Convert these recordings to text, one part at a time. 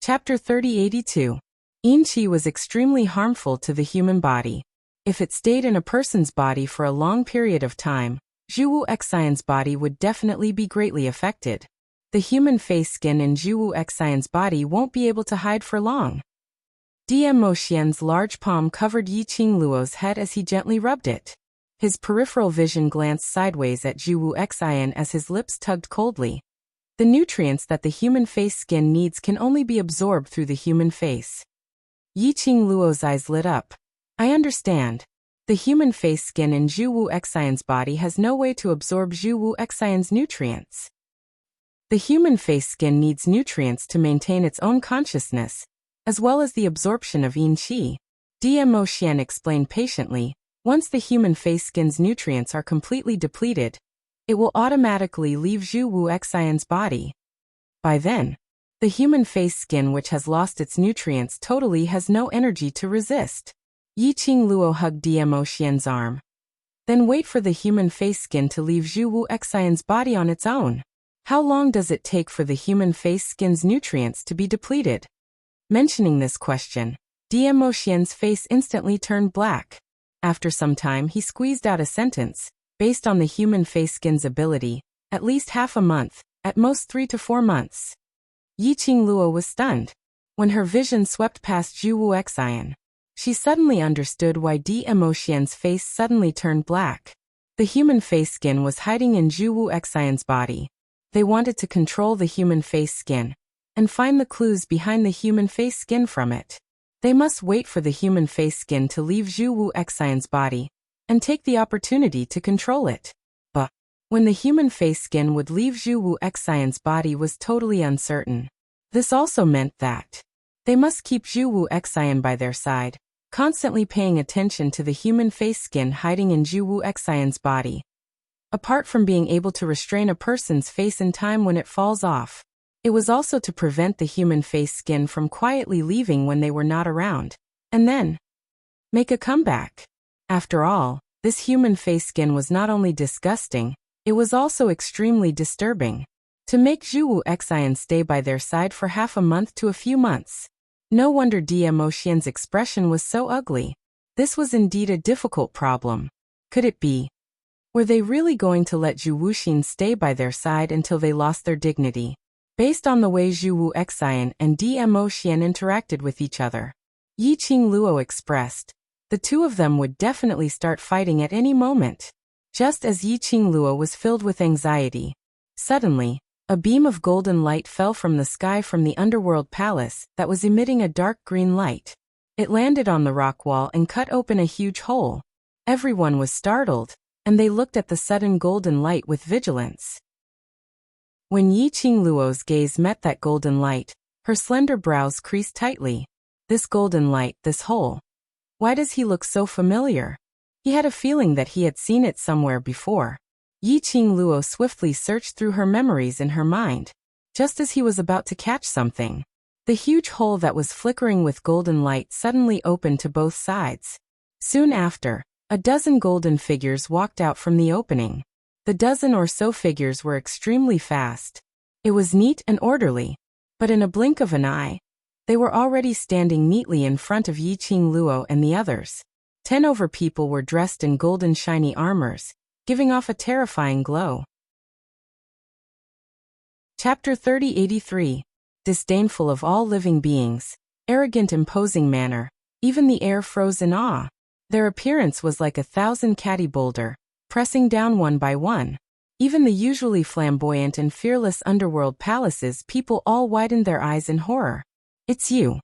Chapter 3082. Yin Qi was extremely harmful to the human body. If it stayed in a person's body for a long period of time, Zhu Xian's body would definitely be greatly affected. The human face skin in Zhu Xian's body won't be able to hide for long. Mo Xian's large palm covered Yiqing Luo's head as he gently rubbed it. His peripheral vision glanced sideways at Zhu Xian as his lips tugged coldly. The nutrients that the human face skin needs can only be absorbed through the human face. Yiqing Luo's eyes lit up. I understand. The human face skin in Zhu Xian's body has no way to absorb Zhu Xian's nutrients. The human face skin needs nutrients to maintain its own consciousness, as well as the absorption of Yin Qi. Mo Xian explained patiently, once the human face skin's nutrients are completely depleted, it will automatically leave Zhu Xian's body. By then, the human face skin which has lost its nutrients totally has no energy to resist. Yiqing Luo hugged Mo Xian's arm. Then wait for the human face skin to leave Zhu Xian's body on its own. How long does it take for the human face skin's nutrients to be depleted? Mentioning this question, Mo Xian's face instantly turned black. After some time he squeezed out a sentence, based on the human face skin's ability, at least half a month, at most 3 to 4 months. Yiqing Luo was stunned. When her vision swept past Zhu Xian, she suddenly understood why Mo Xian's face suddenly turned black. The human face skin was hiding in Zhu Xian's body. They wanted to control the human face skin, and find the clues behind the human face skin from it. They must wait for the human face skin to leave Zhu Xian's body, and take the opportunity to control it. But when the human face skin would leave Zhu Xian's body was totally uncertain. This also meant that they must keep Zhu Xian by their side, constantly paying attention to the human face skin hiding in Zhu Xian's body. Apart from being able to restrain a person's face in time when it falls off, it was also to prevent the human face skin from quietly leaving when they were not around, and then make a comeback. After all, this human face skin was not only disgusting, it was also extremely disturbing. To make Zhu Xian stay by their side for half a month to a few months. No wonder Mo Xian's expression was so ugly. This was indeed a difficult problem. Could it be? Were they really going to let Zhu Wuxin stay by their side until they lost their dignity? Based on the way Zhu Xian and Mo Xian interacted with each other, Yiqing Luo expressed, the two of them would definitely start fighting at any moment. Just as Yiqing Luo was filled with anxiety, suddenly, a beam of golden light fell from the sky from the underworld palace that was emitting a dark green light. It landed on the rock wall and cut open a huge hole. Everyone was startled, and they looked at the sudden golden light with vigilance. When Yiqing Luo's gaze met that golden light, her slender brows creased tightly. This golden light, this hole. Why does he look so familiar? He had a feeling that he had seen it somewhere before. Yiqing Luo swiftly searched through her memories in her mind. Just as he was about to catch something, the huge hole that was flickering with golden light suddenly opened to both sides. Soon after, a dozen golden figures walked out from the opening. The dozen or so figures were extremely fast. It was neat and orderly, but in a blink of an eye, they were already standing neatly in front of Yiqing Luo and the others. 10 over people were dressed in golden shiny armors, giving off a terrifying glow. Chapter 3083. Disdainful of all living beings, arrogant imposing manner, even the air froze in awe. Their appearance was like 1,000 catty boulder, pressing down one by one. Even the usually flamboyant and fearless underworld palaces people all widened their eyes in horror. It's you.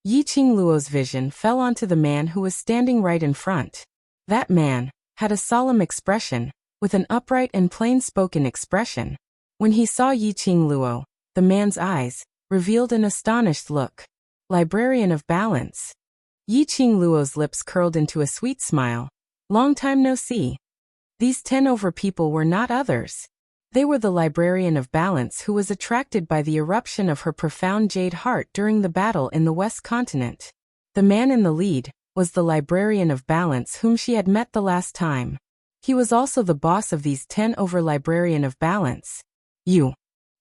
Yiqing Luo's vision fell onto the man who was standing right in front. That man had a solemn expression, with an upright and plain-spoken expression. When he saw Yiqing Luo, the man's eyes revealed an astonished look. Librarian of Balance. Yiqing Luo's lips curled into a sweet smile. Long time no see. These 10 over people were not others. They were the Librarian of Balance who was attracted by the eruption of her profound jade heart during the battle in the West Continent. The man in the lead was the Librarian of Balance whom she had met the last time. He was also the boss of these 10 over Librarian of Balance. You.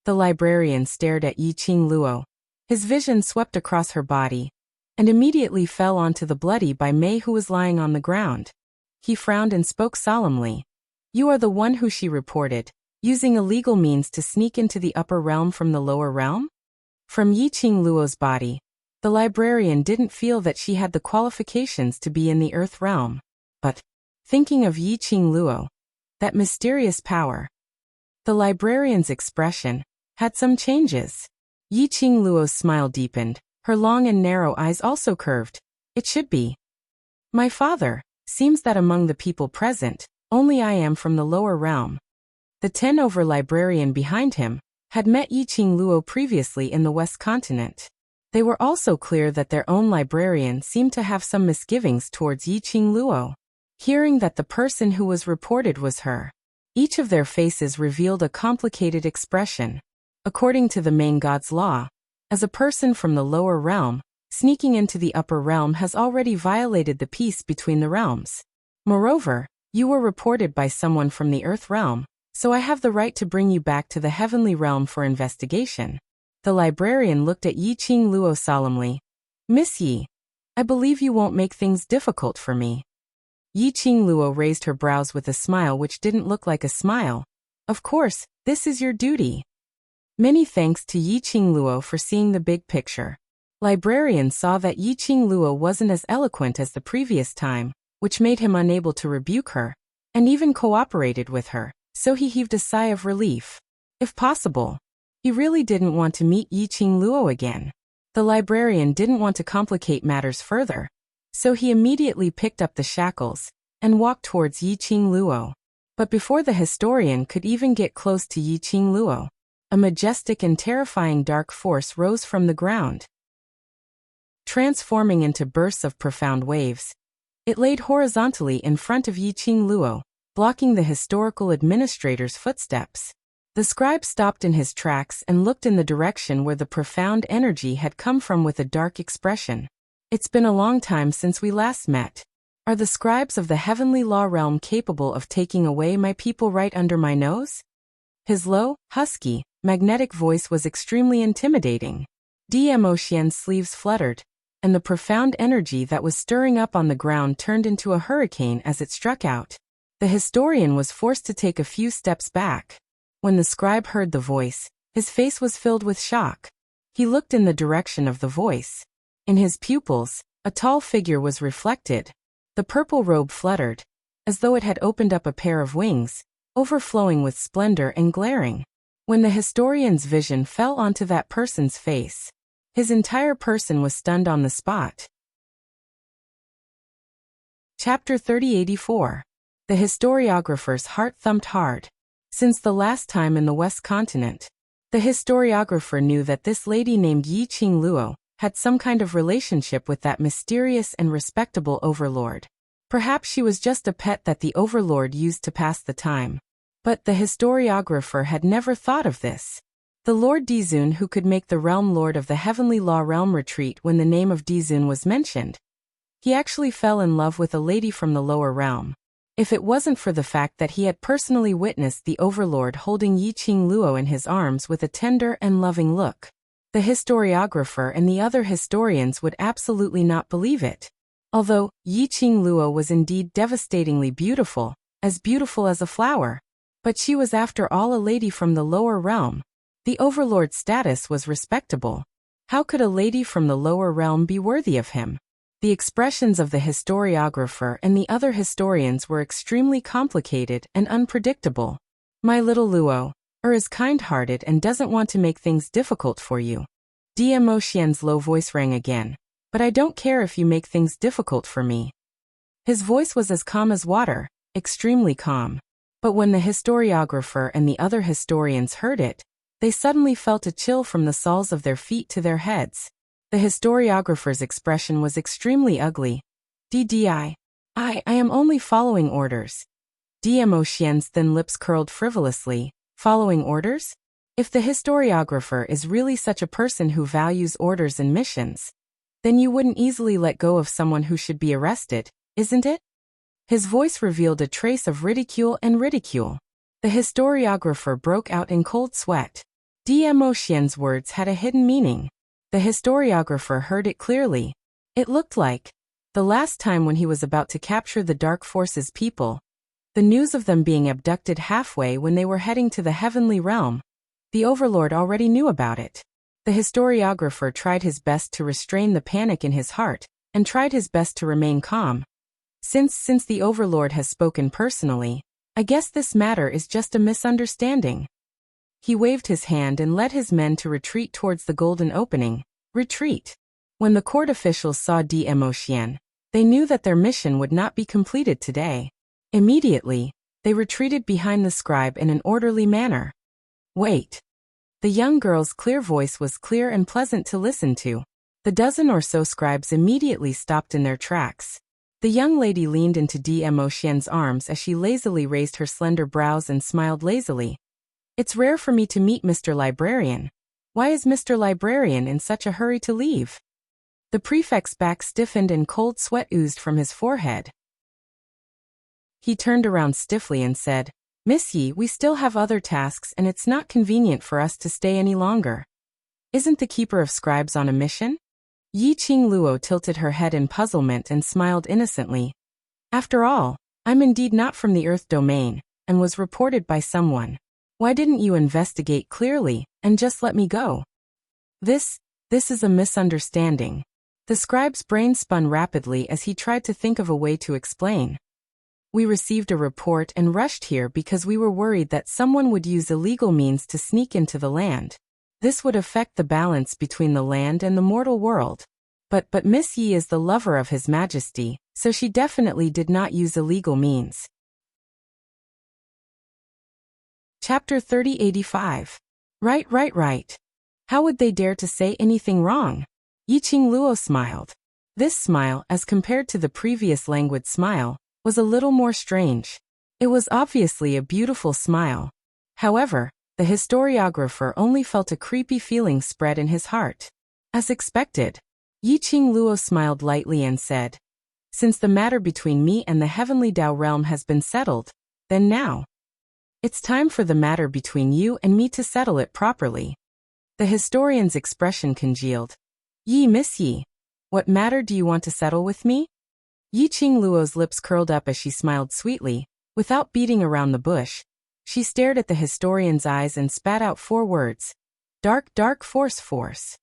The librarian stared at Yiqing Luo. His vision swept across her body and immediately fell onto the bloody by May who was lying on the ground. He frowned and spoke solemnly. You are the one who she reported, using illegal means to sneak into the upper realm from the lower realm? From Yiqing Luo's body, the librarian didn't feel that she had the qualifications to be in the earth realm. But, thinking of Yiqing Luo, that mysterious power, the librarian's expression had some changes. Yiqing Luo's smile deepened, her long and narrow eyes also curved. It should be. My father, seems that among the people present, only I am from the lower realm. The 10-over librarian behind him had met Yiqing Luo previously in the West Continent. They were also clear that their own librarian seemed to have some misgivings towards Yiqing Luo. Hearing that the person who was reported was her, each of their faces revealed a complicated expression. According to the main god's law, as a person from the lower realm, sneaking into the upper realm has already violated the peace between the realms. Moreover, you were reported by someone from the earth realm, so I have the right to bring you back to the heavenly realm for investigation. The librarian looked at Yiqing Luo solemnly. Miss Yi, I believe you won't make things difficult for me. Yiqing Luo raised her brows with a smile which didn't look like a smile. Of course, this is your duty. Many thanks to Yiqing Luo for seeing the big picture. Librarian saw that Yiqing Luo wasn't as eloquent as the previous time, which made him unable to rebuke her, and even cooperated with her, so he heaved a sigh of relief. If possible, he really didn't want to meet Yiqing Luo again. The librarian didn't want to complicate matters further, so he immediately picked up the shackles and walked towards Yiqing Luo. But before the historian could even get close to Yiqing Luo, a majestic and terrifying dark force rose from the ground. Transforming into bursts of profound waves, it laid horizontally in front of Yiqing Luo, blocking the historical administrator's footsteps. The scribe stopped in his tracks and looked in the direction where the profound energy had come from with a dark expression. It's been a long time since we last met. Are the scribes of the heavenly law realm capable of taking away my people right under my nose? His low, husky, magnetic voice was extremely intimidating. Dmo Xian's sleeves fluttered, and the profound energy that was stirring up on the ground turned into a hurricane as it struck out. The historian was forced to take a few steps back. When the scribe heard the voice, his face was filled with shock. He looked in the direction of the voice. In his pupils, a tall figure was reflected. The purple robe fluttered, as though it had opened up a pair of wings, overflowing with splendor and glaring. When the historian's vision fell onto that person's face, his entire person was stunned on the spot. Chapter 3084. The historiographer's heart thumped hard. Since the last time in the West Continent, the historiographer knew that this lady named Yiqing Luo had some kind of relationship with that mysterious and respectable overlord. Perhaps she was just a pet that the overlord used to pass the time. But the historiographer had never thought of this. The Lord Dizun who could make the realm lord of the heavenly law realm retreat when the name of Dizun was mentioned. He actually fell in love with a lady from the lower realm. If it wasn't for the fact that he had personally witnessed the overlord holding Yiqing Luo in his arms with a tender and loving look, the historiographer and the other historians would absolutely not believe it. Although Yiqing Luo was indeed devastatingly beautiful as a flower, but she was after all a lady from the lower realm. The overlord's status was respectable. How could a lady from the lower realm be worthy of him? The expressions of the historiographer and the other historians were extremely complicated and unpredictable. My little Luo is kind-hearted and doesn't want to make things difficult for you. Dmo Xian's low voice rang again. But I don't care if you make things difficult for me. His voice was as calm as water, extremely calm. But when the historiographer and the other historians heard it, they suddenly felt a chill from the soles of their feet to their heads. The historiographer's expression was extremely ugly. I am only following orders. Dmo Xian's thin lips curled frivolously. Following orders? If the historiographer is really such a person who values orders and missions, then you wouldn't easily let go of someone who should be arrested, isn't it? His voice revealed a trace of ridicule and ridicule. The historiographer broke out in cold sweat. Dmo Xian's words had a hidden meaning. The historiographer heard it clearly. It looked like the last time when he was about to capture the Dark Forces people, the news of them being abducted halfway when they were heading to the heavenly realm. The Overlord already knew about it. The historiographer tried his best to restrain the panic in his heart, and tried his best to remain calm. Since the Overlord has spoken personally, I guess this matter is just a misunderstanding. He waved his hand and led his men to retreat towards the golden opening. Retreat. When the court officials saw D'Emotion, they knew that their mission would not be completed today. Immediately, they retreated behind the scribe in an orderly manner. Wait. The young girl's clear voice was clear and pleasant to listen to. The dozen or so scribes immediately stopped in their tracks. The young lady leaned into D'Emotion's arms as she lazily raised her slender brows and smiled lazily. It's rare for me to meet Mr. Librarian. Why is Mr. Librarian in such a hurry to leave? The prefect's back stiffened and cold sweat oozed from his forehead. He turned around stiffly and said, Miss Yi, we still have other tasks and it's not convenient for us to stay any longer. Isn't the keeper of scribes on a mission? Yi Qingluo tilted her head in puzzlement and smiled innocently. After all, I'm indeed not from the Earth domain, and was reported by someone. Why didn't you investigate clearly, and just let me go? This is a misunderstanding. The scribe's brain spun rapidly as he tried to think of a way to explain. We received a report and rushed here because we were worried that someone would use illegal means to sneak into the land. This would affect the balance between the land and the mortal world. But Miss Yi is the lover of His Majesty, so she definitely did not use illegal means. Chapter 3085. Right. How would they dare to say anything wrong? Yi Qingluo smiled. This smile, as compared to the previous languid smile, was a little more strange. It was obviously a beautiful smile. However, the historiographer only felt a creepy feeling spread in his heart. As expected, Yi Qingluo smiled lightly and said, Since the matter between me and the heavenly Dao realm has been settled, then now, it's time for the matter between you and me to settle it properly. The historian's expression congealed. Miss Yi, what matter do you want to settle with me? Yi Qingluo's lips curled up as she smiled sweetly. Without beating around the bush, she stared at the historian's eyes and spat out 4 words. Dark force.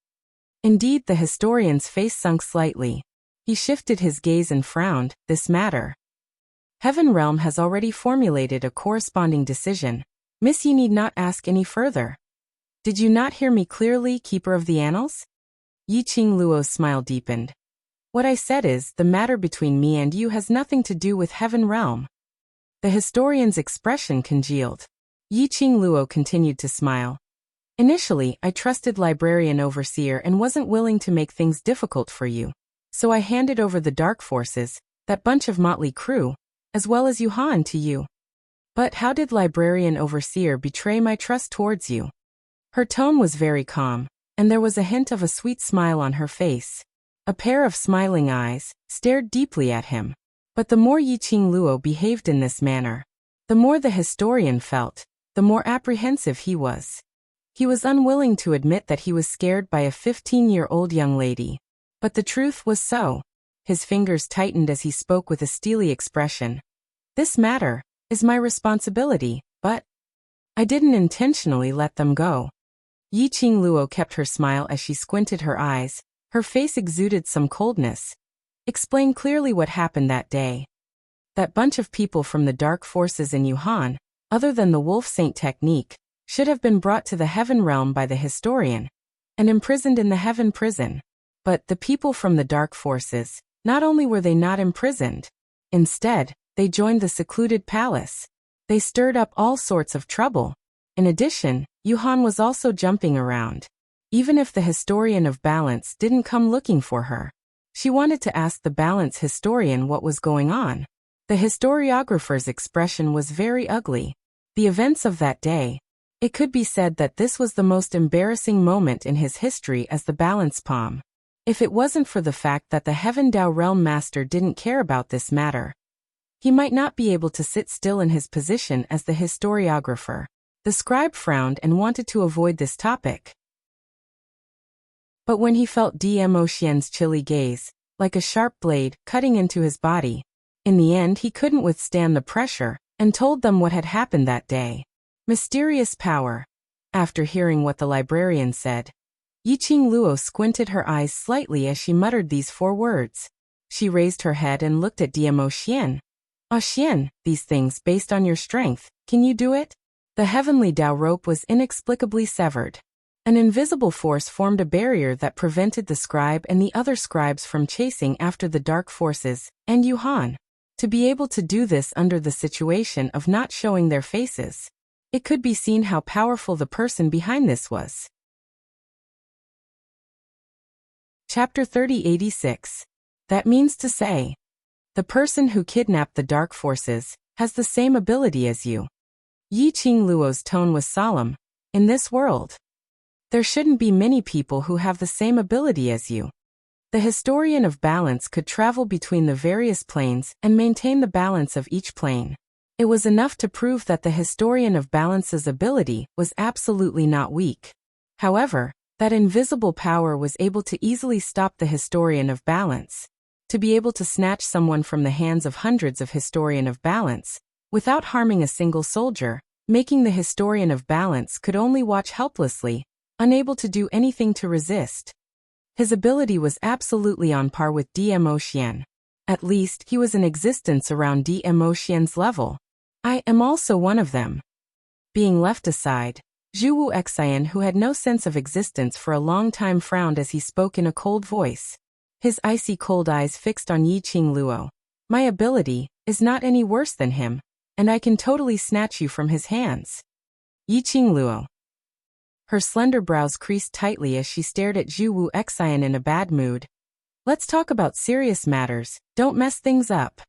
Indeed, the historian's face sunk slightly. He shifted his gaze and frowned. This matter. Heaven Realm has already formulated a corresponding decision. Miss Yi need not ask any further. Did you not hear me clearly, Keeper of the Annals? Yi Qingluo's smile deepened. What I said is, the matter between me and you has nothing to do with Heaven Realm. The historian's expression congealed. Yi Qingluo continued to smile. Initially, I trusted Librarian Overseer and wasn't willing to make things difficult for you. So I handed over the Dark Forces, that bunch of motley crew, as well as Yuhan to you. But how did Librarian Overseer betray my trust towards you? Her tone was very calm, and there was a hint of a sweet smile on her face. A pair of smiling eyes stared deeply at him. But the more Yi Qingluo behaved in this manner, the more the historian felt, the more apprehensive he was. He was unwilling to admit that he was scared by a 15-year-old young lady. But the truth was so. His fingers tightened as he spoke with a steely expression. This matter is my responsibility, but I didn't intentionally let them go. Yi Qingluo kept her smile as she squinted her eyes. Her face exuded some coldness. Explain clearly what happened that day. That bunch of people from the Dark Forces in Yuhan, other than the Wolf Saint technique, should have been brought to the Heaven Realm by the historian and imprisoned in the Heaven Prison. But the people from the Dark Forces, not only were they not imprisoned, instead, they joined the secluded palace. They stirred up all sorts of trouble. In addition, Yuhan was also jumping around. Even if the historian of balance didn't come looking for her, she wanted to ask the balance historian what was going on. The historiographer's expression was very ugly. The events of that day, it could be said that this was the most embarrassing moment in his history as the balance palm. If it wasn't for the fact that the Heaven Dao Realm Master didn't care about this matter, he might not be able to sit still in his position as the historiographer. The scribe frowned and wanted to avoid this topic. But when he felt Dmo Xian's chilly gaze, like a sharp blade, cutting into his body, in the end he couldn't withstand the pressure, and told them what had happened that day. Mysterious power. After hearing what the librarian said, Yiqing Luo squinted her eyes slightly as she muttered these 4 words. She raised her head and looked at Dmo Xian. Ah Xian, these things based on your strength, can you do it? The heavenly Dao rope was inexplicably severed. An invisible force formed a barrier that prevented the scribe and the other scribes from chasing after the dark forces, and Yuhan. To be able to do this under the situation of not showing their faces. It could be seen how powerful the person behind this was. Chapter 3086. That means to say, the person who kidnapped the dark forces has the same ability as you. Yiqing Luo's tone was solemn. In this world, there shouldn't be many people who have the same ability as you. The historian of balance could travel between the various planes and maintain the balance of each plane. It was enough to prove that the historian of balance's ability was absolutely not weak. However, that invisible power was able to easily stop the historian of balance. To be able to snatch someone from the hands of hundreds of historian of balance, without harming a single soldier, making the historian of balance could only watch helplessly, unable to do anything to resist. His ability was absolutely on par with Dmo Xian. At least, he was in existence around Dmo Xian's level. I am also one of them. Being left aside, Zhu Xian, who had no sense of existence for a long time, frowned as he spoke in a cold voice. His icy cold eyes fixed on Yiqing Luo. My ability is not any worse than him, and I can totally snatch you from his hands. Yiqing Luo. Her slender brows creased tightly as she stared at Zhu Xian in a bad mood. Let's talk about serious matters, don't mess things up.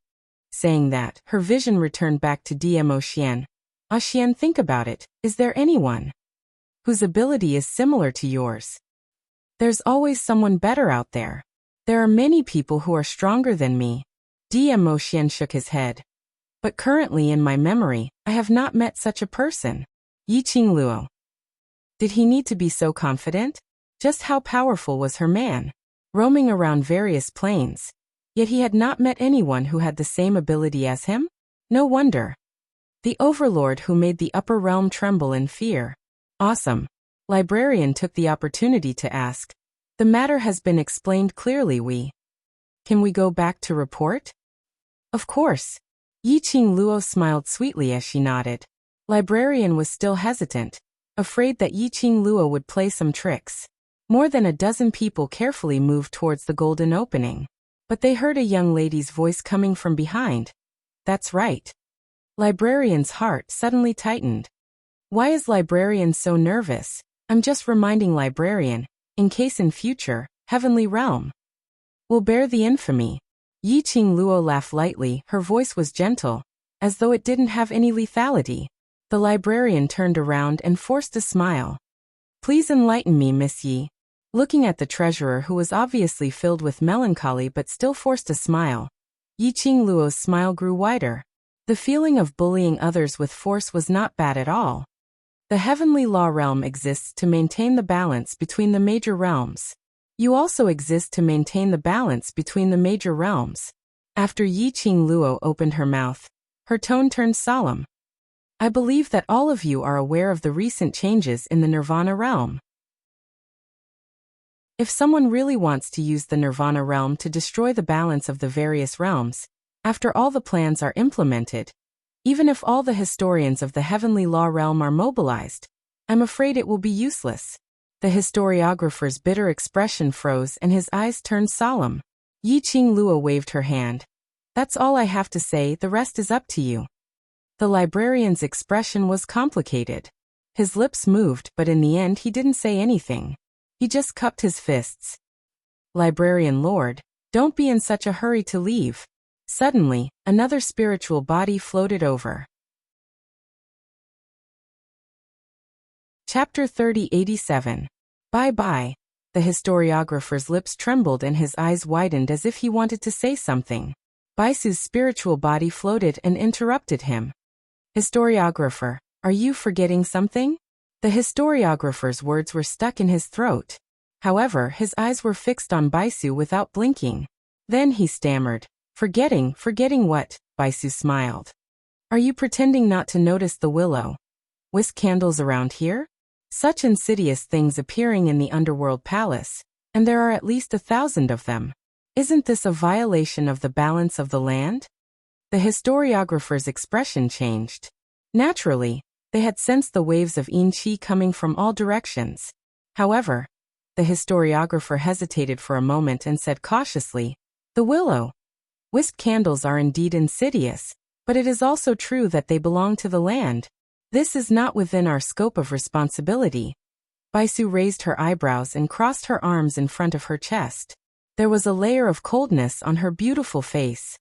Saying that, her vision returned back to Dmo Xian. Ah Xian, think about it, is there anyone whose ability is similar to yours? There's always someone better out there. There are many people who are stronger than me. Dmo Xian shook his head. But currently in my memory, I have not met such a person. Yiqing Luo. Did he need to be so confident? Just how powerful was her man? Roaming around various planes. Yet he had not met anyone who had the same ability as him? No wonder. The overlord who made the upper realm tremble in fear. Awesome. Librarian took the opportunity to ask. The matter has been explained clearly. Can we go back to report? Of course. Yiqing Luo smiled sweetly as she nodded. Librarian was still hesitant, afraid that Yiqing Luo would play some tricks. More than a dozen people carefully moved towards the golden opening. But they heard a young lady's voice coming from behind. That's right. Librarian's heart suddenly tightened. Why is Librarian so nervous? I'm just reminding Librarian, in case in future, Heavenly Realm will bear the infamy. Yiqing Luo laughed lightly, her voice was gentle, as though it didn't have any lethality. The librarian turned around and forced a smile. Please enlighten me, Miss Yi. Looking at the treasurer, who was obviously filled with melancholy but still forced a smile. Yiqing Luo's smile grew wider. The feeling of bullying others with force was not bad at all. The heavenly law realm exists to maintain the balance between the major realms. You also exist to maintain the balance between the major realms. After Yiqing Luo opened her mouth, her tone turned solemn. I believe that all of you are aware of the recent changes in the Nirvana realm. If someone really wants to use the Nirvana realm to destroy the balance of the various realms, after all the plans are implemented, even if all the historians of the heavenly law realm are mobilized, I'm afraid it will be useless. The historiographer's bitter expression froze and his eyes turned solemn. Yiqing Luo waved her hand. That's all I have to say, the rest is up to you. The librarian's expression was complicated. His lips moved, but in the end he didn't say anything. He just cupped his fists. Librarian Lord, don't be in such a hurry to leave. Suddenly, another spiritual body floated over. Chapter 3087. Bye-bye. The historiographer's lips trembled and his eyes widened as if he wanted to say something. Baisu's spiritual body floated and interrupted him. Historiographer, are you forgetting something? The historiographer's words were stuck in his throat. However, his eyes were fixed on Baisu without blinking. Then he stammered, Forgetting what?" Baisu smiled. "Are you pretending not to notice the whisk candles around here? Such insidious things appearing in the underworld palace, and there are at least 1,000 of them. Isn't this a violation of the balance of the land?" The historiographer's expression changed. Naturally, they had sensed the waves of yin qi coming from all directions. However, the historiographer hesitated for a moment and said cautiously, "The whisk candles are indeed insidious, but it is also true that they belong to the land. This is not within our scope of responsibility." Baisu raised her eyebrows and crossed her arms in front of her chest. There was a layer of coldness on her beautiful face.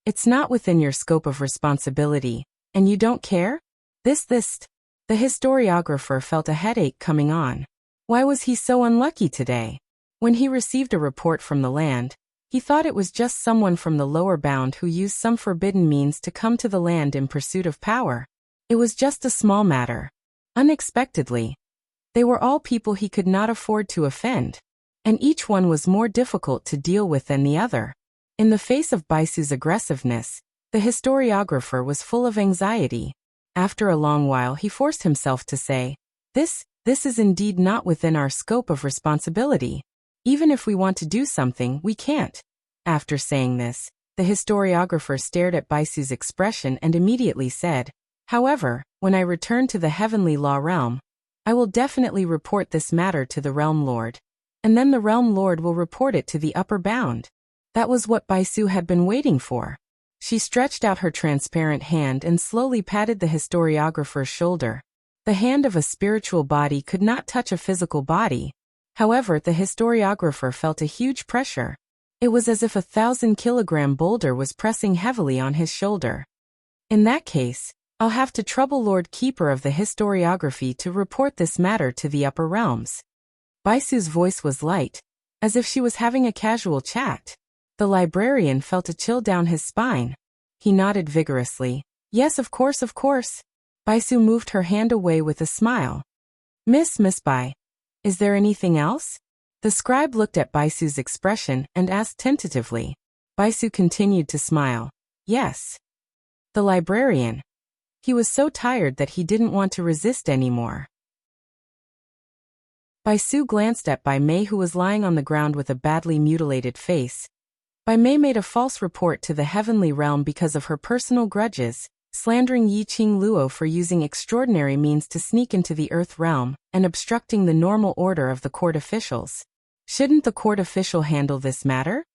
"It's not within your scope of responsibility, and you don't care? This. The historiographer felt a headache coming on. Why was he so unlucky today? When he received a report from the land, he thought it was just someone from the lower bound who used some forbidden means to come to the land in pursuit of power. It was just a small matter. Unexpectedly, they were all people he could not afford to offend, and each one was more difficult to deal with than the other. In the face of Baisu's aggressiveness, the historiographer was full of anxiety. After a long while he forced himself to say, This is indeed not within our scope of responsibility. Even if we want to do something, we can't." After saying this, the historiographer stared at Baisu's expression and immediately said, "However, when I return to the heavenly law realm, I will definitely report this matter to the realm lord. And then the realm lord will report it to the upper bound." That was what Baisu had been waiting for. She stretched out her transparent hand and slowly patted the historiographer's shoulder. The hand of a spiritual body could not touch a physical body. However, the historiographer felt a huge pressure. It was as if a 1,000-kilogram boulder was pressing heavily on his shoulder. "In that case, I'll have to trouble Lord Keeper of the Historiography to report this matter to the upper realms." Baisu's voice was light, as if she was having a casual chat. The librarian felt a chill down his spine. He nodded vigorously. "Yes, of course. Baisu moved her hand away with a smile. Miss Bai, is there anything else?" The scribe looked at Baisu's expression and asked tentatively. Baisu continued to smile. "Yes." The librarian. He was so tired that he didn't want to resist anymore. Baisu glanced at Bai Mei, who was lying on the ground with a badly mutilated face. Bai Mei made a false report to the heavenly realm because of her personal grudges, slandering Yi Qing Luo for using extraordinary means to sneak into the earth realm, and obstructing the normal order of the court officials. Shouldn't the court official handle this matter?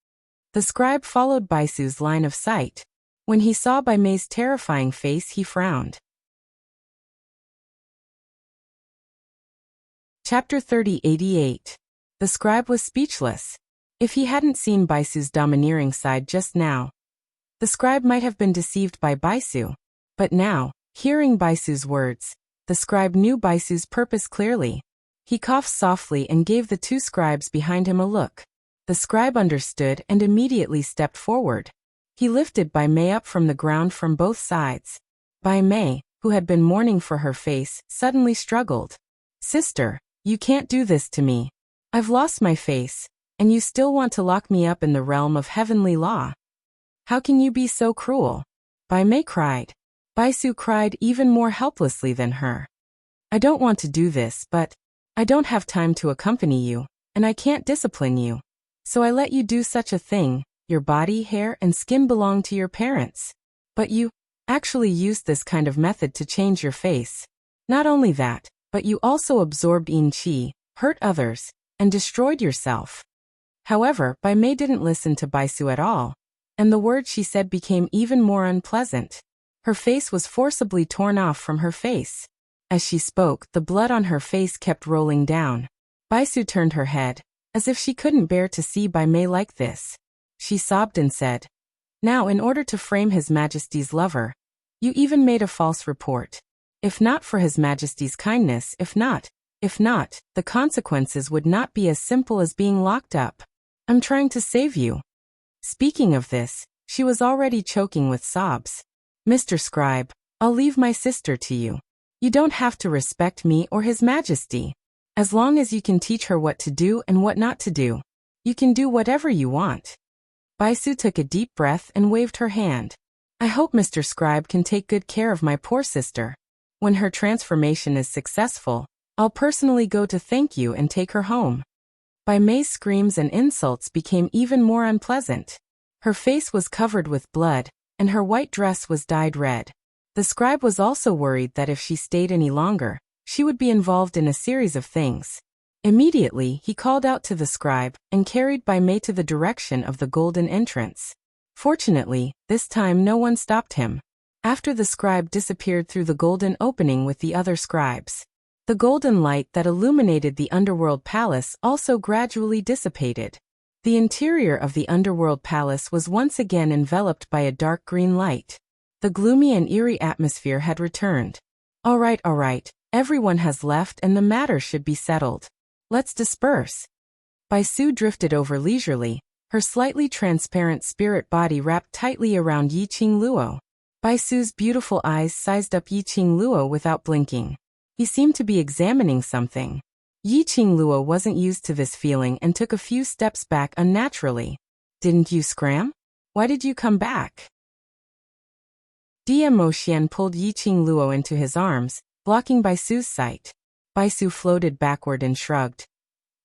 The scribe followed Baisu's line of sight. When he saw Bai Mei's terrifying face, he frowned. Chapter 3088. The scribe was speechless. If he hadn't seen Baisu's domineering side just now, the scribe might have been deceived by Baisu. But now, hearing Baisu's words, the scribe knew Baisu's purpose clearly. He coughed softly and gave the two scribes behind him a look. The scribe understood and immediately stepped forward. He lifted Bai Mei up from the ground from both sides. Bai Mei, who had been mourning for her face, suddenly struggled. "Sister, you can't do this to me. I've lost my face, and you still want to lock me up in the realm of heavenly law. How can you be so cruel?" Bai Mei cried. Baisu cried even more helplessly than her. "I don't want to do this, but I don't have time to accompany you, and I can't discipline you. So I let you do such a thing. Your body, hair, and skin belong to your parents. But you actually used this kind of method to change your face. Not only that, but you also absorbed yin qi, hurt others, and destroyed yourself." However, Bai Mei didn't listen to Baisu at all, and the words she said became even more unpleasant. Her face was forcibly torn off from her face. As she spoke, the blood on her face kept rolling down. Baisu turned her head, as if she couldn't bear to see Bai Mei like this. She sobbed and said, "Now, in order to frame His Majesty's lover, you even made a false report. If not for His Majesty's kindness, if not, the consequences would not be as simple as being locked up. I'm trying to save you." Speaking of this, she was already choking with sobs. "Mr. Scribe, I'll leave my sister to you. You don't have to respect me or His Majesty. As long as you can teach her what to do and what not to do, you can do whatever you want. Baisu took a deep breath and waved her hand. I hope Mr. Scribe can take good care of my poor sister. When her transformation is successful, I'll personally go to thank you and take her home. Bai Mei's screams and insults became even more unpleasant. Her face was covered with blood, and her white dress was dyed red. The scribe was also worried that if she stayed any longer, she would be involved in a series of things. Immediately, he called out to the scribe and carried Bai Mei to the direction of the golden entrance. Fortunately, this time no one stopped him. After the scribe disappeared through the golden opening with the other scribes, the golden light that illuminated the underworld palace also gradually dissipated. The interior of the underworld palace was once again enveloped by a dark green light. The gloomy and eerie atmosphere had returned. All right, everyone has left and the matter should be settled. Let's disperse. Baisu drifted over leisurely, her slightly transparent spirit body wrapped tightly around Yiqing Luo. Baisu's beautiful eyes sized up Yiqing Luo without blinking. He seemed to be examining something. Yiqing Luo wasn't used to this feeling and took a few steps back unnaturally. Didn't you scram? Why did you come back? Mo Xian pulled Yiqing Luo into his arms, blocking Baisu's sight. Baisu floated backward and shrugged.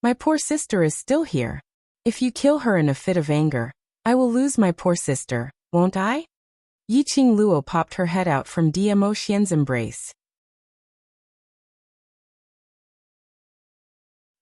My poor sister is still here. If you kill her in a fit of anger, I will lose my poor sister, won't I? Yiqing Luo popped her head out from Mo Xian's embrace.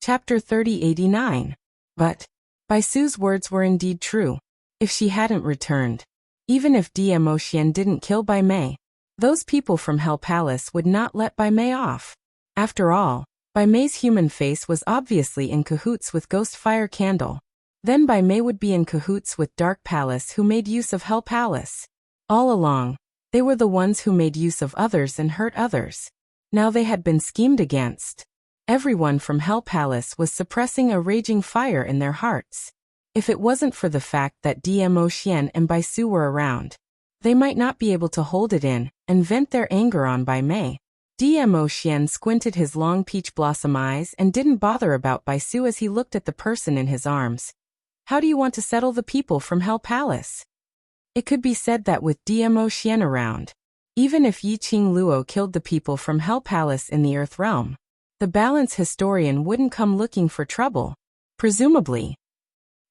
Chapter 3089. But Baisu's words were indeed true. If she hadn't returned, even if Mo Xian didn't kill Bai Mei, those people from Hell Palace would not let Bai Mei off. After all, Bai Mei's human face was obviously in cahoots with Ghost Fire Candle. Then Bai Mei would be in cahoots with Dark Palace, who made use of Hell Palace. All along, they were the ones who made use of others and hurt others. Now they had been schemed against. Everyone from Hell Palace was suppressing a raging fire in their hearts. If it wasn't for the fact that Mo Xian and Baisu were around, they might not be able to hold it in and vent their anger on Bai Mei. Mo Xian squinted his long peach blossom eyes and didn't bother about Baisu as he looked at the person in his arms. How do you want to settle the people from Hell Palace? It could be said that with Mo Xian around, even if Yiqing Luo killed the people from Hell Palace in the Earth Realm, the balance historian wouldn't come looking for trouble. Presumably,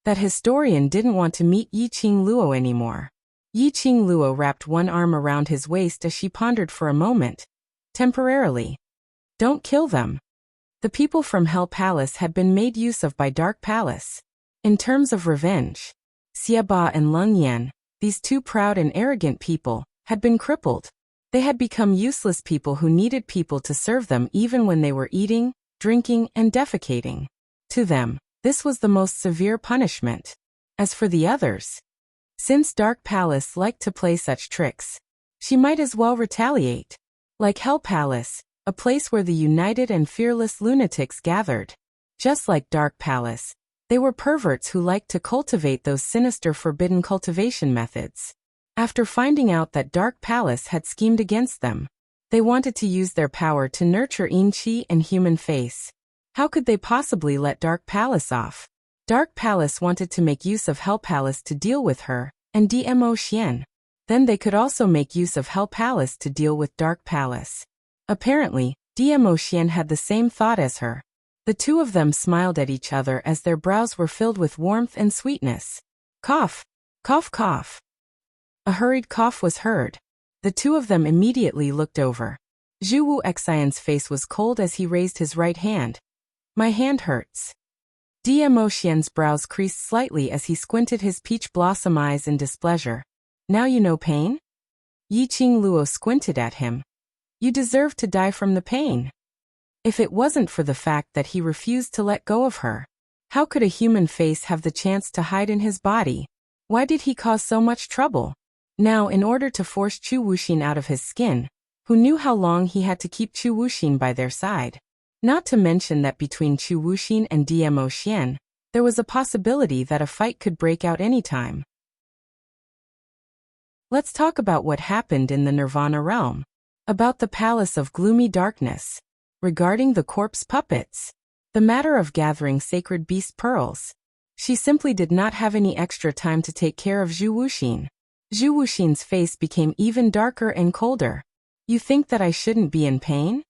that historian didn't want to meet Yiqing Luo anymore. Yiqing Luo wrapped one arm around his waist as she pondered for a moment. Temporarily. Don't kill them. The people from Hell Palace had been made use of by Dark Palace. In terms of revenge, Xie Ba and Leng Yan, these two proud and arrogant people, had been crippled. They had become useless people who needed people to serve them even when they were eating, drinking, and defecating. To them, this was the most severe punishment. As for the others, since Dark Palace liked to play such tricks, she might as well retaliate. Like Hell Palace, a place where the united and fearless lunatics gathered. Just like Dark Palace, they were perverts who liked to cultivate those sinister forbidden cultivation methods. After finding out that Dark Palace had schemed against them, they wanted to use their power to nurture Yin Qi and human face. How could they possibly let Dark Palace off? Dark Palace wanted to make use of Hell Palace to deal with her and Mo Xian. Then they could also make use of Hell Palace to deal with Dark Palace. Apparently, Mo Xian had the same thought as her. The two of them smiled at each other as their brows were filled with warmth and sweetness. Cough. Cough, cough. A hurried cough was heard. The two of them immediately looked over. Zhu Wu Xian's face was cold as he raised his right hand. My hand hurts. Mo Xian's brows creased slightly as he squinted his peach blossom eyes in displeasure. Now you know pain? Yiqing Luo squinted at him. You deserve to die from the pain. If it wasn't for the fact that he refused to let go of her, how could a human face have the chance to hide in his body? Why did he cause so much trouble? Now, in order to force Chu Wuxin out of his skin, who knew how long he had to keep Chu Wuxin by their side? Not to mention that between Chu Wuxin and Mo Xian, there was a possibility that a fight could break out anytime. Let's talk about what happened in the Nirvana realm. About the Palace of Gloomy Darkness. Regarding the corpse puppets. The matter of gathering sacred beast pearls. She simply did not have any extra time to take care of Zhu Wuxin. Zhu Wuxin's face became even darker and colder. You think that I shouldn't be in pain?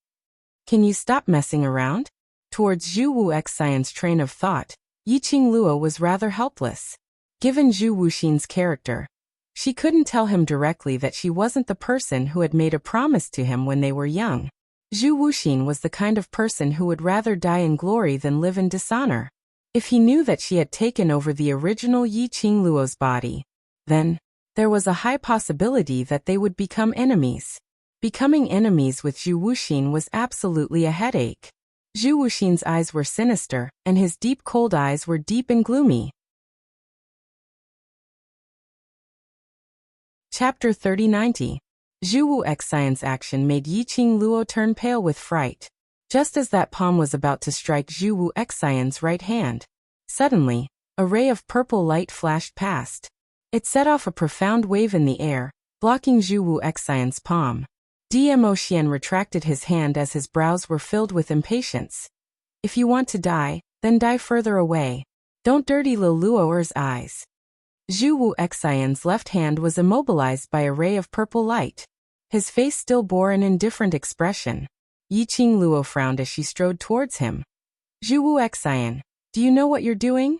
Can you stop messing around? Towards Zhu Wuxian's train of thought, Yiqing Luo was rather helpless. Given Zhu Wuxin's character, she couldn't tell him directly that she wasn't the person who had made a promise to him when they were young. Zhu Wuxin was the kind of person who would rather die in glory than live in dishonor. If he knew that she had taken over the original Yiqing Luo's body, then there was a high possibility that they would become enemies. Becoming enemies with Zhu Wuxin was absolutely a headache. Zhu Wuxin's eyes were sinister, and his deep cold eyes were deep and gloomy. Chapter 3090. Zhu Wuxian's action made Yiqing Luo turn pale with fright. Just as that palm was about to strike Zhu Wuxian's right hand, suddenly, a ray of purple light flashed past. It set off a profound wave in the air, blocking Zhu Wuxian's palm. Dmo Xian retracted his hand as his brows were filled with impatience. If you want to die, then die further away. Don't dirty Lil Luo'er's eyes. Zhu Wuxian's left hand was immobilized by a ray of purple light. His face still bore an indifferent expression. Yiqing Luo frowned as she strode towards him. Zhu Wuxian, do you know what you're doing?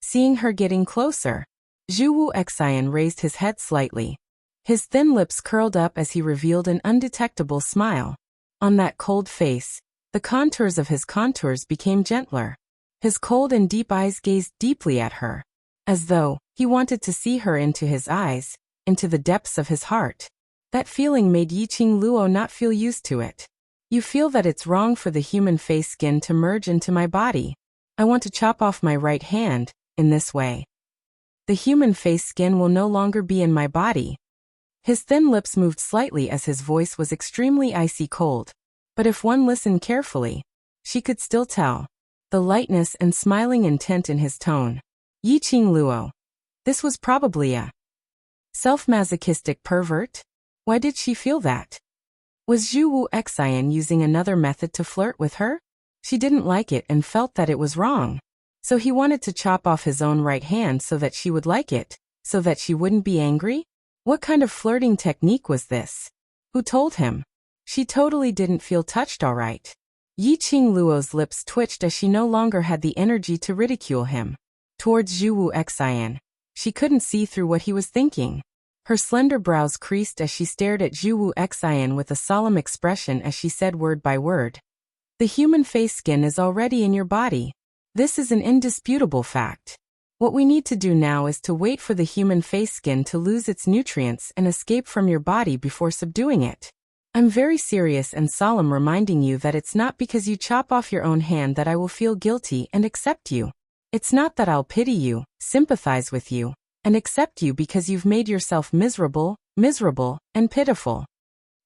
Seeing her getting closer, Zhu Wuxian raised his head slightly. His thin lips curled up as he revealed an undetectable smile. On that cold face, the contours of his contours became gentler. His cold and deep eyes gazed deeply at her, as though he wanted to see her into his eyes, into the depths of his heart. That feeling made Yiqing Luo not feel used to it. You feel that it's wrong for the human face skin to merge into my body. I want to chop off my right hand, in this way. The human face skin will no longer be in my body. His thin lips moved slightly as his voice was extremely icy cold. But if one listened carefully, she could still tell the lightness and smiling intent in his tone. Yiqing Luo. This was probably a self-masochistic pervert? Why did she feel that? Was Zhu Wuxian using another method to flirt with her? She didn't like it and felt that it was wrong. So he wanted to chop off his own right hand so that she would like it, so that she wouldn't be angry? What kind of flirting technique was this? Who told him? She totally didn't feel touched all right. Yiqing Luo's lips twitched as she no longer had the energy to ridicule him. Towards Zhu Wuxian, she couldn't see through what he was thinking. Her slender brows creased as she stared at Zhu Wuxian with a solemn expression as she said word by word. The human face skin is already in your body. This is an indisputable fact. What we need to do now is to wait for the human face skin to lose its nutrients and escape from your body before subduing it. I'm very serious and solemn, reminding you that it's not because you chop off your own hand that I will feel guilty and accept you. It's not that I'll pity you, sympathize with you, and accept you because you've made yourself miserable, and pitiful.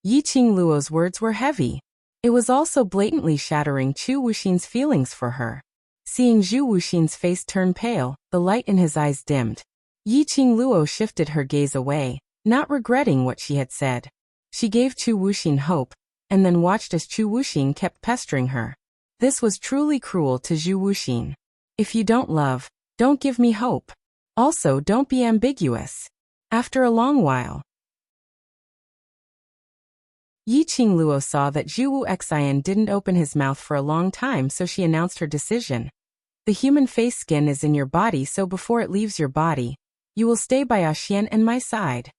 Yiqing Luo's words were heavy. It was also blatantly shattering Zhu Wuxin's feelings for her. Seeing Zhu Wuxin's face turn pale, the light in his eyes dimmed. Yiqing Luo shifted her gaze away, not regretting what she had said. She gave Zhu Wuxin hope, and then watched as Zhu Wuxin kept pestering her. This was truly cruel to Zhu Wuxin. If you don't love, don't give me hope. Also, don't be ambiguous. After a long while, Yiqing Luo saw that Zhu Wuxian didn't open his mouth for a long time, so she announced her decision. The human face skin is in your body, so before it leaves your body, you will stay by Xian and my side.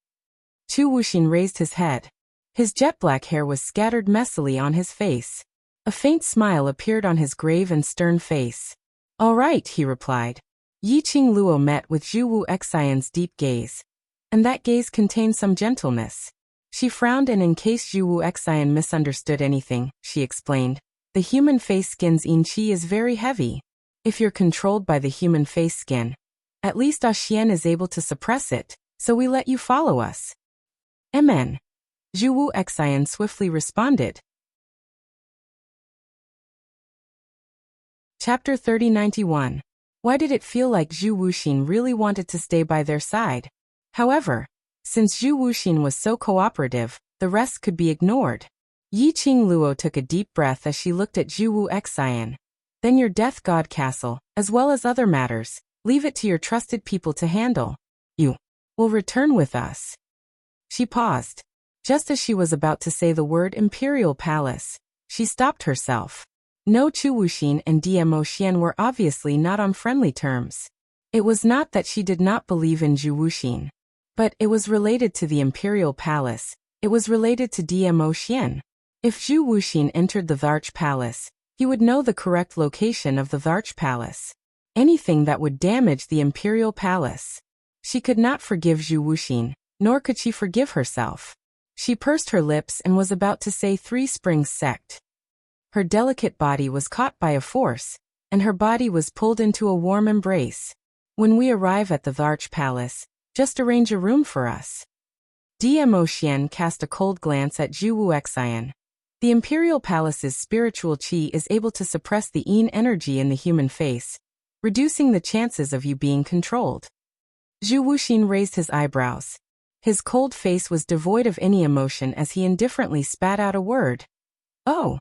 Zhu Wuxin raised his head. His jet-black hair was scattered messily on his face. A faint smile appeared on his grave and stern face. All right, he replied. Yiqing Luo met with Zhu Wuxian's deep gaze. And that gaze contained some gentleness. She frowned, and in case Zhu Wuxian misunderstood anything, she explained, the human face skin's yin qi is very heavy. If you're controlled by the human face skin, at least Xian is able to suppress it, so we let you follow us. Amen. Zhu Wuxian swiftly responded. Chapter 3091. Why did it feel like Zhu Wuxin really wanted to stay by their side? However, since Zhu Wuxin was so cooperative, the rest could be ignored. Yiqing Luo took a deep breath as she looked at Zhu Wuxian. Then your death god castle, as well as other matters, leave it to your trusted people to handle. You will return with us. She paused. Just as she was about to say the word Imperial Palace, she stopped herself. No, Chu Wuxin and Dmo Xian were obviously not on friendly terms. It was not that she did not believe in Zhu Wuxin. But it was related to the Imperial Palace. It was related to Dmo Xian. If Zhu Wuxin entered the Varch Palace, he would know the correct location of the Varch Palace. Anything that would damage the Imperial Palace. She could not forgive Zhu Wuxin, nor could she forgive herself. She pursed her lips and was about to say Three Springs Sect. Her delicate body was caught by a force, and her body was pulled into a warm embrace. When we arrive at the Varch Palace, just arrange a room for us. Dmo Xian cast a cold glance at Zhu Wuxian. The Imperial Palace's spiritual qi is able to suppress the yin energy in the human face, reducing the chances of you being controlled. Zhu Wuxin raised his eyebrows. His cold face was devoid of any emotion as he indifferently spat out a word. Oh.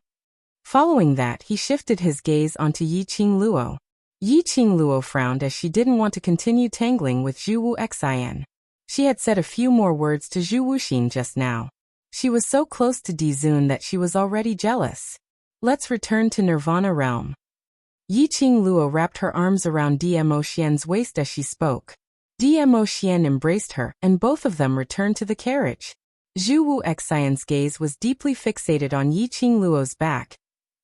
Following that, he shifted his gaze onto Yi Qingluo. Yi Qingluo frowned as she didn't want to continue tangling with Zhu Wuxian. She had said a few more words to Zhu Wuxin just now. She was so close to Dizun that she was already jealous. Let's return to Nirvana Realm. Yi Qingluo wrapped her arms around Dmo Xian's waist as she spoke. Dmo Xian embraced her, and both of them returned to the carriage. Zhu Wuxian's gaze was deeply fixated on Yi Qingluo's back,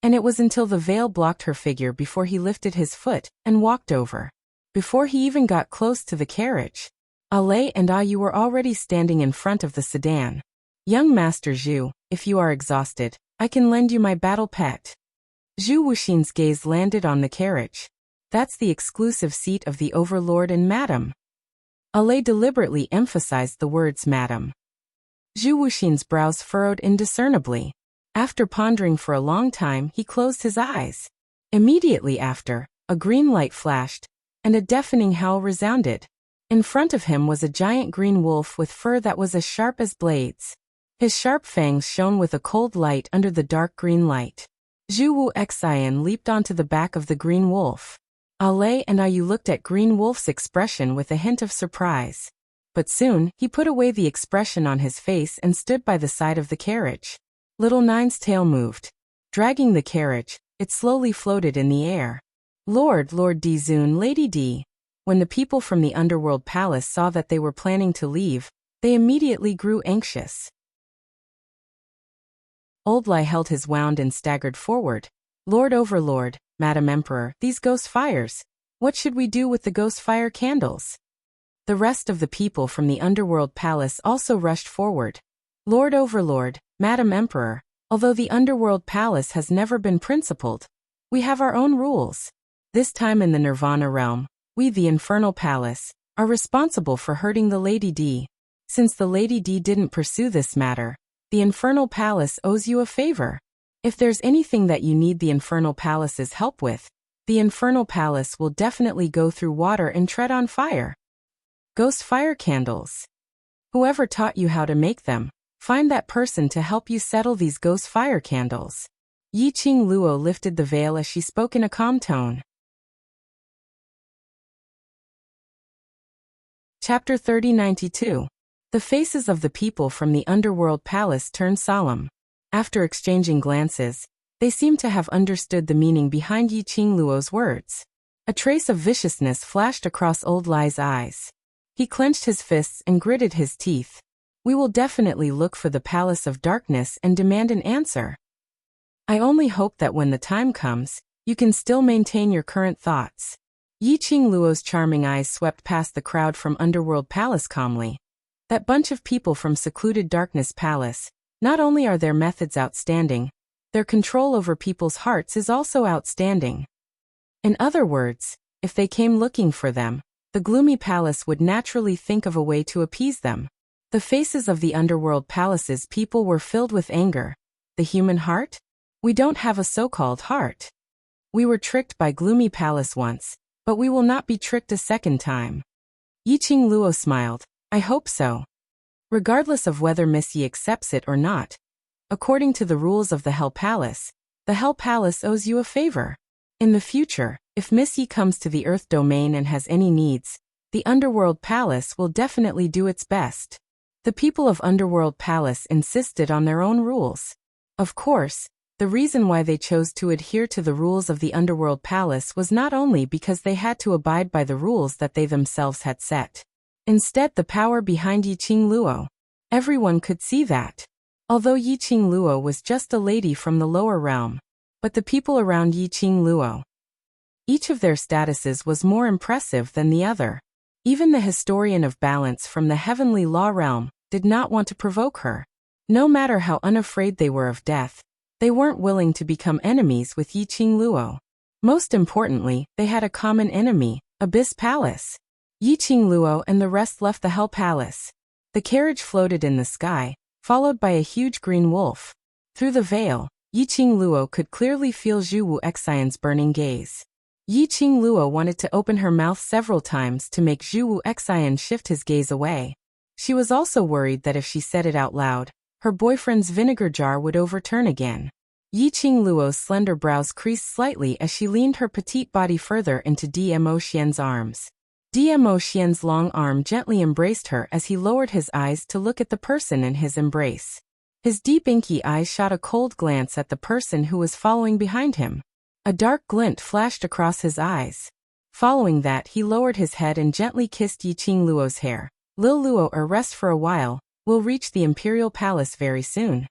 and it was until the veil blocked her figure before he lifted his foot and walked over. Before he even got close to the carriage, Ale and you were already standing in front of the sedan. Young Master Zhu, if you are exhausted, I can lend you my battle pet. Zhu Wuxin's gaze landed on the carriage. That's the exclusive seat of the Overlord and Madam. Ale deliberately emphasized the words Madam. Zhu Wuxin's brows furrowed indiscernibly. After pondering for a long time, he closed his eyes. Immediately after, a green light flashed, and a deafening howl resounded. In front of him was a giant green wolf with fur that was as sharp as blades. His sharp fangs shone with a cold light under the dark green light. Zhu Wuxian leaped onto the back of the green wolf. Ale and Ayu looked at Green Wolf's expression with a hint of surprise. But soon, he put away the expression on his face and stood by the side of the carriage. Little Nine's tail moved. Dragging the carriage, it slowly floated in the air. Lord Dizun, Lady D. When the people from the Underworld Palace saw that they were planning to leave, they immediately grew anxious. Old Lai held his wound and staggered forward. Lord Overlord, Madam Emperor, these ghost fires. What should we do with the ghost fire candles? The rest of the people from the Underworld Palace also rushed forward. Lord Overlord, Madam Emperor, although the Underworld Palace has never been principled, we have our own rules. This time in the Nirvana Realm, we, the Infernal Palace, are responsible for hurting the Lady D. Since the Lady D didn't pursue this matter, the Infernal Palace owes you a favor. If there's anything that you need the Infernal Palace's help with, the Infernal Palace will definitely go through water and tread on fire. Ghost fire candles. Whoever taught you how to make them, find that person to help you settle these ghost fire candles. Yi Qingluo lifted the veil as she spoke in a calm tone. Chapter 3092. The faces of the people from the Underworld Palace turned solemn. After exchanging glances, they seemed to have understood the meaning behind Yi Qingluo's words. A trace of viciousness flashed across Old Lai's eyes. He clenched his fists and gritted his teeth. We will definitely look for the Palace of Darkness and demand an answer. I only hope that when the time comes, you can still maintain your current thoughts. Yi Qingluo's charming eyes swept past the crowd from Underworld Palace calmly. That bunch of people from secluded Darkness Palace, not only are their methods outstanding, their control over people's hearts is also outstanding. In other words, if they came looking for them, the gloomy palace would naturally think of a way to appease them. The faces of the Underworld Palace's people were filled with anger. The human heart? We don't have a so-called heart. We were tricked by Gloomy Palace once, but we will not be tricked a second time. Yi Qingluo smiled. I hope so. Regardless of whether Miss Yi accepts it or not, according to the rules of the Hell Palace owes you a favor. In the future, if Miss Yi comes to the Earth domain and has any needs, the Underworld Palace will definitely do its best. The people of Underworld Palace insisted on their own rules. Of course, the reason why they chose to adhere to the rules of the Underworld Palace was not only because they had to abide by the rules that they themselves had set. Instead, the power behind Yiqing Luo. Everyone could see that. Although Yiqing Luo was just a lady from the lower realm, but the people around Yiqing Luo, each of their statuses was more impressive than the other. Even the historian of balance from the heavenly law realm did not want to provoke her. No matter how unafraid they were of death, they weren't willing to become enemies with Yiqing Luo. Most importantly, they had a common enemy, Abyss Palace. Yiqing Luo and the rest left the Hell Palace. The carriage floated in the sky, followed by a huge green wolf. Through the veil, Yiqing Luo could clearly feel Zhu Wu Xian's burning gaze. Yiqing Luo wanted to open her mouth several times to make Zhu Wu Xian shift his gaze away. She was also worried that if she said it out loud, her boyfriend's vinegar jar would overturn again. Yiqing Luo's slender brows creased slightly as she leaned her petite body further into Dmo Xian's arms. Dmo Xian's long arm gently embraced her as he lowered his eyes to look at the person in his embrace. His deep inky eyes shot a cold glance at the person who was following behind him. A dark glint flashed across his eyes. Following that, he lowered his head and gently kissed Yiqing Luo's hair. Lil Luo, rest for a while. We'll reach the Imperial Palace very soon.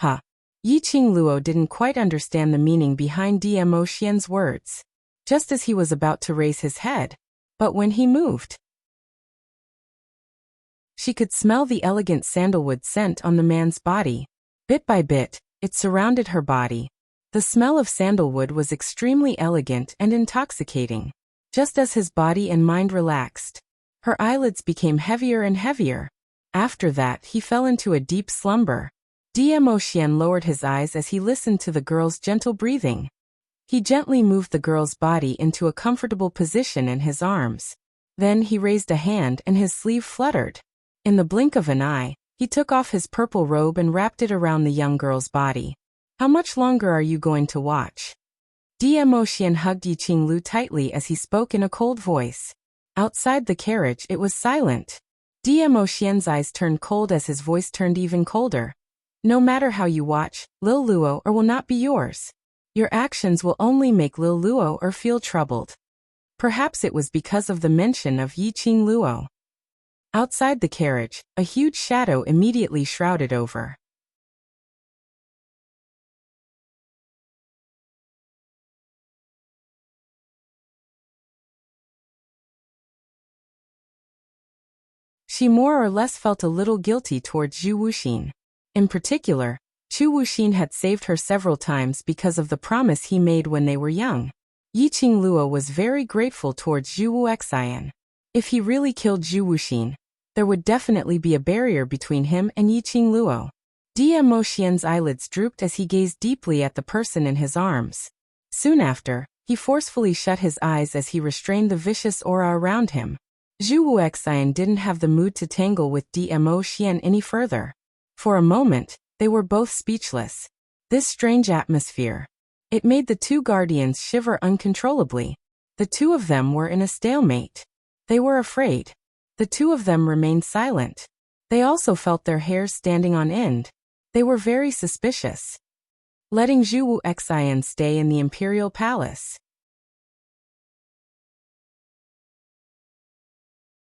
Ha! Yiqing Luo didn't quite understand the meaning behind Dmo Xian's words. Just as he was about to raise his head, but when he moved, she could smell the elegant sandalwood scent on the man's body. Bit by bit, it surrounded her body. The smell of sandalwood was extremely elegant and intoxicating. Just as his body and mind relaxed, her eyelids became heavier and heavier. After that, he fell into a deep slumber. Dmo Xian lowered his eyes as he listened to the girl's gentle breathing. He gently moved the girl's body into a comfortable position in his arms. Then he raised a hand and his sleeve fluttered. In the blink of an eye, he took off his purple robe and wrapped it around the young girl's body. How much longer are you going to watch? Dmo Xian hugged Yiqing Lu tightly as he spoke in a cold voice. Outside the carriage, it was silent. Dmo Xian's eyes turned cold as his voice turned even colder. No matter how you watch, Lil Luo will not be yours. Your actions will only make Lil Luo feel troubled. Perhaps it was because of the mention of Yiqing Luo. Outside the carriage, a huge shadow immediately shrouded over. She more or less felt a little guilty towards Zhu Wuxin. In particular, Zhu Wuxin had saved her several times because of the promise he made when they were young. Yiqing Luo was very grateful towards Zhu Wu Xian. If he really killed Zhu Wuxin, there would definitely be a barrier between him and Yiqing Luo. Dmo Xian's eyelids drooped as he gazed deeply at the person in his arms. Soon after, he forcefully shut his eyes as he restrained the vicious aura around him. Zhu Wu Xian didn't have the mood to tangle with Dmo Xian any further. For a moment, they were both speechless. This strange atmosphere. It made the two guardians shiver uncontrollably. The two of them were in a stalemate. They were afraid. The two of them remained silent. They also felt their hairs standing on end. They were very suspicious. Letting Zhu Wu Xian stay in the Imperial Palace.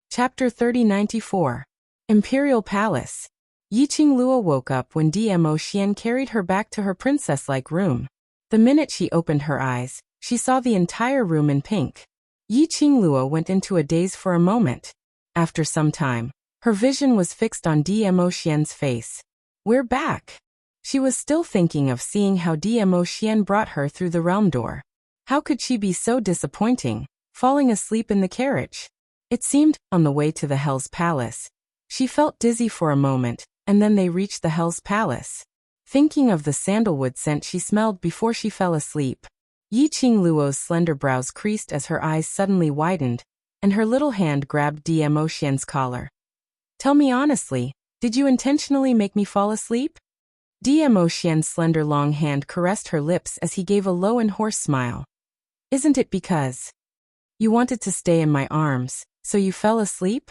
Chapter 3094. Imperial Palace. Yiqing Luo woke up when Dmo Xian carried her back to her princess-like room. The minute she opened her eyes, she saw the entire room in pink. Yiqing Luo went into a daze for a moment. After some time, her vision was fixed on Dmo Xian's face. We're back. She was still thinking of seeing how Dmo Xian brought her through the realm door. How could she be so disappointing, falling asleep in the carriage? It seemed, on the way to the Hell's Palace. She felt dizzy for a moment, and then they reached the Hell's Palace. Thinking of the sandalwood scent she smelled before she fell asleep, Yiqing Luo's slender brows creased as her eyes suddenly widened, and her little hand grabbed Dmo Xian's collar. Tell me honestly, did you intentionally make me fall asleep? Dmo Xian's slender long hand caressed her lips as he gave a low and hoarse smile. Isn't it because you wanted to stay in my arms, so you fell asleep?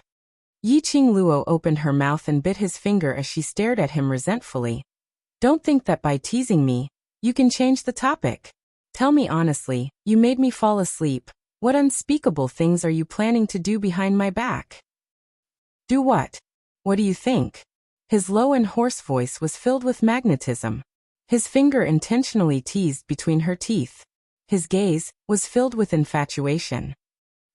Yiqing Luo opened her mouth and bit his finger as she stared at him resentfully. Don't think that by teasing me, you can change the topic. Tell me honestly, you made me fall asleep. What unspeakable things are you planning to do behind my back? Do what? What do you think? His low and hoarse voice was filled with magnetism. His finger intentionally teased between her teeth. His gaze was filled with infatuation.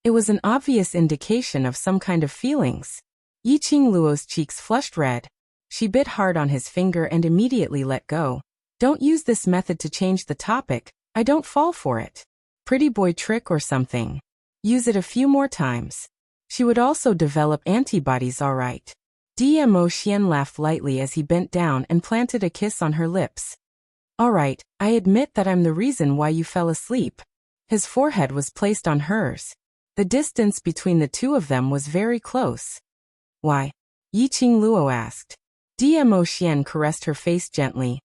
It was an obvious indication of some kind of feelings. Yiqing Luo's cheeks flushed red. She bit hard on his finger and immediately let go. Don't use this method to change the topic. I don't fall for it. Pretty boy trick or something. Use it a few more times. She would also develop antibodies, all right. Dmo Xian laughed lightly as he bent down and planted a kiss on her lips. All right, I admit that I'm the reason why you fell asleep. His forehead was placed on hers. The distance between the two of them was very close. Why? Yiqing Luo asked. Dmo Xian caressed her face gently.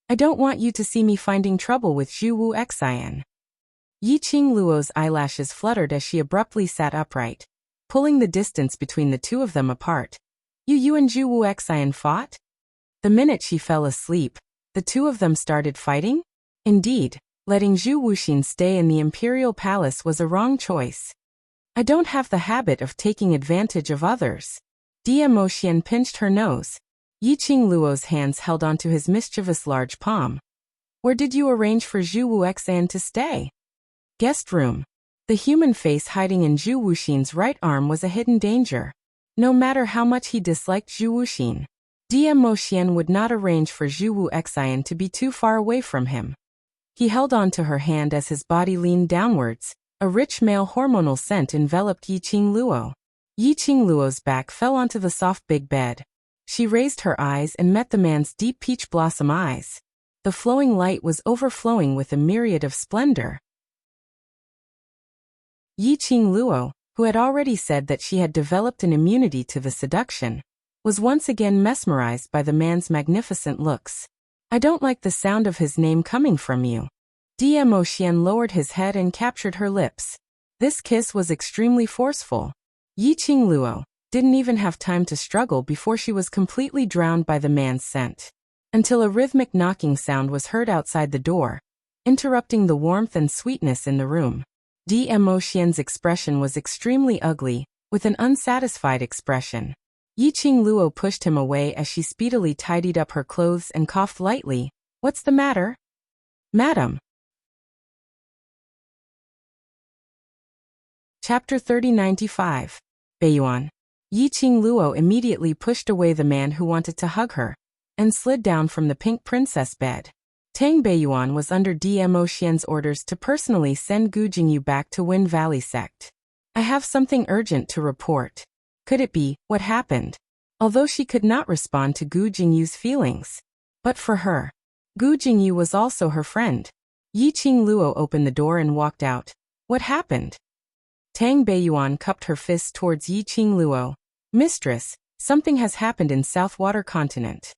I don't want you to see me finding trouble with Zhu Wu Xian. Yiqing Luo's eyelashes fluttered as she abruptly sat upright, pulling the distance between the two of them apart. You and Zhu Wu Xian fought? The minute she fell asleep, the two of them started fighting? Indeed, letting Zhu Wuxin stay in the imperial palace was a wrong choice. I don't have the habit of taking advantage of others. Dmo Xian pinched her nose. Yiqing Luo's hands held onto his mischievous large palm. Where did you arrange for Zhu Wu Xian to stay? Guest room. The human face hiding in Zhu Wuxin's right arm was a hidden danger. No matter how much he disliked Zhu Wuxin, Dmo Xian would not arrange for Zhu Wu Xian to be too far away from him. He held on to her hand as his body leaned downwards. A rich male hormonal scent enveloped Yiqing Luo. Yiqing Luo's back fell onto the soft big bed. She raised her eyes and met the man's deep peach blossom eyes. The flowing light was overflowing with a myriad of splendor. Yiqing Luo, who had already said that she had developed an immunity to the seduction, was once again mesmerized by the man's magnificent looks. I don't like the sound of his name coming from you. Dmo Xian lowered his head and captured her lips. This kiss was extremely forceful. Yiqing Luo didn't even have time to struggle before she was completely drowned by the man's scent. Until a rhythmic knocking sound was heard outside the door, interrupting the warmth and sweetness in the room. Dmo Xian's expression was extremely ugly, with an unsatisfied expression. Yiqing Luo pushed him away as she speedily tidied up her clothes and coughed lightly. What's the matter? Madam. Chapter 3095. Beiyuan. Yiqing Luo immediately pushed away the man who wanted to hug her, and slid down from the pink princess bed. Tang Beiyuan was under Dmo Xian's orders to personally send Gu Jingyu back to Wind Valley sect. I have something urgent to report. Could it be, what happened? Although she could not respond to Gu Jingyu's feelings. But for her, Gu Jingyu was also her friend. Yiqing Luo opened the door and walked out. What happened? Tang Beiyuan cupped her fists towards Yiqing Luo. Mistress, something has happened in South Water Continent.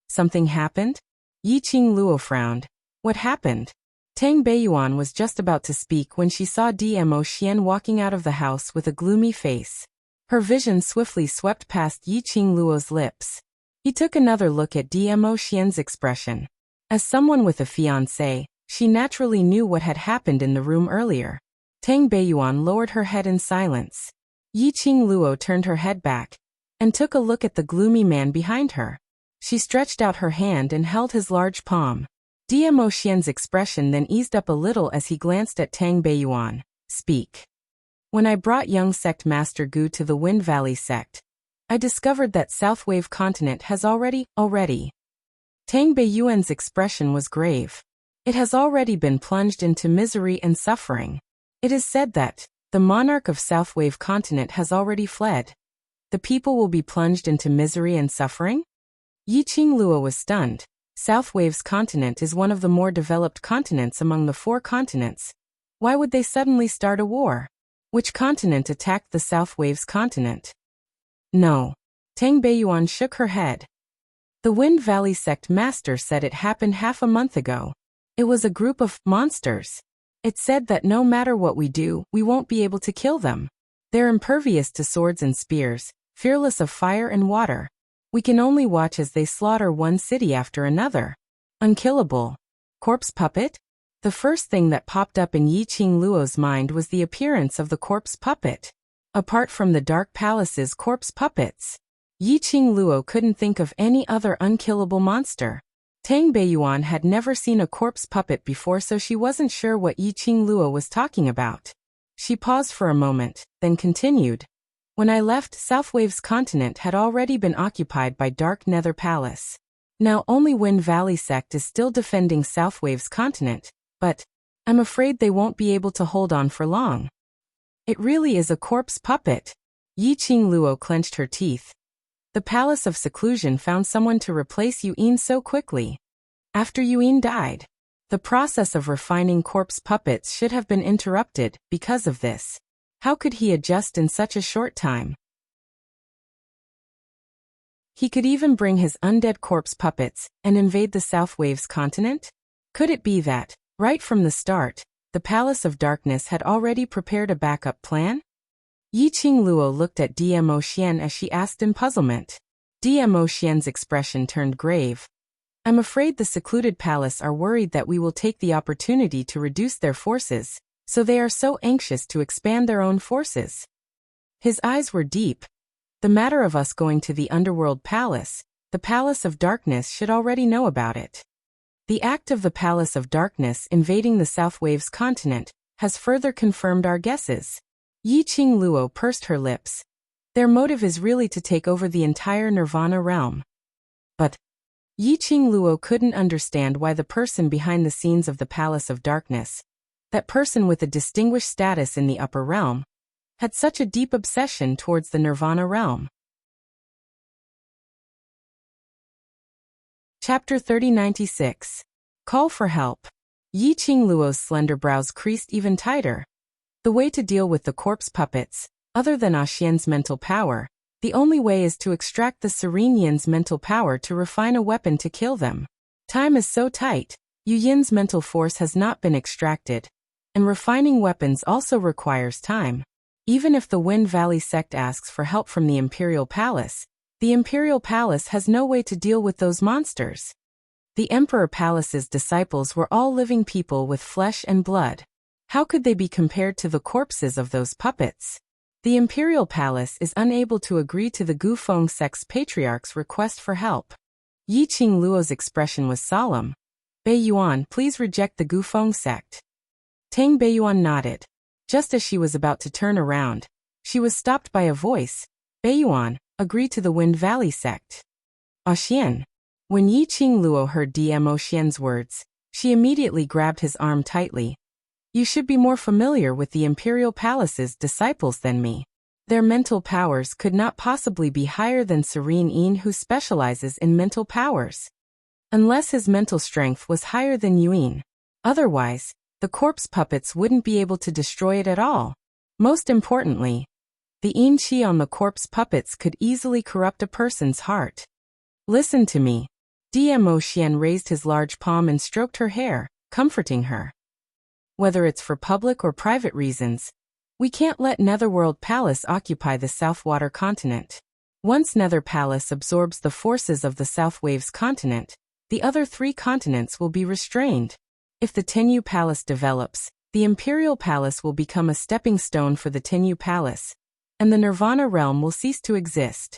Something happened? Yiqing Luo frowned. What happened? Tang Beiyuan was just about to speak when she saw Dmo Xian walking out of the house with a gloomy face. Her vision swiftly swept past Yiqing Luo's lips. He took another look at Dmo Xian's expression. As someone with a fiancé, she naturally knew what had happened in the room earlier. Tang Beiyuan lowered her head in silence. Yiqing Luo turned her head back and took a look at the gloomy man behind her. She stretched out her hand and held his large palm. Dmo Xian's expression then eased up a little as he glanced at Tang Beiyuan. Speak. When I brought young sect master Gu to the Wind Valley sect, I discovered that South Wave Continent has already. Tang Beiyuan's expression was grave. It has already been plunged into misery and suffering. It is said that the monarch of South Wave Continent has already fled. The people will be plunged into misery and suffering? Yiqing Luo was stunned. South Wave's continent is one of the more developed continents among the 4 continents. Why would they suddenly start a war? Which continent attacked the South Wave's continent? No. Tang Beiyuan shook her head. The Wind Valley sect master said it happened half a month ago. It was a group of monsters. It's said that no matter what we do, we won't be able to kill them. They're impervious to swords and spears, fearless of fire and water. We can only watch as they slaughter one city after another. Unkillable. Corpse puppet? The first thing that popped up in Yiqing Luo's mind was the appearance of the corpse puppet. Apart from the Dark Palace's corpse puppets, Yiqing Luo couldn't think of any other unkillable monster. Tang Beiyuan had never seen a corpse puppet before, so she wasn't sure what Yiqing Luo was talking about. She paused for a moment, then continued. When I left, Southwave's continent had already been occupied by Dark Nether Palace. Now only Wind Valley sect is still defending Southwave's continent, but I'm afraid they won't be able to hold on for long. It really is a corpse puppet. Yiqing Luo clenched her teeth. The Palace of Seclusion found someone to replace Yuan so quickly. After Yuan died, the process of refining corpse puppets should have been interrupted because of this. How could he adjust in such a short time? He could even bring his undead corpse puppets and invade the Southwave's continent? Could it be that, right from the start, the Palace of Darkness had already prepared a backup plan? Yiqing Luo looked at Dmo Xian as she asked in puzzlement. Dmo Xian's expression turned grave. I'm afraid the secluded palace are worried that we will take the opportunity to reduce their forces, so they are so anxious to expand their own forces. His eyes were deep. The matter of us going to the Underworld Palace, the Palace of Darkness should already know about it. The act of the Palace of Darkness invading the Southwave's continent has further confirmed our guesses. Yiqing Luo pursed her lips. Their motive is really to take over the entire Nirvana realm. But Yiqing Luo couldn't understand why the person behind the scenes of the Palace of Darkness, that person with a distinguished status in the upper realm, had such a deep obsession towards the Nirvana realm. Chapter 3096. Call for help. Yiqing Luo's slender brows creased even tighter. The way to deal with the corpse puppets, other than Xian's mental power, the only way is to extract the Serene Yin's mental power to refine a weapon to kill them. Time is so tight, Yu Yin's mental force has not been extracted, and refining weapons also requires time. Even if the Wind Valley sect asks for help from the Imperial Palace, the Imperial Palace has no way to deal with those monsters. The Emperor Palace's disciples were all living people with flesh and blood. How could they be compared to the corpses of those puppets? The Imperial Palace is unable to agree to the Gufeng sect's patriarch's request for help. Yiqing Luo's expression was solemn. Beiyuan, please reject the Gufeng sect. Tang Beiyuan nodded. Just as she was about to turn around, she was stopped by a voice. Beiyuan, agree to the Wind Valley sect. Xian. When Yiqing Luo heard Dmo Xian's words, she immediately grabbed his arm tightly. You should be more familiar with the Imperial Palace's disciples than me. Their mental powers could not possibly be higher than Serene Yin, who specializes in mental powers. Unless his mental strength was higher than Yuan. Otherwise, the corpse puppets wouldn't be able to destroy it at all. Most importantly, the yin qi on the corpse puppets could easily corrupt a person's heart. Listen to me. Dmo Xian raised his large palm and stroked her hair, comforting her. Whether it's for public or private reasons, we can't let Netherworld Palace occupy the Southwater continent. Once Nether Palace absorbs the forces of the Southwave's continent, the other 3 continents will be restrained. If the Tenyu Palace develops, the Imperial Palace will become a stepping stone for the Tenyu Palace, and the Nirvana realm will cease to exist.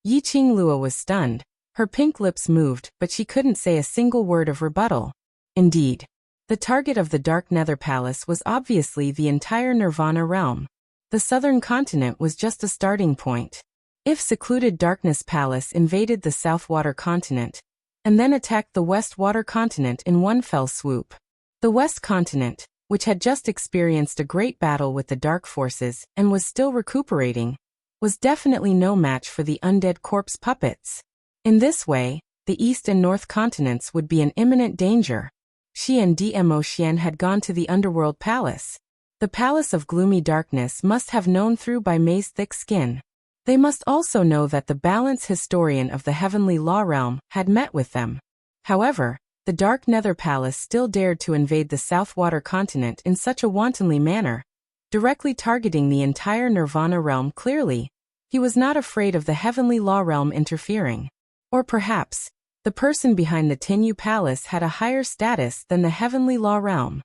Yiqing Luo was stunned. Her pink lips moved, but she couldn't say a single word of rebuttal. Indeed, the target of the Dark Nether Palace was obviously the entire Nirvana realm. The southern continent was just a starting point. If secluded Darkness Palace invaded the Southwater continent, and then attacked the West Water continent in one fell swoop, the West continent, which had just experienced a great battle with the Dark Forces and was still recuperating, was definitely no match for the undead corpse puppets. In this way, the East and North continents would be in imminent danger. She and Dmo Xian had gone to the Underworld Palace. The Palace of Gloomy Darkness must have known through Bai Mei's thick skin. They must also know that the balance historian of the Heavenly Law Realm had met with them. However, the Dark Nether Palace still dared to invade the Southwater continent in such a wantonly manner, directly targeting the entire Nirvana realm. Clearly, he was not afraid of the Heavenly Law realm interfering. Or perhaps, the person behind the Tinyu Palace had a higher status than the Heavenly Law realm.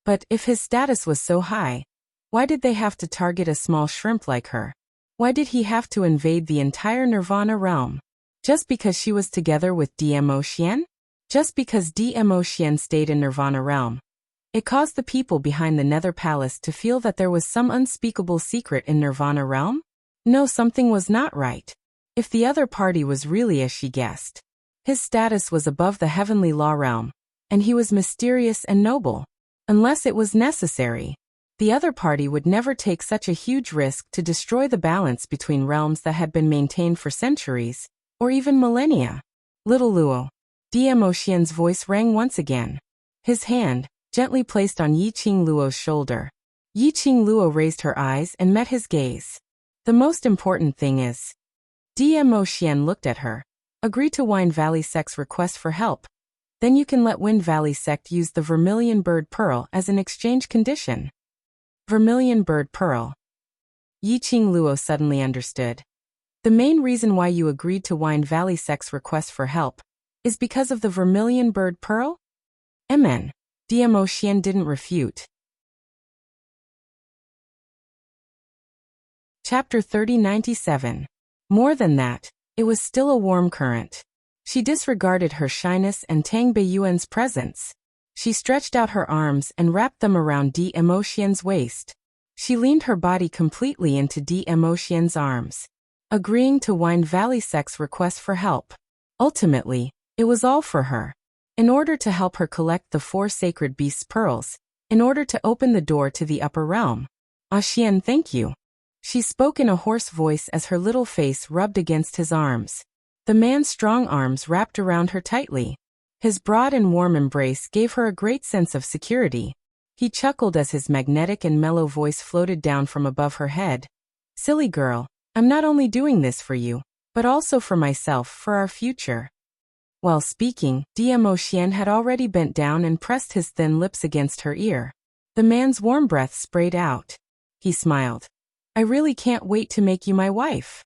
But if his status was so high, why did they have to target a small shrimp like her? Why did he have to invade the entire Nirvana realm? Just because she was together with DMO Xian? Just because DMO Xian stayed in Nirvana realm? It caused the people behind the Nether Palace to feel that there was some unspeakable secret in Nirvana realm? No, something was not right. If the other party was really as she guessed, his status was above the Heavenly Law realm, and he was mysterious and noble. Unless it was necessary, the other party would never take such a huge risk to destroy the balance between realms that had been maintained for centuries, or even millennia. Little Luo. DMO Xian's voice rang once again. His hand, gently placed on Yiqing Luo's shoulder. Yiqing Luo raised her eyes and met his gaze. The most important thing is, DMO Xian looked at her. Agree to Wine Valley Sect's request for help. Then you can let Wind Valley Sect use the Vermilion Bird Pearl as an exchange condition. Vermilion Bird Pearl. Yiqing Luo suddenly understood. The main reason why you agreed to Wine Valley Sect's request for help is because of the Vermilion Bird Pearl? Amen. DMO Xian didn't refute. Chapter 3097. More than that, it was still a warm current. She disregarded her shyness and Tang Beiyuan's presence. She stretched out her arms and wrapped them around DMO Xian's waist. She leaned her body completely into DMO Xian's arms, agreeing to Wine Valley Sect's request for help. Ultimately, it was all for her. In order to help her collect the 4 sacred beasts' pearls, in order to open the door to the upper realm. Ah Xian, thank you. She spoke in a hoarse voice as her little face rubbed against his arms. The man's strong arms wrapped around her tightly. His broad and warm embrace gave her a great sense of security. He chuckled as his magnetic and mellow voice floated down from above her head. Silly girl, I'm not only doing this for you, but also for myself, for our future. While speaking, DMO Xian had already bent down and pressed his thin lips against her ear. The man's warm breath sprayed out. He smiled. I really can't wait to make you my wife.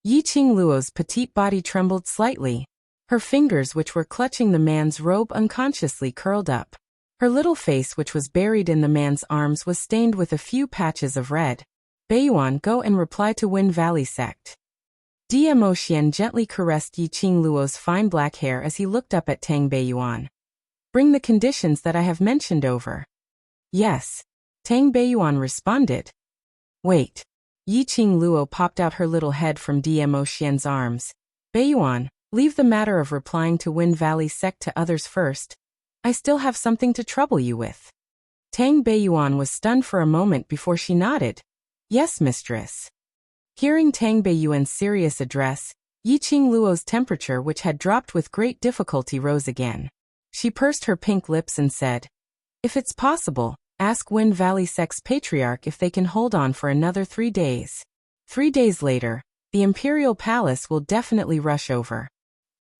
Yiqing Luo's petite body trembled slightly. Her fingers, which were clutching the man's robe, unconsciously curled up. Her little face, which was buried in the man's arms, was stained with a few patches of red. Beiyuan, go and reply to Wind Valley Sect. DMO Xian gently caressed Yiqing Luo's fine black hair as he looked up at Tang Beiyuan. Bring the conditions that I have mentioned over. Yes. Tang Beiyuan responded. Wait. Yiqing Luo popped out her little head from DMO Xian's arms. Beiyuan, leave the matter of replying to Wind Valley Sect to others first. I still have something to trouble you with. Tang Beiyuan was stunned for a moment before she nodded. Yes, mistress. Hearing Tang Beiyuan's serious address, Yiqing Luo's temperature, which had dropped with great difficulty, rose again. She pursed her pink lips and said, if it's possible, ask Wind Valley Sect's patriarch if they can hold on for another 3 days. 3 days later, the Imperial Palace will definitely rush over.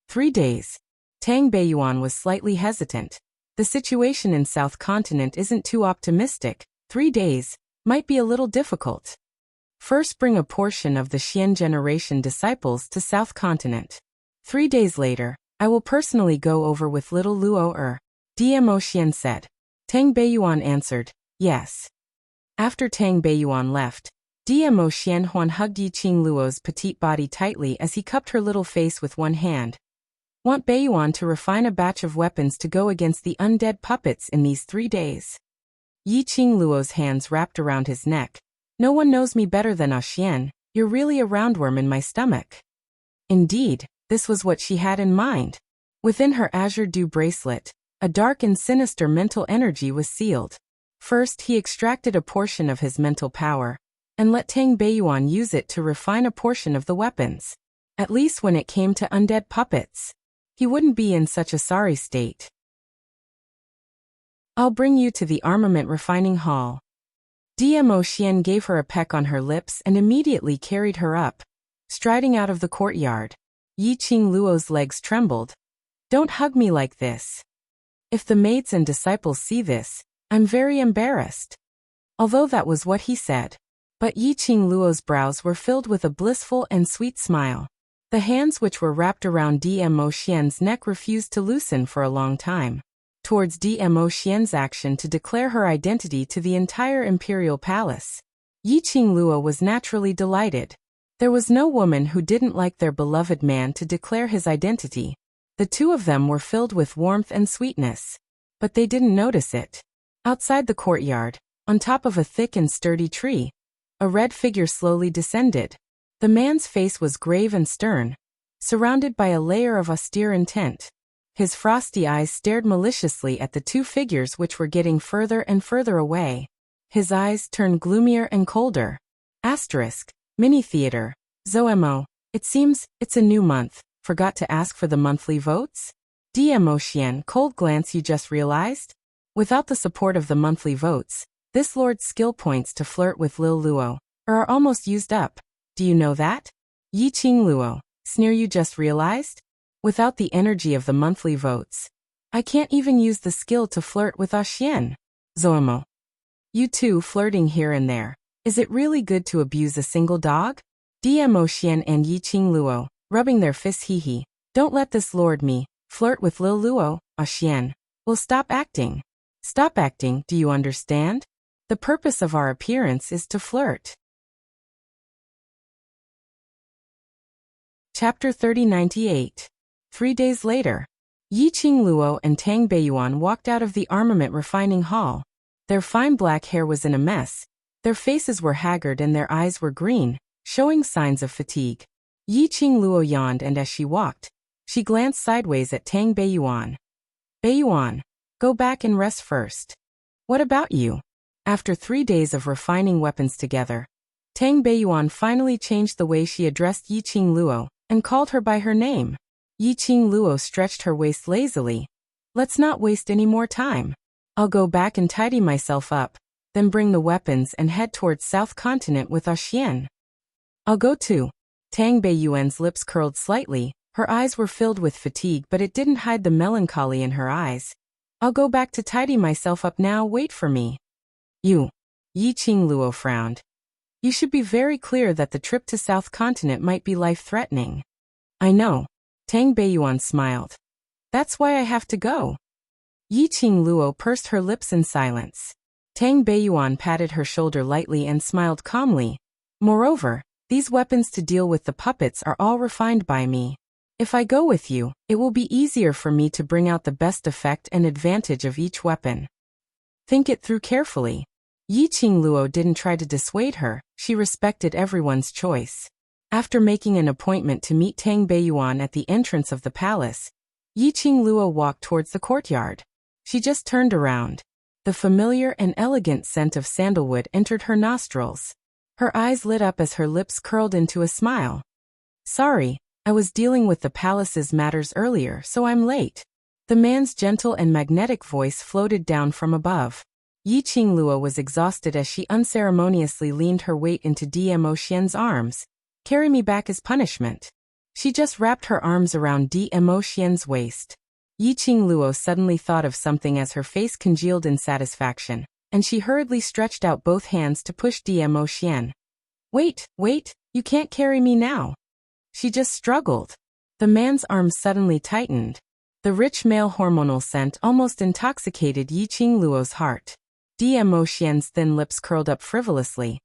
3 days. Tang Beiyuan was slightly hesitant. The situation in South Continent isn't too optimistic. 3 days might be a little difficult. First, bring a portion of the Xian generation disciples to South Continent. 3 days later, I will personally go over with little Luo. DMO Xian said. Tang Beiyuan answered, yes. After Tang Beiyuan left, DMO Xian Huan hugged Yiqing Luo's petite body tightly as he cupped her little face with one hand. Want Beiyuan to refine a batch of weapons to go against the undead puppets in these 3 days. Yiqing Luo's hands wrapped around his neck. No one knows me better than Ah Xian, you're really a roundworm in my stomach. Indeed, this was what she had in mind. Within her azure dew bracelet, a dark and sinister mental energy was sealed. First, he extracted a portion of his mental power, and let Tang Beiyuan use it to refine a portion of the weapons. At least when it came to undead puppets, he wouldn't be in such a sorry state. I'll bring you to the armament refining hall. DMO Xian gave her a peck on her lips and immediately carried her up. Striding out of the courtyard, Yiqing Luo's legs trembled. Don't hug me like this. If the maids and disciples see this, I'm very embarrassed. Although that was what he said. But Yi Qingluo's brows were filled with a blissful and sweet smile. The hands which were wrapped around Dmo Xian's neck refused to loosen for a long time. Towards Dmo Xian's action to declare her identity to the entire imperial palace, Yi Qingluo was naturally delighted. There was no woman who didn't like their beloved man to declare his identity. The two of them were filled with warmth and sweetness. But they didn't notice it. Outside the courtyard, on top of a thick and sturdy tree, a red figure slowly descended. The man's face was grave and stern, surrounded by a layer of austere intent. His frosty eyes stared maliciously at the two figures which were getting further and further away. His eyes turned gloomier and colder. Asterisk. Mini theater. Zoemo. It seems, it's a new month. Forgot to ask for the monthly votes? Dmo Xian, cold glance, you just realized? Without the support of the monthly votes, this lord's skill points to flirt with Lil Luo are almost used up. Do you know that? Yi Qingluo, sneer, you just realized? Without the energy of the monthly votes, I can't even use the skill to flirt with Xian. Zoemo. You two flirting here and there. Is it really good to abuse a single dog? Dmo Xian and Yi Qingluo, rubbing their fists, hee. Don't let this lord me flirt with Lil Luo, Xian. We'll stop acting. Stop acting, do you understand? The purpose of our appearance is to flirt. Chapter 3098. 3 days later, Yi Qingluo and Tang Beiyuan walked out of the armament refining hall. Their fine black hair was in a mess, their faces were haggard and their eyes were green, showing signs of fatigue. Yi Qingluo yawned, and as she walked, she glanced sideways at Tang Beiyuan. Beiyuan, go back and rest first. What about you? After 3 days of refining weapons together, Tang Beiyuan finally changed the way she addressed Yi Qingluo and called her by her name. Yi Qingluo stretched her waist lazily. Let's not waste any more time. I'll go back and tidy myself up, then bring the weapons and head towards South Continent with Xian. I'll go too. Tang Beiyuan's lips curled slightly, her eyes were filled with fatigue, but it didn't hide the melancholy in her eyes. I'll go back to tidy myself up now, wait for me. You. Yi Qingluo frowned. You should be very clear that the trip to South Continent might be life-threatening. I know. Tang Beiyuan smiled. That's why I have to go. Yi Qingluo pursed her lips in silence. Tang Beiyuan patted her shoulder lightly and smiled calmly. Moreover, these weapons to deal with the puppets are all refined by me. If I go with you, it will be easier for me to bring out the best effect and advantage of each weapon. Think it through carefully. Yi Qingluo didn't try to dissuade her, she respected everyone's choice. After making an appointment to meet Tang Beiyuan at the entrance of the palace, Yi Qingluo walked towards the courtyard. She just turned around. The familiar and elegant scent of sandalwood entered her nostrils. Her eyes lit up as her lips curled into a smile. Sorry, I was dealing with the palace's matters earlier, so I'm late. The man's gentle and magnetic voice floated down from above. Yi Qingluo was exhausted as she unceremoniously leaned her weight into Dmo Xian's arms. Carry me back as punishment. She just wrapped her arms around Dmo Xian's waist. Yi Qingluo suddenly thought of something as her face congealed in satisfaction, and she hurriedly stretched out both hands to push Dmo Xian. Wait, you can't carry me now. She just struggled. The man's arms suddenly tightened. The rich male hormonal scent almost intoxicated Yi Qingluo's heart. Dmo Xian's thin lips curled up frivolously.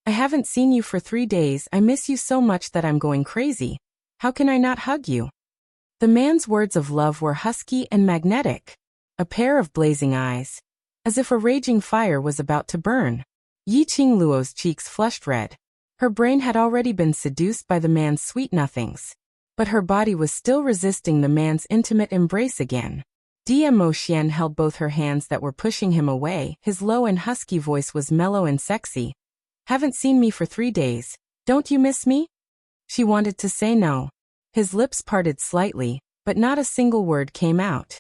I haven't seen you for 3 days. I miss you so much that I'm going crazy. How can I not hug you? The man's words of love were husky and magnetic. A pair of blazing eyes. As if a raging fire was about to burn. Yi Qingluo's cheeks flushed red. Her brain had already been seduced by the man's sweet nothings. But her body was still resisting the man's intimate embrace again. Dmo Xian held both her hands that were pushing him away. His low and husky voice was mellow and sexy. Haven't seen me for 3 days. Don't you miss me? She wanted to say no. His lips parted slightly, but not a single word came out.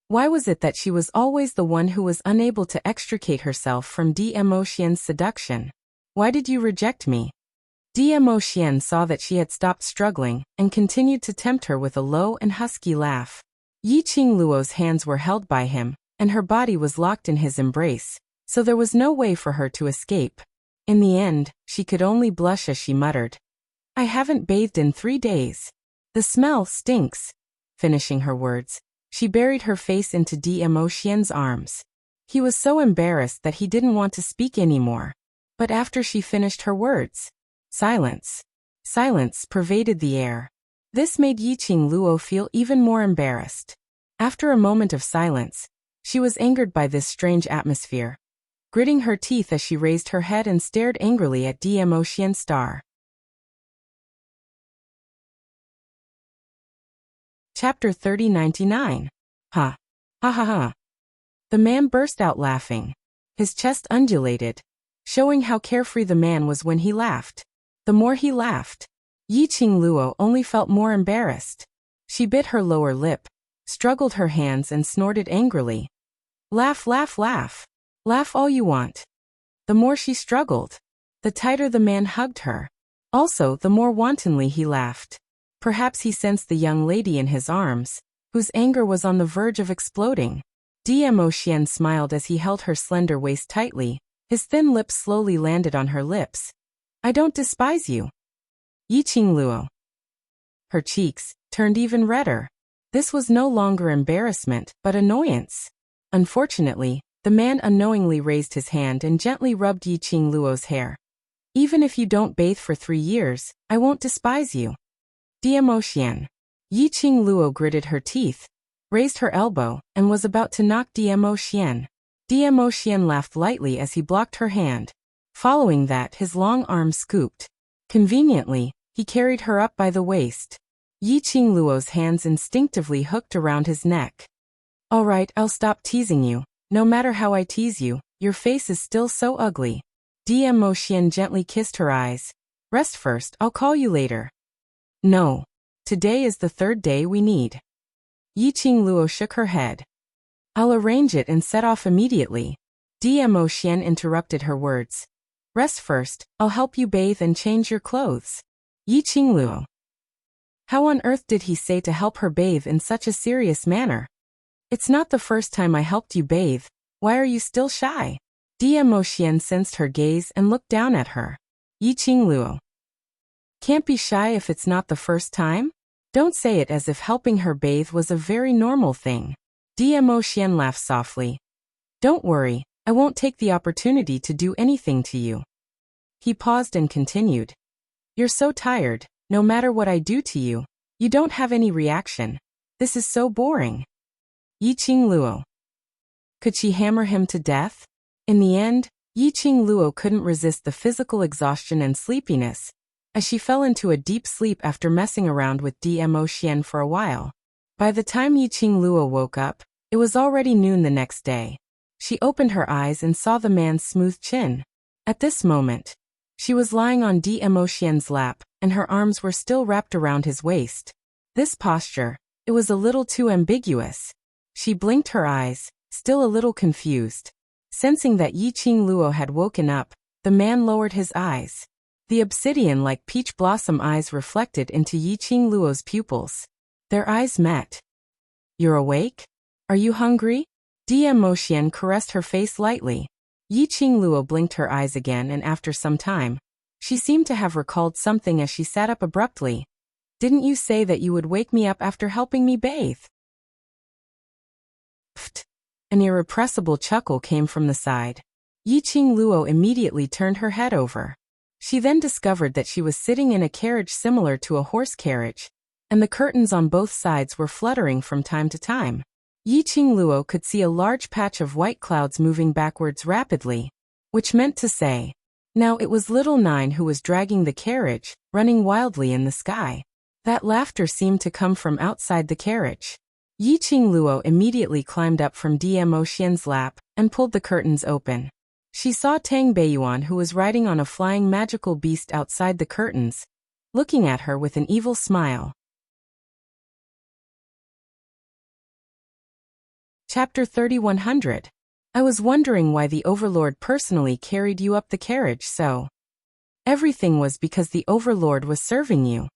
Why was it that she was always the one who was unable to extricate herself from Dmo Xian's seduction? Why did you reject me? Dmo Xian saw that she had stopped struggling and continued to tempt her with a low and husky laugh. Yi Qingluo's hands were held by him, and her body was locked in his embrace, so there was no way for her to escape. In the end, she could only blush as she muttered, "I haven't bathed in 3 days. The smell stinks." Finishing her words, she buried her face into Dmo Xian's arms. He was so embarrassed that he didn't want to speak anymore. But after she finished her words, silence pervaded the air. This made Yi Qingluo feel even more embarrassed. After a moment of silence, she was angered by this strange atmosphere, gritting her teeth as she raised her head and stared angrily at Dmo Xian's star. Chapter 3099. Ha. Ha ha ha. The man burst out laughing. His chest undulated, showing how carefree the man was when he laughed. The more he laughed, Yi Qingluo only felt more embarrassed. She bit her lower lip, struggled her hands and snorted angrily. Laugh, laugh, laugh. Laugh all you want. The more she struggled, the tighter the man hugged her. Also, the more wantonly he laughed. Perhaps he sensed the young lady in his arms, whose anger was on the verge of exploding. Dmo Xian smiled as he held her slender waist tightly. His thin lips slowly landed on her lips. I don't despise you. Yi Qingluo. Her cheeks turned even redder. This was no longer embarrassment, but annoyance. Unfortunately, the man unknowingly raised his hand and gently rubbed Yi Qingluo's hair. Even if you don't bathe for 3 years, I won't despise you. Dmo Xian. Yi Qingluo gritted her teeth, raised her elbow, and was about to knock Dmo Xian. Dmo Xian laughed lightly as he blocked her hand. Following that, his long arm scooped. Conveniently, he carried her up by the waist. Yi Qingluo's hands instinctively hooked around his neck. All right, I'll stop teasing you. No matter how I tease you, your face is still so ugly. Dmo Xian gently kissed her eyes. Rest first, I'll call you later. No. Today is the 3rd day we need. Yi Qingluo shook her head. I'll arrange it and set off immediately. Dmo Xian interrupted her words. Rest first, I'll help you bathe and change your clothes. Yi Qingluo. How on earth did he say to help her bathe in such a serious manner? It's not the first time I helped you bathe. Why are you still shy? Dmo Xian sensed her gaze and looked down at her. Yi Qingluo. Can't be shy if it's not the first time? Don't say it as if helping her bathe was a very normal thing. Dmo Xian laughed softly. Don't worry, I won't take the opportunity to do anything to you. He paused and continued. You're so tired, no matter what I do to you, you don't have any reaction. This is so boring. Yi Qingluo. Could she hammer him to death? In the end, Yi Qingluo couldn't resist the physical exhaustion and sleepiness, as she fell into a deep sleep after messing around with Dmo Xian for a while. By the time Yi Qingluo woke up, it was already noon the next day. She opened her eyes and saw the man's smooth chin. At this moment, she was lying on Dmo Xian's lap, and her arms were still wrapped around his waist. This posture, it was a little too ambiguous. She blinked her eyes, still a little confused. Sensing that Yi Qingluo had woken up, the man lowered his eyes. The obsidian-like peach blossom eyes reflected into Yi Qingluo's pupils. Their eyes met. You're awake? Are you hungry? Dmo Xian caressed her face lightly. Yi Qingluo blinked her eyes again, and after some time, she seemed to have recalled something as she sat up abruptly. Didn't you say that you would wake me up after helping me bathe? Pfft. An irrepressible chuckle came from the side. Yi Qingluo immediately turned her head over. She then discovered that she was sitting in a carriage similar to a horse carriage, and the curtains on both sides were fluttering from time to time. Yi Qingluo could see a large patch of white clouds moving backwards rapidly, which meant to say, now it was little Nine who was dragging the carriage, running wildly in the sky. That laughter seemed to come from outside the carriage. Yi Qingluo immediately climbed up from Dmo Xian's lap and pulled the curtains open. She saw Tang Beiyuan, who was riding on a flying magical beast outside the curtains, looking at her with an evil smile. Chapter 3100. I was wondering why the Overlord personally carried you up the carriage so. Everything was because the overlord was serving you.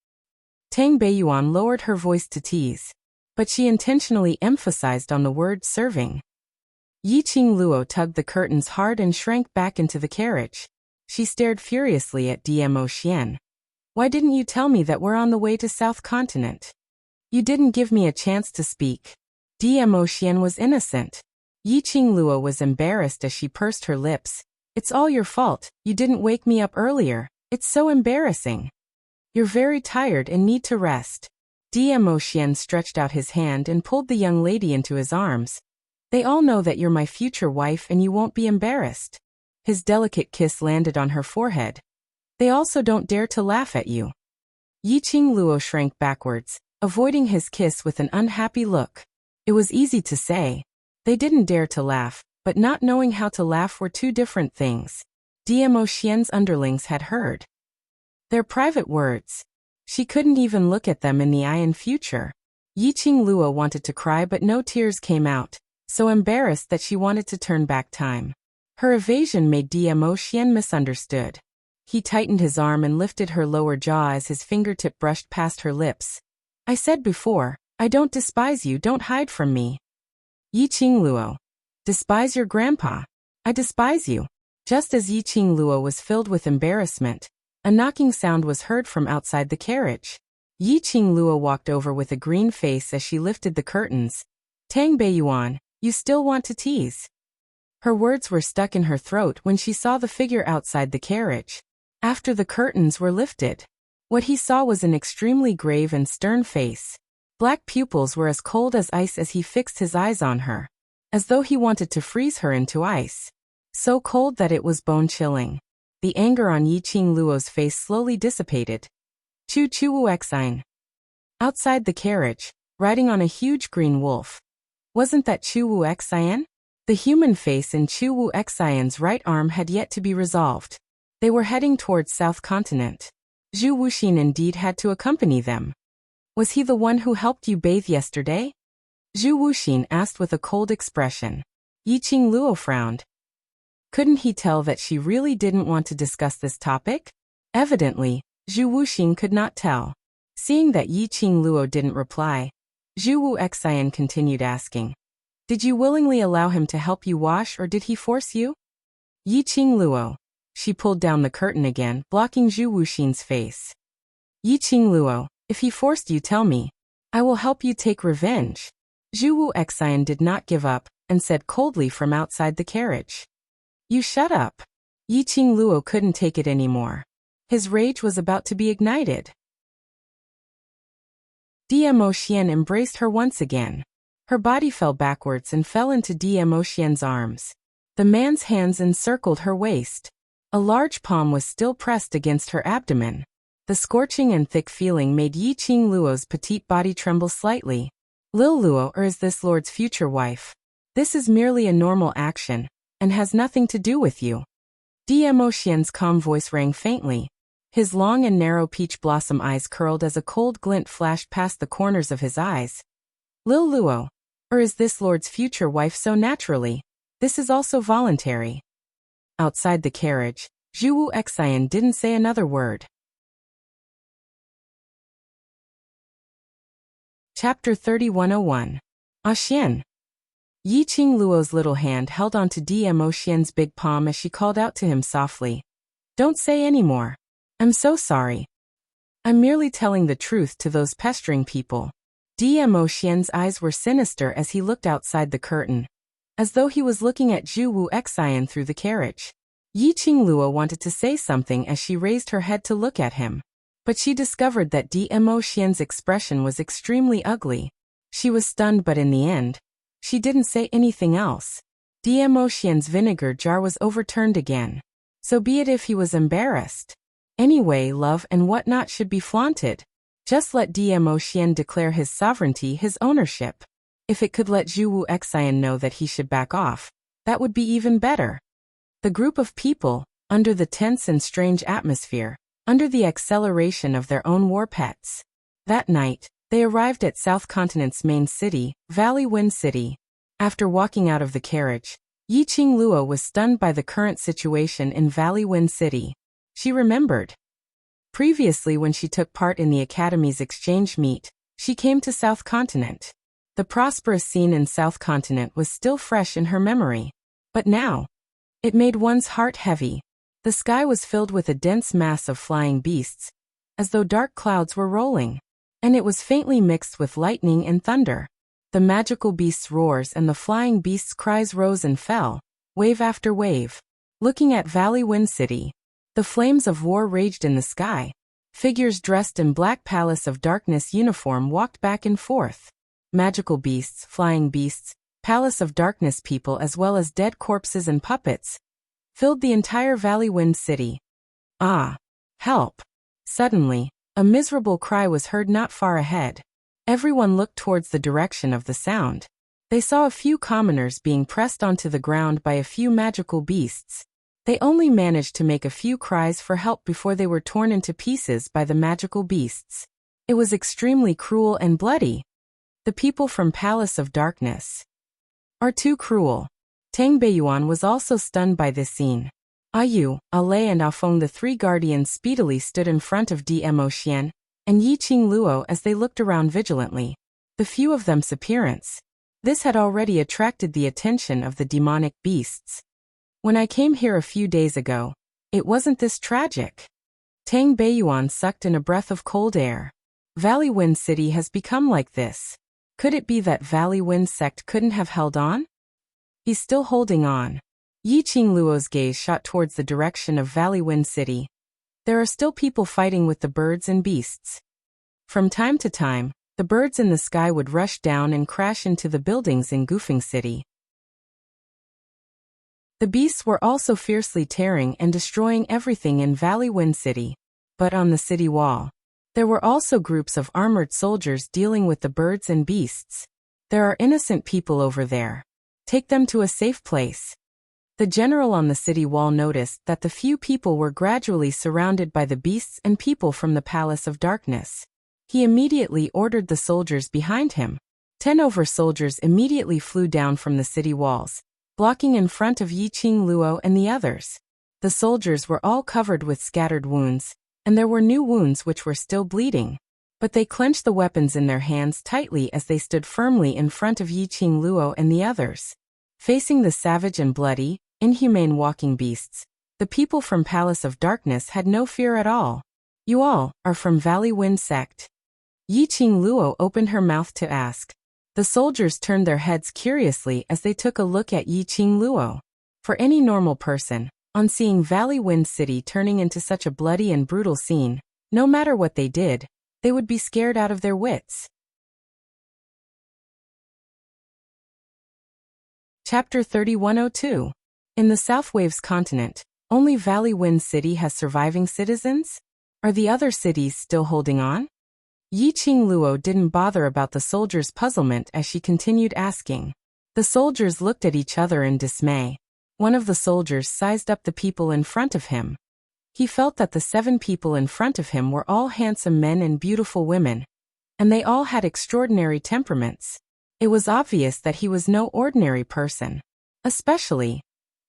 Tang Beiyuan lowered her voice to tease, but she intentionally emphasized on the word serving. Yiqing Luo tugged the curtains hard and shrank back into the carriage. She stared furiously at Dmo Xian. Why didn't you tell me that we're on the way to South Continent? You didn't give me a chance to speak. Dmo Xian was innocent. Yiqing Luo was embarrassed as she pursed her lips. It's all your fault, you didn't wake me up earlier. It's so embarrassing. You're very tired and need to rest. Dmo Xian stretched out his hand and pulled the young lady into his arms. They all know that you're my future wife and you won't be embarrassed. His delicate kiss landed on her forehead. They also don't dare to laugh at you. Yiqing Luo shrank backwards, avoiding his kiss with an unhappy look. It was easy to say. They didn't dare to laugh, but not knowing how to laugh were two different things. Dmo Xian's underlings had heard their private words. She couldn't even look at them in the eye in future. Yiqing Luo wanted to cry but no tears came out, so embarrassed that she wanted to turn back time. Her evasion made Dmo Xian misunderstood. He tightened his arm and lifted her lower jaw as his fingertip brushed past her lips. I said before, I don't despise you, don't hide from me. Yiqing Luo. Despise your grandpa. I despise you. Just as Yiqing Luo was filled with embarrassment, a knocking sound was heard from outside the carriage. Yiqing Luo walked over with a green face as she lifted the curtains. Tang Beiyuan, you still want to tease? Her words were stuck in her throat when she saw the figure outside the carriage. After the curtains were lifted, what he saw was an extremely grave and stern face. Black pupils were as cold as ice as he fixed his eyes on her, as though he wanted to freeze her into ice. So cold that it was bone-chilling. The anger on Yiqing Luo's face slowly dissipated. Chu Wu Xine. Outside the carriage, riding on a huge green wolf. Wasn't that Chu Wu Xine? The human face in Chu Wu Xian's right arm had yet to be resolved. They were heading towards South Continent. Zhu Wuxin indeed had to accompany them. Was he the one who helped you bathe yesterday? Zhu Wuxin asked with a cold expression. Yiqing Luo frowned. Couldn't he tell that she really didn't want to discuss this topic? Evidently, Zhu Wuxin could not tell. Seeing that Yiqing Luo didn't reply, Zhu Wu Xian continued asking. Did you willingly allow him to help you wash or did he force you? Yiqing Luo. She pulled down the curtain again, blocking Zhu Wuxin's face. Yiqing Luo, if he forced you, tell me. I will help you take revenge. Zhu Wu Xian did not give up, and said coldly from outside the carriage. You shut up. Yiqing Luo couldn't take it anymore. His rage was about to be ignited. Dmo Xian embraced her once again. Her body fell backwards and fell into Dmo Xian's arms. The man's hands encircled her waist. A large palm was still pressed against her abdomen. The scorching and thick feeling made Yiqing Luo's petite body tremble slightly. Lil Luo, or is this Lord's future wife? This is merely a normal action, and has nothing to do with you. Dmo Xian's calm voice rang faintly. His long and narrow peach blossom eyes curled as a cold glint flashed past the corners of his eyes. Lil Luo, or is this Lord's future wife so naturally? This is also voluntary. Outside the carriage, Zhu Wu Xian didn't say another word. Chapter 3101. Xian. Yiqing Luo's little hand held onto Dmo Xian's big palm as she called out to him softly. Don't say any more. I'm so sorry. I'm merely telling the truth to those pestering people. Dmo Xian's eyes were sinister as he looked outside the curtain, as though he was looking at Zhu Wu Xian through the carriage. Yiqing Luo wanted to say something as she raised her head to look at him, but she discovered that Dmo Xian's expression was extremely ugly. She was stunned, but in the end, she didn't say anything else. Dmo Xian's vinegar jar was overturned again. So be it if he was embarrassed. Anyway, love and whatnot should be flaunted. Just let Dmo Xian declare his sovereignty, his ownership. If it could let Zhu Wu Xian know that he should back off, that would be even better. The group of people, under the tense and strange atmosphere, under the acceleration of their own war pets. That night, they arrived at South Continent's main city, Valley Wind City. After walking out of the carriage, Yiqing Luo was stunned by the current situation in Valley Wind City. She remembered. Previously, when she took part in the Academy's exchange meet, she came to South Continent. The prosperous scene in South Continent was still fresh in her memory. But now, it made one's heart heavy. The sky was filled with a dense mass of flying beasts, as though dark clouds were rolling, and it was faintly mixed with lightning and thunder. The magical beasts' roars and the flying beasts' cries rose and fell, wave after wave. Looking at Valley Wind City, the flames of war raged in the sky. Figures dressed in black Palace of Darkness uniform walked back and forth. Magical beasts, flying beasts, Palace of Darkness people as well as dead corpses and puppets filled the entire Valley Wind City. Ah! Help! Suddenly, a miserable cry was heard not far ahead. Everyone looked towards the direction of the sound. They saw a few commoners being pressed onto the ground by a few magical beasts. They only managed to make a few cries for help before they were torn into pieces by the magical beasts. It was extremely cruel and bloody. The people from Palace of Darkness are too cruel. Tang Beiyuan was also stunned by this scene. Ayu, Alei and Afeng, the three guardians, speedily stood in front of Dmo Xian and Yiqing Luo as they looked around vigilantly. The few of them's appearance. This had already attracted the attention of the demonic beasts. When I came here a few days ago, it wasn't this tragic. Tang Beiyuan sucked in a breath of cold air. Valley Wind City has become like this. Could it be that Valley Wind sect couldn't have held on? He's still holding on. Yiqing Luo's gaze shot towards the direction of Valley Wind City. There are still people fighting with the birds and beasts. From time to time, the birds in the sky would rush down and crash into the buildings in Goofing City. The beasts were also fiercely tearing and destroying everything in Valley Wind City. But on the city wall, there were also groups of armored soldiers dealing with the birds and beasts. There are innocent people over there. Take them to a safe place. The general on the city wall noticed that the few people were gradually surrounded by the beasts and people from the Palace of Darkness. He immediately ordered the soldiers behind him. 10 over soldiers immediately flew down from the city walls, blocking in front of Yiqing Luo and the others. The soldiers were all covered with scattered wounds, and there were new wounds which were still bleeding. But they clenched the weapons in their hands tightly as they stood firmly in front of Yiqing Luo and the others. Facing the savage and bloody, inhumane walking beasts, the people from Palace of Darkness had no fear at all. You all are from Valley Wind Sect? Yiqing Luo opened her mouth to ask. The soldiers turned their heads curiously as they took a look at Yiqing Luo. For any normal person, on seeing Valley Wind City turning into such a bloody and brutal scene, no matter what they did, they would be scared out of their wits. Chapter 3102. In the South Waves continent, only Valley Wind City has surviving citizens? Are the other cities still holding on? Yiqing Luo didn't bother about the soldiers' puzzlement as she continued asking. The soldiers looked at each other in dismay. One of the soldiers sized up the people in front of him. He felt that the 7 people in front of him were all handsome men and beautiful women, and they all had extraordinary temperaments. It was obvious that he was no ordinary person. Especially,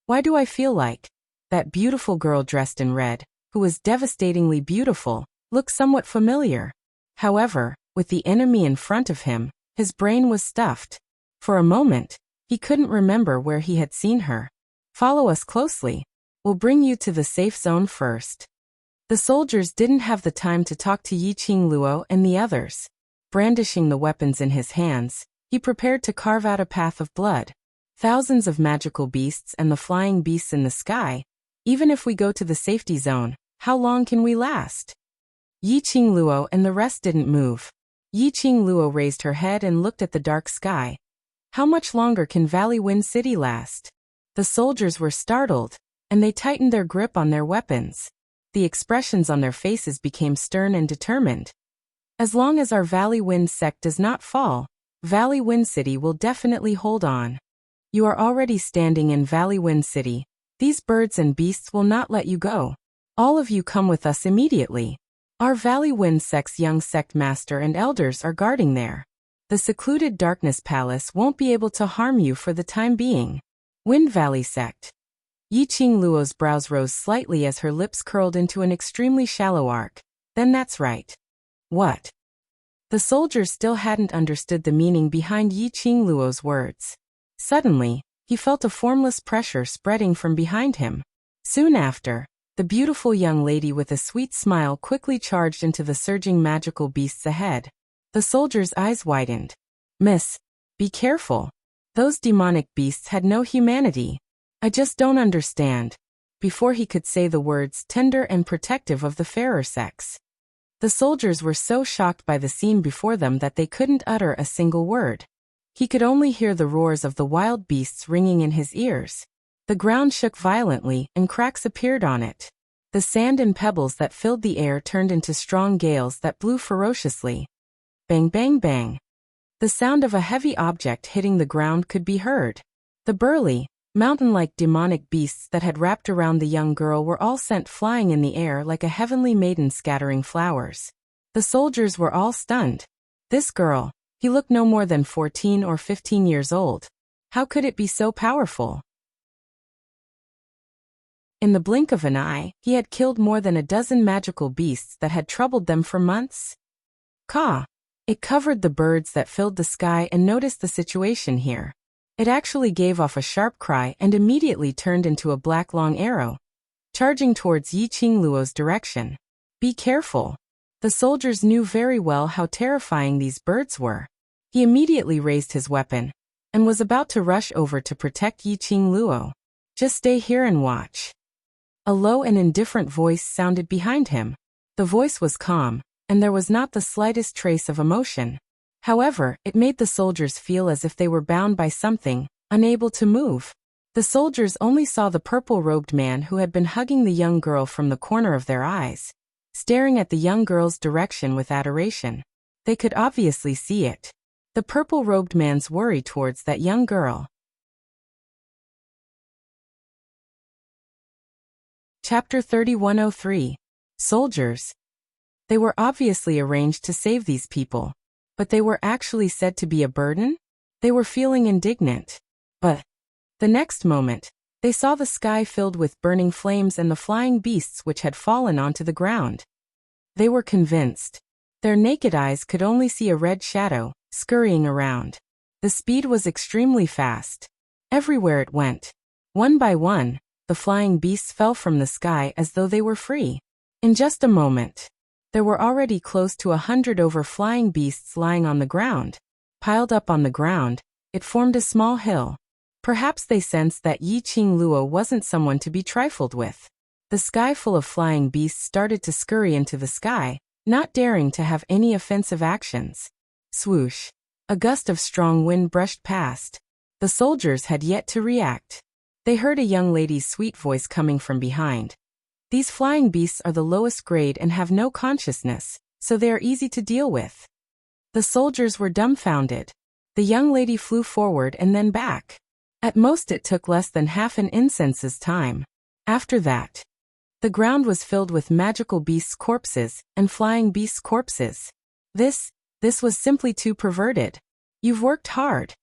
why do I feel like that beautiful girl dressed in red, who was devastatingly beautiful, looked somewhat familiar. However, with the enemy in front of him, his brain was stuffed. For a moment, he couldn't remember where he had seen her. Follow us closely. We'll bring you to the safe zone first. The soldiers didn't have the time to talk to Yiqing Luo and the others. Brandishing the weapons in his hands, he prepared to carve out a path of blood. Thousands of magical beasts and the flying beasts in the sky. Even if we go to the safety zone, how long can we last? Yiqing Luo and the rest didn't move. Yiqing Luo raised her head and looked at the dark sky. How much longer can Valley Wind City last? The soldiers were startled, and they tightened their grip on their weapons. The expressions on their faces became stern and determined. As long as our Valley Wind sect does not fall, Valley Wind City will definitely hold on. You are already standing in Valley Wind City. These birds and beasts will not let you go. All of you come with us immediately. Our Valley Wind sect's young sect master and elders are guarding there. The secluded Darkness Palace won't be able to harm you for the time being. Wind Valley sect. Yi Qingluo's brows rose slightly as her lips curled into an extremely shallow arc. Then that's right. What? The soldiers still hadn't understood the meaning behind Yi Qingluo's words. Suddenly, he felt a formless pressure spreading from behind him. Soon after, the beautiful young lady with a sweet smile quickly charged into the surging magical beasts ahead. The soldier's eyes widened. Miss, be careful. Those demonic beasts had no humanity. I just don't understand. Before he could say the words tender and protective of the fairer sex. The soldiers were so shocked by the scene before them that they couldn't utter a single word. He could only hear the roars of the wild beasts ringing in his ears. The ground shook violently and cracks appeared on it. The sand and pebbles that filled the air turned into strong gales that blew ferociously. Bang, bang, bang. The sound of a heavy object hitting the ground could be heard. The burly, mountain-like demonic beasts that had wrapped around the young girl were all sent flying in the air like a heavenly maiden scattering flowers. The soldiers were all stunned. This girl, he looked no more than 14 or 15 years old. How could it be so powerful? In the blink of an eye, he had killed more than a dozen magical beasts that had troubled them for months. Caw! It covered the birds that filled the sky and noticed the situation here. It actually gave off a sharp cry and immediately turned into a black long arrow, charging towards Yi Qingluo's direction. Be careful. The soldiers knew very well how terrifying these birds were. He immediately raised his weapon and was about to rush over to protect Yi Qingluo. Just stay here and watch. A low and indifferent voice sounded behind him. The voice was calm, and there was not the slightest trace of emotion. However, it made the soldiers feel as if they were bound by something, unable to move. The soldiers only saw the purple-robed man who had been hugging the young girl from the corner of their eyes, staring at the young girl's direction with adoration. They could obviously see it. The purple-robed man's worry towards that young girl. Chapter 3103. Soldiers. They were obviously arranged to save these people. But they were actually said to be a burden? They were feeling indignant. But the next moment, they saw the sky filled with burning flames and the flying beasts which had fallen onto the ground. They were convinced. Their naked eyes could only see a red shadow, scurrying around. The speed was extremely fast. Everywhere it went. One by one, the flying beasts fell from the sky as though they were free. In just a moment, there were already close to 100 overflying beasts lying on the ground. Piled up on the ground, it formed a small hill. Perhaps they sensed that Yi Qingluo wasn't someone to be trifled with. The sky full of flying beasts started to scurry into the sky, not daring to have any offensive actions. Swoosh! A gust of strong wind brushed past. The soldiers had yet to react. They heard a young lady's sweet voice coming from behind. These flying beasts are the lowest grade and have no consciousness, so they are easy to deal with. The soldiers were dumbfounded. The young lady flew forward and then back. At most it took less than half an incense's time. After that, the ground was filled with magical beasts' corpses and flying beasts' corpses. This was simply too perverted. You've worked hard.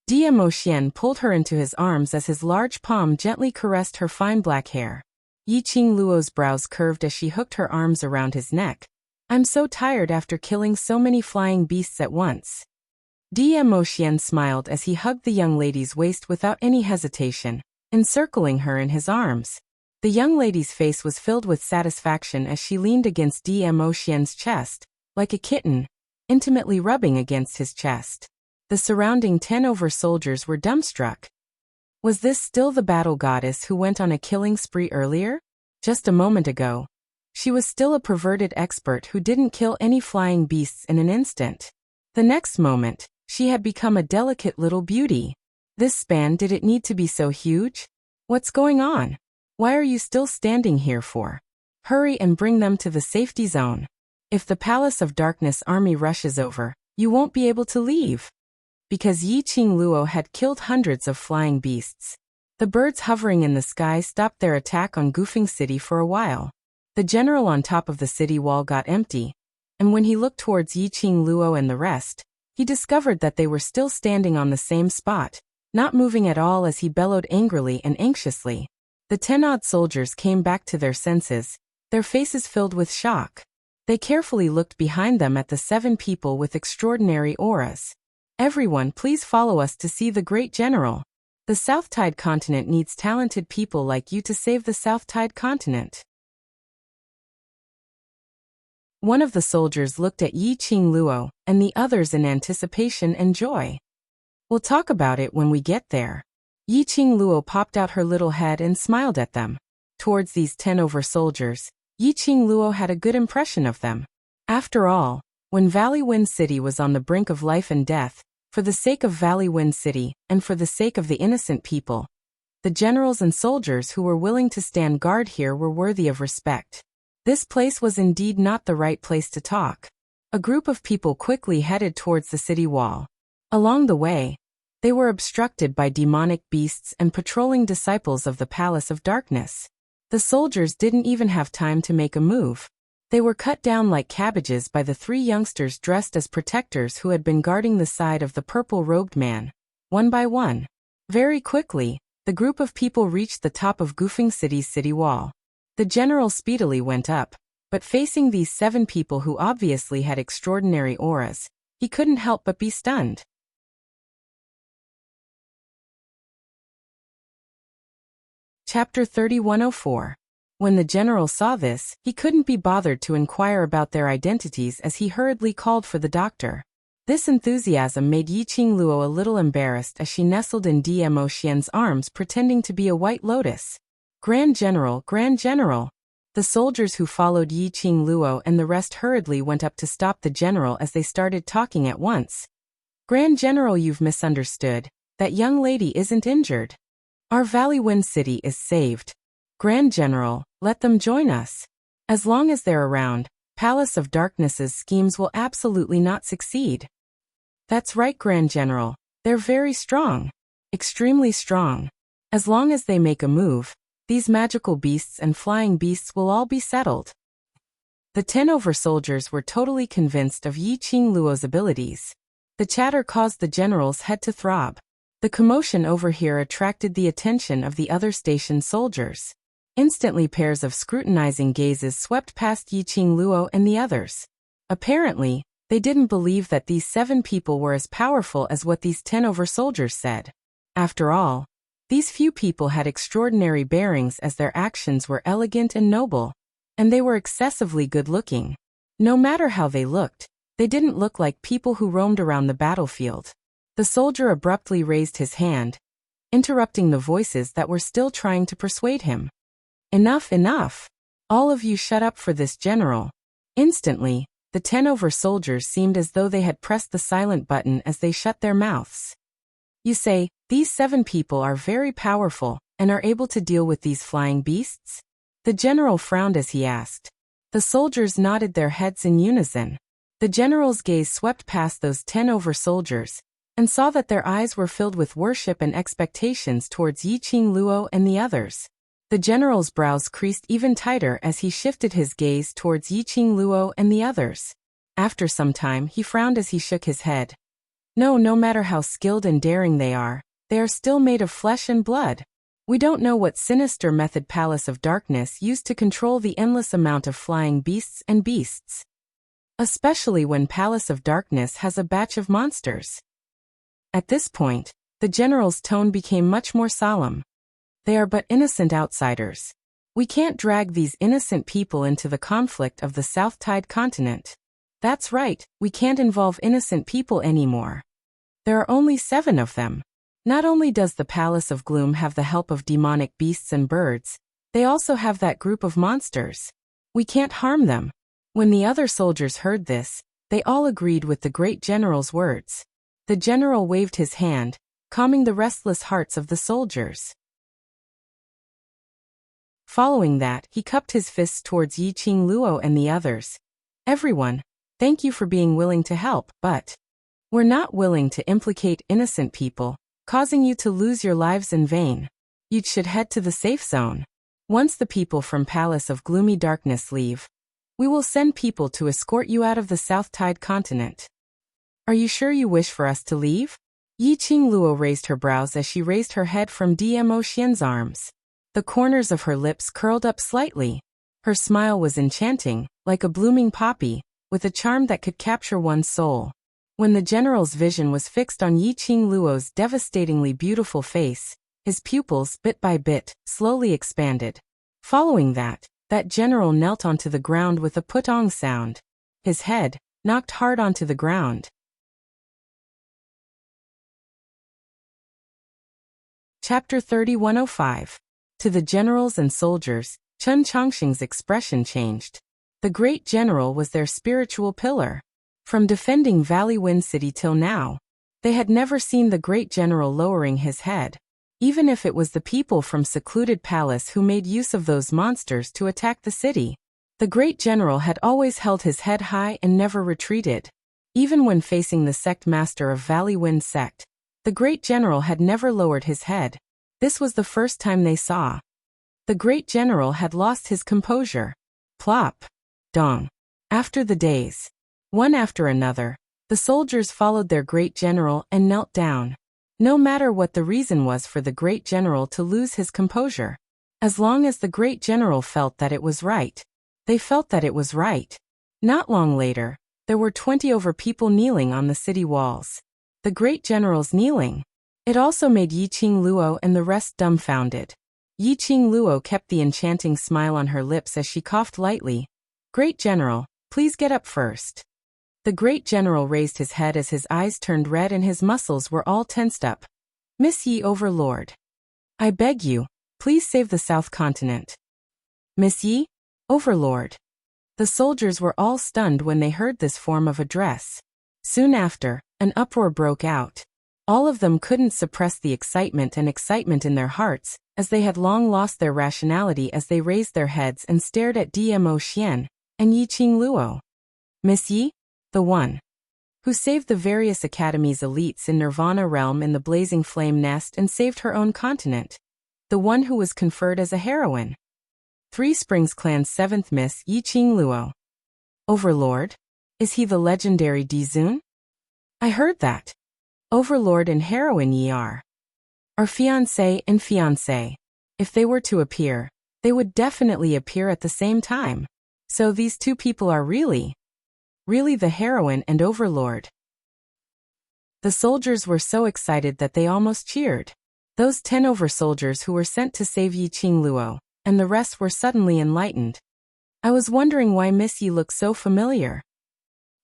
Diemo Xian pulled her into his arms as his large palm gently caressed her fine black hair. Yi Qingluo's brows curved as she hooked her arms around his neck. I'm so tired after killing so many flying beasts at once. Diemo Xian smiled as he hugged the young lady's waist without any hesitation, encircling her in his arms. The young lady's face was filled with satisfaction as she leaned against Diemo Xian's chest, like a kitten, intimately rubbing against his chest. The surrounding 10 soldiers were dumbstruck. Was this still the battle goddess who went on a killing spree earlier? Just a moment ago, she was still a perverted expert who didn't kill any flying beasts in an instant. The next moment, she had become a delicate little beauty. This span, did it need to be so huge? What's going on? Why are you still standing here for? Hurry and bring them to the safety zone. If the Palace of Darkness army rushes over, you won't be able to leave. Because Yi Qingluo had killed hundreds of flying beasts. The birds hovering in the sky stopped their attack on Goofing City for a while. The general on top of the city wall got empty, and when he looked towards Yi Qingluo and the rest, he discovered that they were still standing on the same spot, not moving at all as he bellowed angrily and anxiously. The 10 odd soldiers came back to their senses, their faces filled with shock. They carefully looked behind them at the 7 people with extraordinary auras. Everyone, please follow us to see the great general. The South Tide continent needs talented people like you to save the South Tide continent. One of the soldiers looked at Yi Qing Luo, and the others in anticipation and joy. We'll talk about it when we get there. Yi Qing Luo popped out her little head and smiled at them. Towards these 10 over soldiers, Yi Qing Luo had a good impression of them. After all, when Valley Wind City was on the brink of life and death, for the sake of Valley Wind City, and for the sake of the innocent people, the generals and soldiers who were willing to stand guard here were worthy of respect. This place was indeed not the right place to talk. A group of people quickly headed towards the city wall. Along the way, they were obstructed by demonic beasts and patrolling disciples of the Palace of Darkness. The soldiers didn't even have time to make a move. They were cut down like cabbages by the 3 youngsters dressed as protectors who had been guarding the side of the purple-robed man, one by one. Very quickly, the group of people reached the top of Goofing City's city wall. The general speedily went up, but facing these 7 people who obviously had extraordinary auras, he couldn't help but be stunned. Chapter 3104. When the general saw this, he couldn't be bothered to inquire about their identities as he hurriedly called for the doctor. This enthusiasm made Yi Qing Luo a little embarrassed as she nestled in Dmo Xian's arms pretending to be a white lotus. Grand General, Grand General! The soldiers who followed Yi Qing Luo and the rest hurriedly went up to stop the general as they started talking at once. Grand General, you've misunderstood. That young lady isn't injured. Our Valley Wind City is saved. Grand General, let them join us. As long as they're around, Palace of Darkness's schemes will absolutely not succeed. That's right, Grand General. They're very strong. Extremely strong. As long as they make a move, these magical beasts and flying beasts will all be settled. The 10 over soldiers were totally convinced of Yi Qing Luo's abilities. The chatter caused the general's head to throb. The commotion over here attracted the attention of the other station soldiers. Instantly pairs of scrutinizing gazes swept past Yi Qing Luo and the others. Apparently, they didn't believe that these 7 people were as powerful as what these 10 over soldiers said. After all, these few people had extraordinary bearings as their actions were elegant and noble, and they were excessively good-looking. No matter how they looked, they didn't look like people who roamed around the battlefield. The soldier abruptly raised his hand, interrupting the voices that were still trying to persuade him. Enough, enough! All of you shut up for this general. Instantly, the 10 over soldiers seemed as though they had pressed the silent button as they shut their mouths. You say, these 7 people are very powerful, and are able to deal with these flying beasts? The general frowned as he asked. The soldiers nodded their heads in unison. The general's gaze swept past those 10 over soldiers, and saw that their eyes were filled with worship and expectations towards Yi Qing Luo and the others. The general's brows creased even tighter as he shifted his gaze towards Yi Qing Luo and the others. After some time he frowned as he shook his head. No matter how skilled and daring they are still made of flesh and blood. We don't know what sinister method Palace of Darkness used to control the endless amount of flying beasts and beasts. Especially when Palace of Darkness has a batch of monsters. At this point, the general's tone became much more solemn. They are but innocent outsiders. We can't drag these innocent people into the conflict of the South Tide continent. That's right, we can't involve innocent people anymore. There are only 7 of them. Not only does the Palace of Gloom have the help of demonic beasts and birds, they also have that group of monsters. We can't harm them. When the other soldiers heard this, they all agreed with the great general's words. The general waved his hand, calming the restless hearts of the soldiers. Following that, he cupped his fists towards Yi Qing Luo and the others. Everyone, thank you for being willing to help, but we're not willing to implicate innocent people, causing you to lose your lives in vain. You should head to the safe zone. Once the people from Palace of Gloomy Darkness leave, we will send people to escort you out of the South Tide continent. Are you sure you wish for us to leave? Yi Qing Luo raised her brows as she raised her head from Dmo Xian's arms. The corners of her lips curled up slightly. Her smile was enchanting, like a blooming poppy, with a charm that could capture one's soul. When the general's vision was fixed on Yi Qingluo's devastatingly beautiful face, his pupils, bit by bit, slowly expanded. Following that general knelt onto the ground with a putong sound. His head knocked hard onto the ground. Chapter 3105. To the generals and soldiers, Chen Chongqing's expression changed. The great general was their spiritual pillar. From defending Valley Wind City till now, they had never seen the great general lowering his head, even if it was the people from secluded palace who made use of those monsters to attack the city. The great general had always held his head high and never retreated. Even when facing the sect master of Valley Wind sect, the great general had never lowered his head. This was the first time they saw. The great general had lost his composure. Plop. Dong. After the days, one after another, the soldiers followed their great general and knelt down. No matter what the reason was for the great general to lose his composure, as long as the great general felt that it was right, they felt that it was right. Not long later, there were 20 over people kneeling on the city walls. The great general's kneeling. It also made Yi Qingluo and the rest dumbfounded. Yi Qingluo kept the enchanting smile on her lips as she coughed lightly. Great general, please get up first. The great general raised his head as his eyes turned red and his muscles were all tensed up. Miss Yi, Overlord. I beg you, please save the South Continent. Miss Yi, Overlord. The soldiers were all stunned when they heard this form of address. Soon after, an uproar broke out. All of them couldn't suppress the excitement in their hearts, as they had long lost their rationality as they raised their heads and stared at Dmo Xian and Yi Qingluo. Miss Yi? The one who saved the various academies' elites in Nirvana realm in the blazing flame nest and saved her own continent. The one who was conferred as a heroine. Three Springs Clan's 7th Miss Yi Qingluo. Overlord? Is he the legendary Dizun? I heard that. Overlord and heroine Yi are fiancé and fiancé. If they were to appear, they would definitely appear at the same time. So these two people are really the heroine and overlord. The soldiers were so excited that they almost cheered. Those 10 over soldiers who were sent to save Yi Qingluo, and the rest were suddenly enlightened. I was wondering why Miss Yi looked so familiar.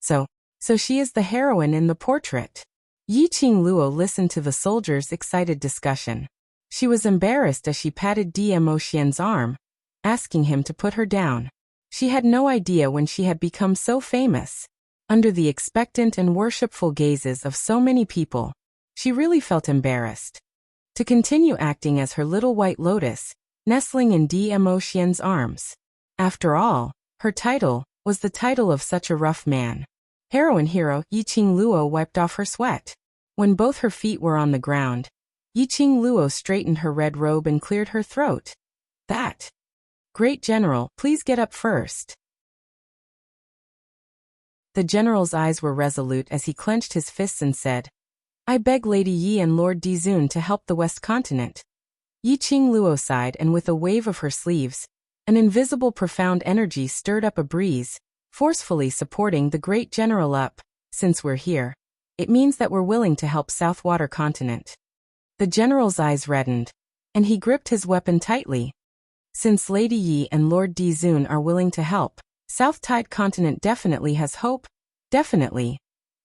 So she is the heroine in the portrait. Yi Qingluo listened to the soldiers' excited discussion. She was embarrassed as she patted Dmo Xian's arm, asking him to put her down. She had no idea when she had become so famous. Under the expectant and worshipful gazes of so many people, she really felt embarrassed. To continue acting as her little white lotus, nestling in Dmo Xian's arms. After all, her title was the title of such a rough man. Heroine hero Yi Qingluo wiped off her sweat. When both her feet were on the ground, Yi Qingluo straightened her red robe and cleared her throat. That. Great general, please get up first. The general's eyes were resolute as he clenched his fists and said, I beg Lady Yi and Lord Dizun to help the West Continent. Yi Qingluo sighed and with a wave of her sleeves, an invisible profound energy stirred up a breeze, forcefully supporting the great general up. Since we're here, it means that we're willing to help Southwater Continent. The general's eyes reddened, and he gripped his weapon tightly. Since Lady Yi and Lord Dizun are willing to help, South Tide Continent definitely has hope. Definitely.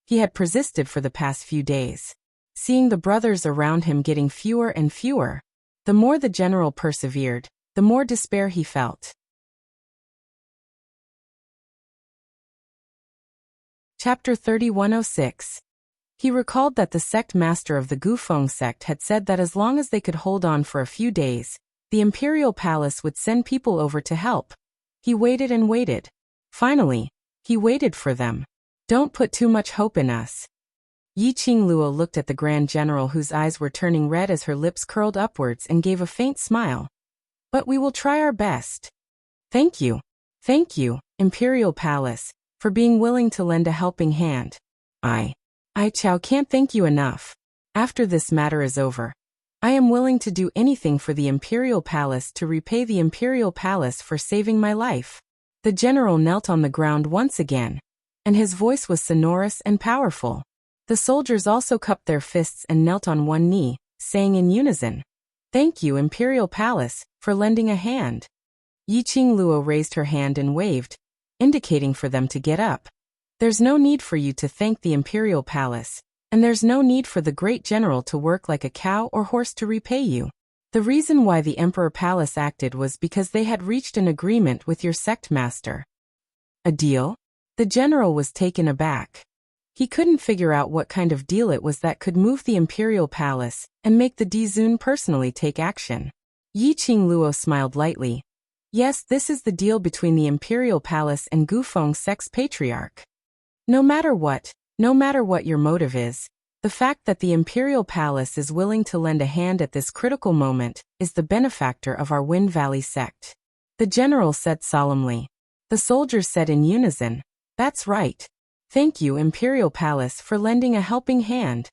He had persisted for the past few days. Seeing the brothers around him getting fewer and fewer, the more the general persevered, the more despair he felt. Chapter 3106. He recalled that the sect master of the Gufeng sect had said that as long as they could hold on for a few days, the imperial palace would send people over to help. He waited and waited. Finally, he waited for them. Don't put too much hope in us. Yi Qingluo looked at the grand general whose eyes were turning red as her lips curled upwards and gave a faint smile. But we will try our best. Thank you, Imperial Palace, for being willing to lend a helping hand. I Chao can't thank you enough. After this matter is over, I am willing to do anything for the Imperial Palace to repay the Imperial Palace for saving my life. The general knelt on the ground once again, and his voice was sonorous and powerful. The soldiers also cupped their fists and knelt on one knee, saying in unison, "Thank you, Imperial Palace, for lending a hand." Yi Qingluo raised her hand and waved, indicating for them to get up. "There's no need for you to thank the Imperial Palace, and there's no need for the great general to work like a cow or horse to repay you. The reason why the Emperor Palace acted was because they had reached an agreement with your sect master." "A deal?" The general was taken aback. He couldn't figure out what kind of deal it was that could move the Imperial Palace and make the Dizun personally take action. Yi Qingluo smiled lightly. "Yes, this is the deal between the Imperial Palace and Gufeng Sect's patriarch. No matter what your motive is, the fact that the Imperial Palace is willing to lend a hand at this critical moment is the benefactor of our Wind Valley sect," the general said solemnly. The soldiers said in unison, "That's right. Thank you, Imperial Palace, for lending a helping hand."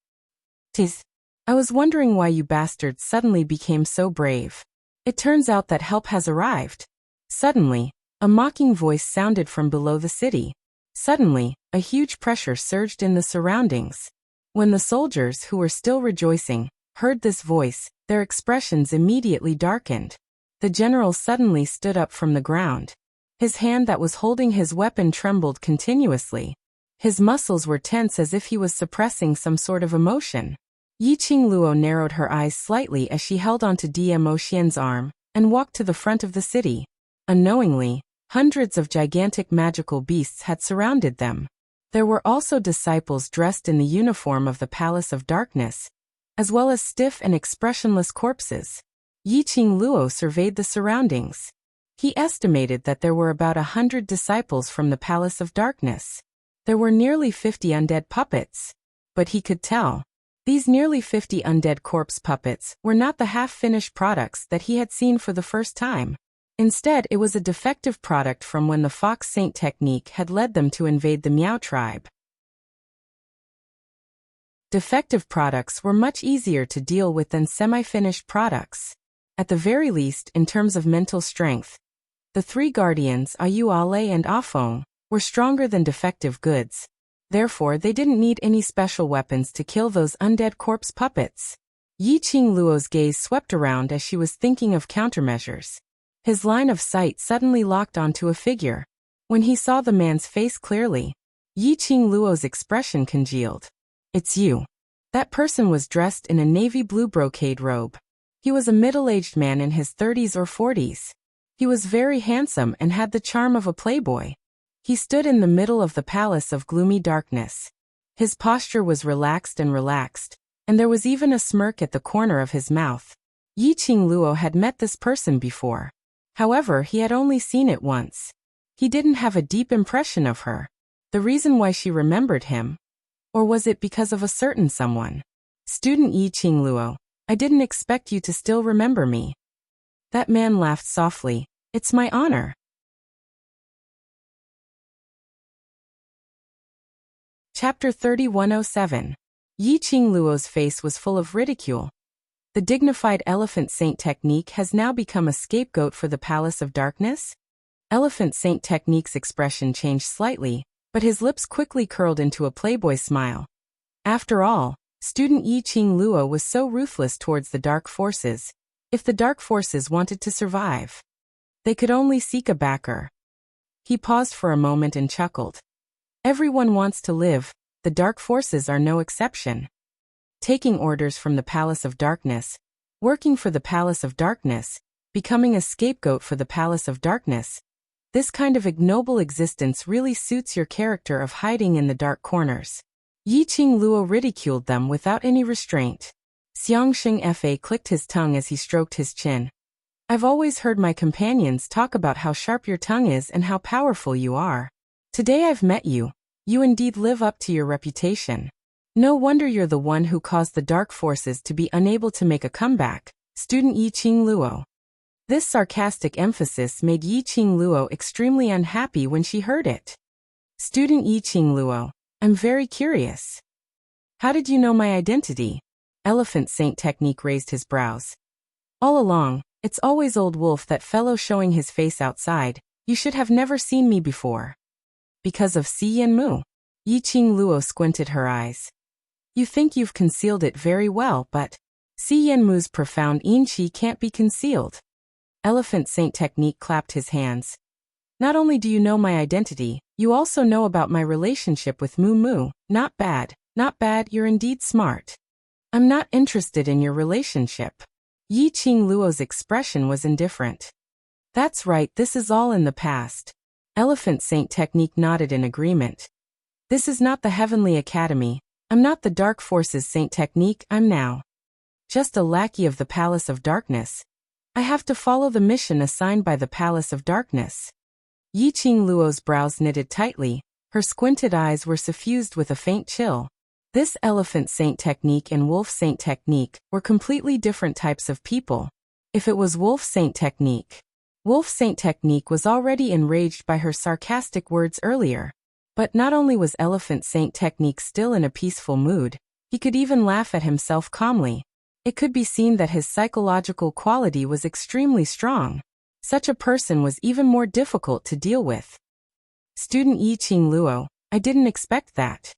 "Tis. I was wondering why you bastards suddenly became so brave. It turns out that help has arrived." Suddenly, a mocking voice sounded from below the city. Suddenly, a huge pressure surged in the surroundings. When the soldiers, who were still rejoicing, heard this voice, their expressions immediately darkened. The general suddenly stood up from the ground. His hand that was holding his weapon trembled continuously. His muscles were tense as if he was suppressing some sort of emotion. Yi Qingluo narrowed her eyes slightly as she held onto Dmo Xian's arm and walked to the front of the city. Unknowingly, hundreds of gigantic magical beasts had surrounded them. There were also disciples dressed in the uniform of the Palace of Darkness, as well as stiff and expressionless corpses. Yi Qingluo surveyed the surroundings. He estimated that there were about 100 disciples from the Palace of Darkness. There were nearly 50 undead puppets. But he could tell. These nearly 50 undead corpse puppets were not the half-finished products that he had seen for the first time. Instead, it was a defective product from when the Fox Saint technique had led them to invade the Miao tribe. Defective products were much easier to deal with than semi-finished products. At the very least, in terms of mental strength, the three guardians, Ayuale and Afong, were stronger than defective goods. Therefore, they didn't need any special weapons to kill those undead corpse puppets. Yi Qingluo's gaze swept around as she was thinking of countermeasures. His line of sight suddenly locked onto a figure. When he saw the man's face clearly, Yi Qingluo's expression congealed. "It's you." That person was dressed in a navy blue brocade robe. He was a middle-aged man in his 30s or 40s. He was very handsome and had the charm of a playboy. He stood in the middle of the Palace of Gloomy Darkness. His posture was relaxed, and there was even a smirk at the corner of his mouth. Yi Qingluo had met this person before. However, he had only seen it once. He didn't have a deep impression of her. The reason why she remembered him? Or was it because of a certain someone? "Student Yi Qingluo, I didn't expect you to still remember me." That man laughed softly. "It's my honor." Chapter 3107. Yi Qingluo's face was full of ridicule. The dignified Elephant Saint technique has now become a scapegoat for the Palace of Darkness? Elephant Saint technique's expression changed slightly, but his lips quickly curled into a playboy smile. After all, student Yi Qingluo was so ruthless towards the dark forces. If the dark forces wanted to survive, they could only seek a backer. He paused for a moment and chuckled. Everyone wants to live, the dark forces are no exception. Taking orders from the Palace of Darkness, working for the Palace of Darkness, becoming a scapegoat for the Palace of Darkness. This kind of ignoble existence really suits your character of hiding in the dark corners. Yi Qingluo ridiculed them without any restraint. Xiangsheng Fa clicked his tongue as he stroked his chin. "I've always heard my companions talk about how sharp your tongue is and how powerful you are. Today I've met you. You indeed live up to your reputation. No wonder you're the one who caused the dark forces to be unable to make a comeback, student Yi Qingluo." This sarcastic emphasis made Yi Qingluo extremely unhappy when she heard it. "Student Yi Qingluo, I'm very curious. How did you know my identity?" Elephant Saint Technique raised his brows. All along, it's always old wolf that fellow showing his face outside. You should have never seen me before. Because of Si Yanmu? Yiqing Luo squinted her eyes. You think you've concealed it very well, but Si Yanmu's profound Yinqi can't be concealed. Elephant Saint Technique clapped his hands. Not only do you know my identity, you also know about my relationship with Mu Mu. Not bad, not bad, you're indeed smart. I'm not interested in your relationship. Yiqing Luo's expression was indifferent. That's right, this is all in the past. Elephant Saint Technique nodded in agreement. This is not the Heavenly Academy. I'm not the Dark Forces Saint Technique, I'm now just a lackey of the Palace of Darkness. I have to follow the mission assigned by the Palace of Darkness. Yiqing Luo's brows knitted tightly, her squinted eyes were suffused with a faint chill. This Elephant Saint Technique and Wolf Saint Technique were completely different types of people. If it was Wolf Saint Technique was already enraged by her sarcastic words earlier. But not only was Elephant Saint Technique still in a peaceful mood, he could even laugh at himself calmly. It could be seen that his psychological quality was extremely strong. Such a person was even more difficult to deal with. Student Yiqing Luo, I didn't expect that.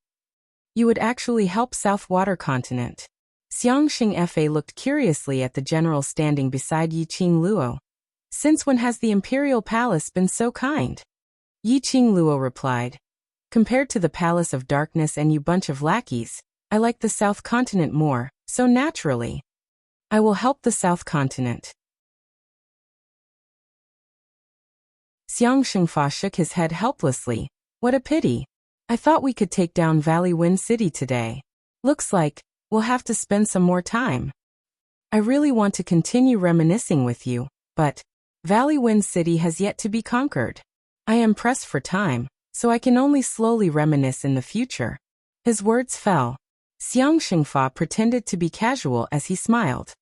You would actually help South Water Continent. Xiangxing Fa looked curiously at the general standing beside Yiqing Luo. Since when has the Imperial Palace been so kind? Yiqing Luo replied. Compared to the Palace of Darkness and you bunch of lackeys, I like the South Continent more, so naturally. I will help the South Continent. Xiangxing Fa shook his head helplessly. What a pity. I thought we could take down Valley Wind City today. Looks like we'll have to spend some more time. I really want to continue reminiscing with you, but Valley Wind City has yet to be conquered. I am pressed for time, so I can only slowly reminisce in the future. His words fell. Xiangxing Fa pretended to be casual as he smiled.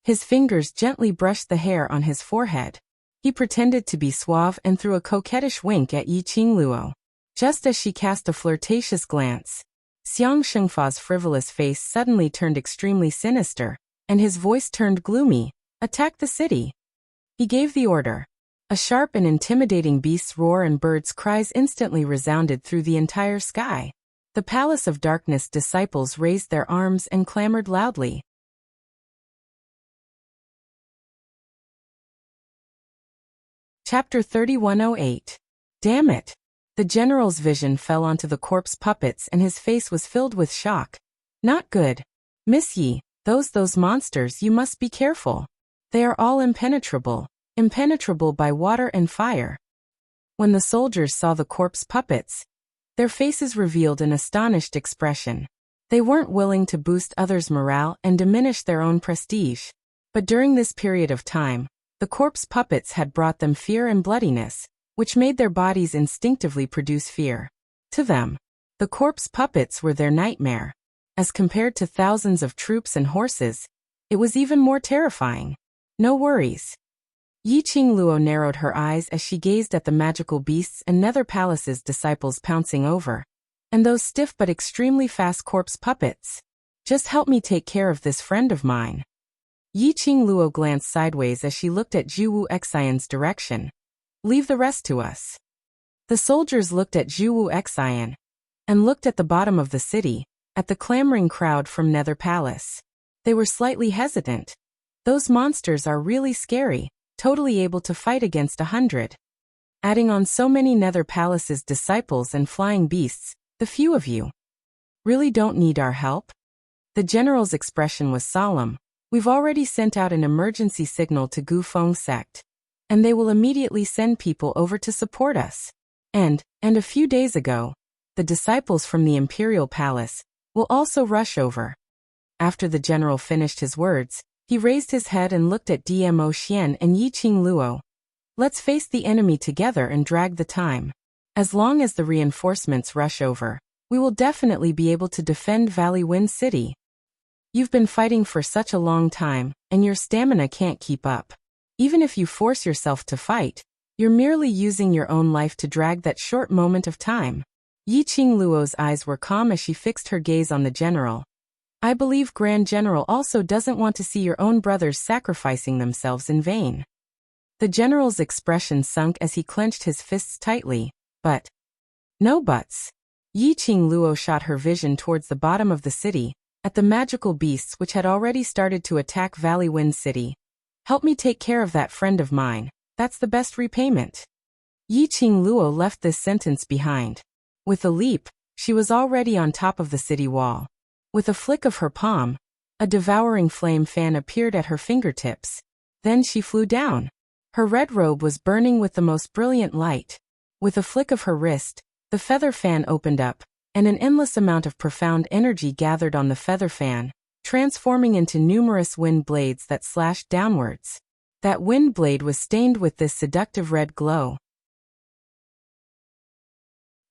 His fingers gently brushed the hair on his forehead. He pretended to be suave and threw a coquettish wink at Yiqing Luo. Just as she cast a flirtatious glance, Xiangxing Fa's frivolous face suddenly turned extremely sinister, and his voice turned gloomy. Attack the city. He gave the order. A sharp and intimidating beast's roar and birds' cries instantly resounded through the entire sky. The Palace of Darkness disciples raised their arms and clamored loudly. Chapter 3108. Damn it! The general's vision fell onto the corpse puppets and his face was filled with shock. Not good. Miss Yi, those monsters, you must be careful. They are all impenetrable by water and fire. When the soldiers saw the corpse puppets, their faces revealed an astonished expression. They weren't willing to boost others' morale and diminish their own prestige. But during this period of time, the corpse puppets had brought them fear and bloodiness, which made their bodies instinctively produce fear. To them, the corpse puppets were their nightmare. As compared to thousands of troops and horses, it was even more terrifying. No worries. Yiqing Luo narrowed her eyes as she gazed at the magical beasts and Nether Palace's disciples pouncing over. And those stiff but extremely fast corpse puppets. Just help me take care of this friend of mine. Yiqing Luo glanced sideways as she looked at Zhuwu Xian's direction. Leave the rest to us. The soldiers looked at Zhuwu Xian and looked at the bottom of the city, at the clamoring crowd from Nether Palace. They were slightly hesitant. Those monsters are really scary, totally able to fight against 100. Adding on so many Nether Palace's disciples and flying beasts, the few of you really don't need our help? The general's expression was solemn. We've already sent out an emergency signal to Gufeng sect, and they will immediately send people over to support us. And a few days ago, the disciples from the Imperial Palace will also rush over. After the general finished his words, he raised his head and looked at Dmo Xian and Yiqing Luo. Let's face the enemy together and drag the time. As long as the reinforcements rush over, we will definitely be able to defend Valley Wind City. You've been fighting for such a long time, and your stamina can't keep up. Even if you force yourself to fight, you're merely using your own life to drag that short moment of time. Yiqing Luo's eyes were calm as she fixed her gaze on the general. I believe Grand General also doesn't want to see your own brothers sacrificing themselves in vain. The general's expression sunk as he clenched his fists tightly. But. No buts. Yi Qing Luo shot her vision towards the bottom of the city, at the magical beasts which had already started to attack Valley Wind City. Help me take care of that friend of mine, that's the best repayment. Yi Qing Luo left this sentence behind. With a leap, she was already on top of the city wall. With a flick of her palm, a devouring flame fan appeared at her fingertips. Then she flew down. Her red robe was burning with the most brilliant light. With a flick of her wrist, the feather fan opened up, and an endless amount of profound energy gathered on the feather fan, transforming into numerous wind blades that slashed downwards. That wind blade was stained with this seductive red glow.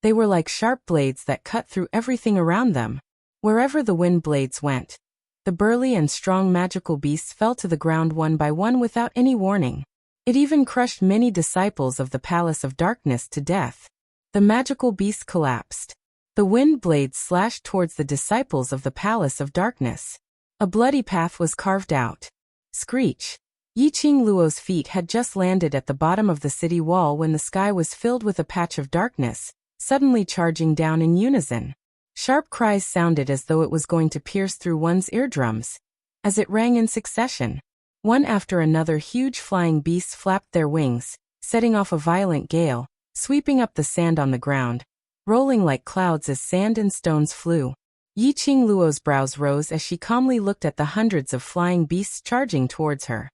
They were like sharp blades that cut through everything around them. Wherever the wind blades went, the burly and strong magical beasts fell to the ground one by one without any warning. It even crushed many disciples of the Palace of Darkness to death. The magical beast collapsed. The wind blades slashed towards the disciples of the Palace of Darkness. A bloody path was carved out. Screech. Yi Qing Luo's feet had just landed at the bottom of the city wall when the sky was filled with a patch of darkness, suddenly charging down in unison. Sharp cries sounded as though it was going to pierce through one's eardrums. As it rang in succession, one after another huge flying beasts flapped their wings, setting off a violent gale, sweeping up the sand on the ground, rolling like clouds as sand and stones flew. Yi Qing Luo's brows rose as she calmly looked at the hundreds of flying beasts charging towards her.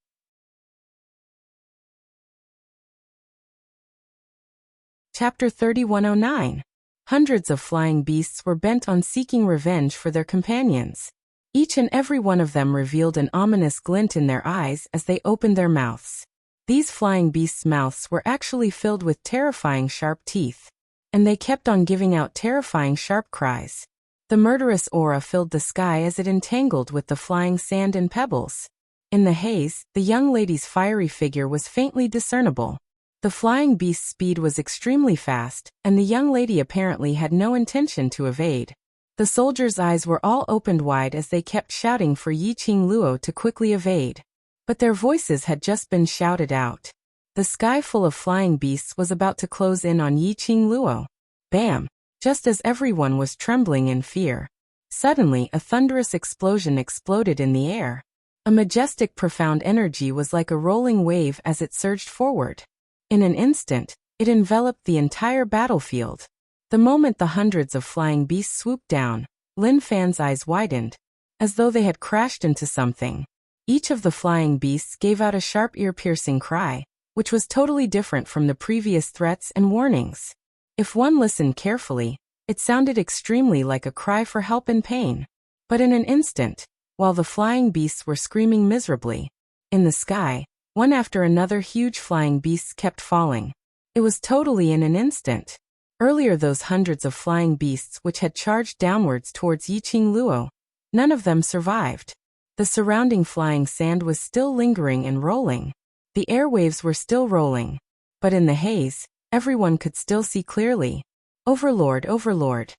Chapter 3109. Hundreds of flying beasts were bent on seeking revenge for their companions. Each and every one of them revealed an ominous glint in their eyes as they opened their mouths. These flying beasts' mouths were actually filled with terrifying sharp teeth, and they kept on giving out terrifying sharp cries. The murderous aura filled the sky as it entangled with the flying sand and pebbles. In the haze, the young lady's fiery figure was faintly discernible. The flying beast's speed was extremely fast, and the young lady apparently had no intention to evade. The soldiers' eyes were all opened wide as they kept shouting for Yi Qing Luo to quickly evade. But their voices had just been shouted out. The sky full of flying beasts was about to close in on Yi Qing Luo. Bam! Just as everyone was trembling in fear. Suddenly, a thunderous explosion exploded in the air. A majestic, profound energy was like a rolling wave as it surged forward. In an instant, it enveloped the entire battlefield. The moment the hundreds of flying beasts swooped down, Lin Fan's eyes widened, as though they had crashed into something. Each of the flying beasts gave out a sharp ear-piercing cry, which was totally different from the previous threats and warnings. If one listened carefully, it sounded extremely like a cry for help and pain. But in an instant, while the flying beasts were screaming miserably, in the sky, one after another huge flying beasts kept falling. It was totally in an instant. Earlier those hundreds of flying beasts which had charged downwards towards Yi Qing Luo, none of them survived. The surrounding flying sand was still lingering and rolling. The airwaves were still rolling. But in the haze, everyone could still see clearly. Overlord, Overlord.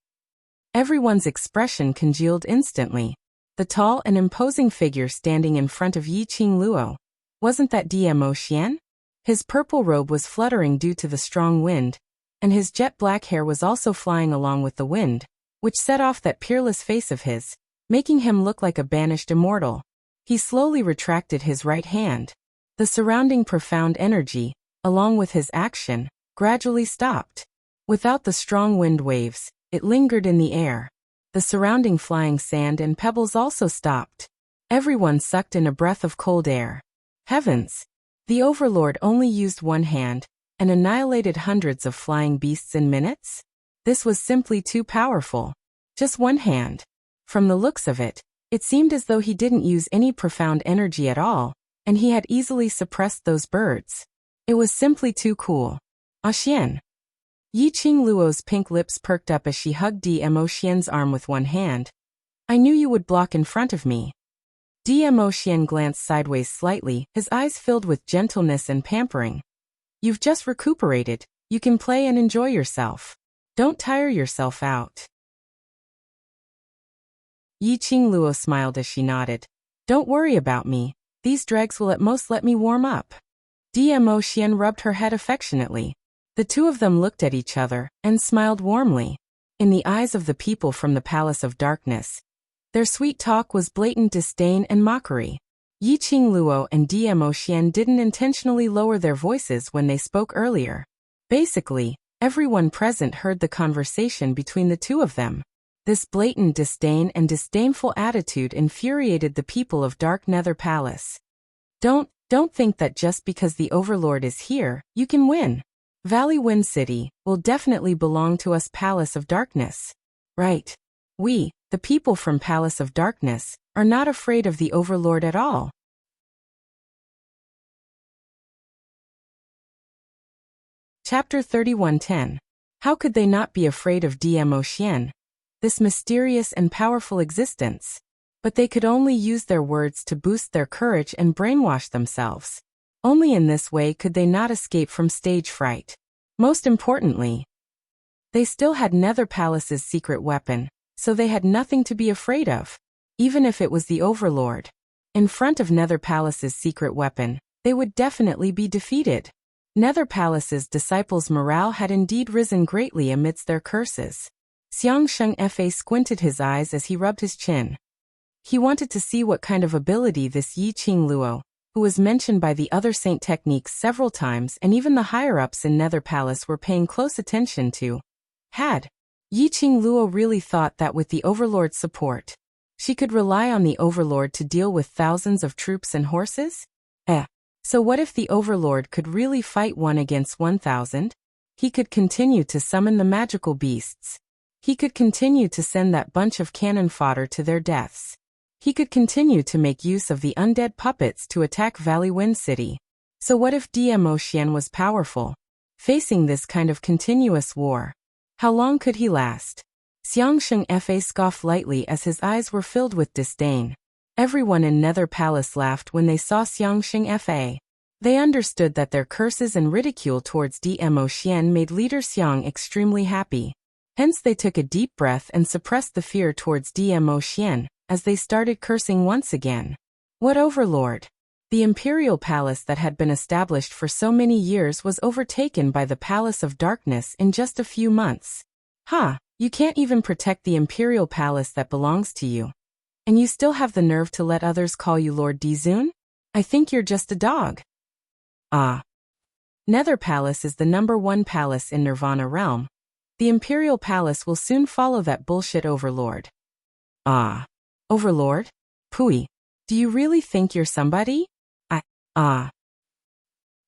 Everyone's expression congealed instantly. The tall and imposing figure standing in front of Yi Qing Luo. Wasn't that Dmo Xian? His purple robe was fluttering due to the strong wind, and his jet-black hair was also flying along with the wind, which set off that peerless face of his, making him look like a banished immortal. He slowly retracted his right hand. The surrounding profound energy, along with his action, gradually stopped. Without the strong wind waves, it lingered in the air. The surrounding flying sand and pebbles also stopped. Everyone sucked in a breath of cold air. Heavens! The Overlord only used one hand, and annihilated hundreds of flying beasts in minutes? This was simply too powerful. Just one hand. From the looks of it, it seemed as though he didn't use any profound energy at all, and he had easily suppressed those birds. It was simply too cool. Ah Xian. Yi Qing Luo's pink lips perked up as she hugged Dmo Xian's arm with one hand. I knew you would block in front of me. Dmo Xian glanced sideways slightly, his eyes filled with gentleness and pampering. You've just recuperated, you can play and enjoy yourself. Don't tire yourself out. Yi Qingluo smiled as she nodded. Don't worry about me. These dregs will at most let me warm up. Dmo Xian rubbed her head affectionately. The two of them looked at each other and smiled warmly. In the eyes of the people from the Palace of Darkness, their sweet talk was blatant disdain and mockery. Yi Qingluo and Dmo Xian didn't intentionally lower their voices when they spoke earlier. Basically, everyone present heard the conversation between the two of them. This blatant disdain and disdainful attitude infuriated the people of Dark Nether Palace. Don't think that just because the Overlord is here, you can win. Valley Wind City will definitely belong to us, Palace of Darkness. Right. We, the people from Palace of Darkness, are not afraid of the Overlord at all. Chapter 31:10. How could they not be afraid of Dmo Xian? This mysterious and powerful existence. But they could only use their words to boost their courage and brainwash themselves. Only in this way could they not escape from stage fright. Most importantly, they still had Nether Palace's secret weapon, so they had nothing to be afraid of. Even if it was the Overlord. In front of Nether Palace's secret weapon, they would definitely be defeated. Nether Palace's disciples' morale had indeed risen greatly amidst their curses. Xiangsheng Fa squinted his eyes as he rubbed his chin. He wanted to see what kind of ability this Yi Qingluo, who was mentioned by the other Saint techniques several times and even the higher-ups in Nether Palace were paying close attention to, had. Yi Qingluo really thought that with the Overlord's support, she could rely on the Overlord to deal with thousands of troops and horses? So what if the Overlord could really fight 1 against 1,000? He could continue to summon the magical beasts. He could continue to send that bunch of cannon fodder to their deaths. He could continue to make use of the undead puppets to attack Valley Wind City. So what if Dmo Xian was powerful? Facing this kind of continuous war, how long could he last? Xiangsheng Fa scoffed lightly as his eyes were filled with disdain. Everyone in Nether Palace laughed when they saw Xiangsheng Fa. They understood that their curses and ridicule towards Dmo Xian made Leader Xiang extremely happy. Hence they took a deep breath and suppressed the fear towards Dmo Xian, as they started cursing once again. What Overlord? The Imperial Palace that had been established for so many years was overtaken by the Palace of Darkness in just a few months. You can't even protect the Imperial Palace that belongs to you. And you still have the nerve to let others call you Lord Dizun? I think you're just a dog. Nether Palace is the #1 palace in Nirvana Realm. The Imperial Palace will soon follow that bullshit Overlord. Overlord? Pooey. Do you really think you're somebody?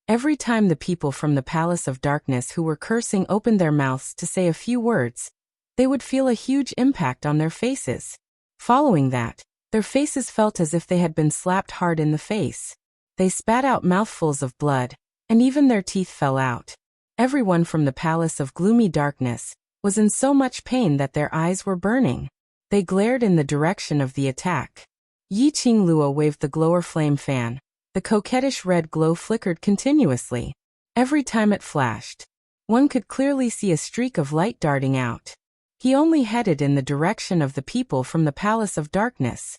Every time the people from the Palace of Darkness who were cursing opened their mouths to say a few words, they would feel a huge impact on their faces. Following that, their faces felt as if they had been slapped hard in the face. They spat out mouthfuls of blood, and even their teeth fell out. Everyone from the Palace of Gloomy Darkness was in so much pain that their eyes were burning. They glared in the direction of the attack. Yi Qingluo waved the glower flame fan. The coquettish red glow flickered continuously. Every time it flashed, one could clearly see a streak of light darting out. He only headed in the direction of the people from the Palace of Darkness.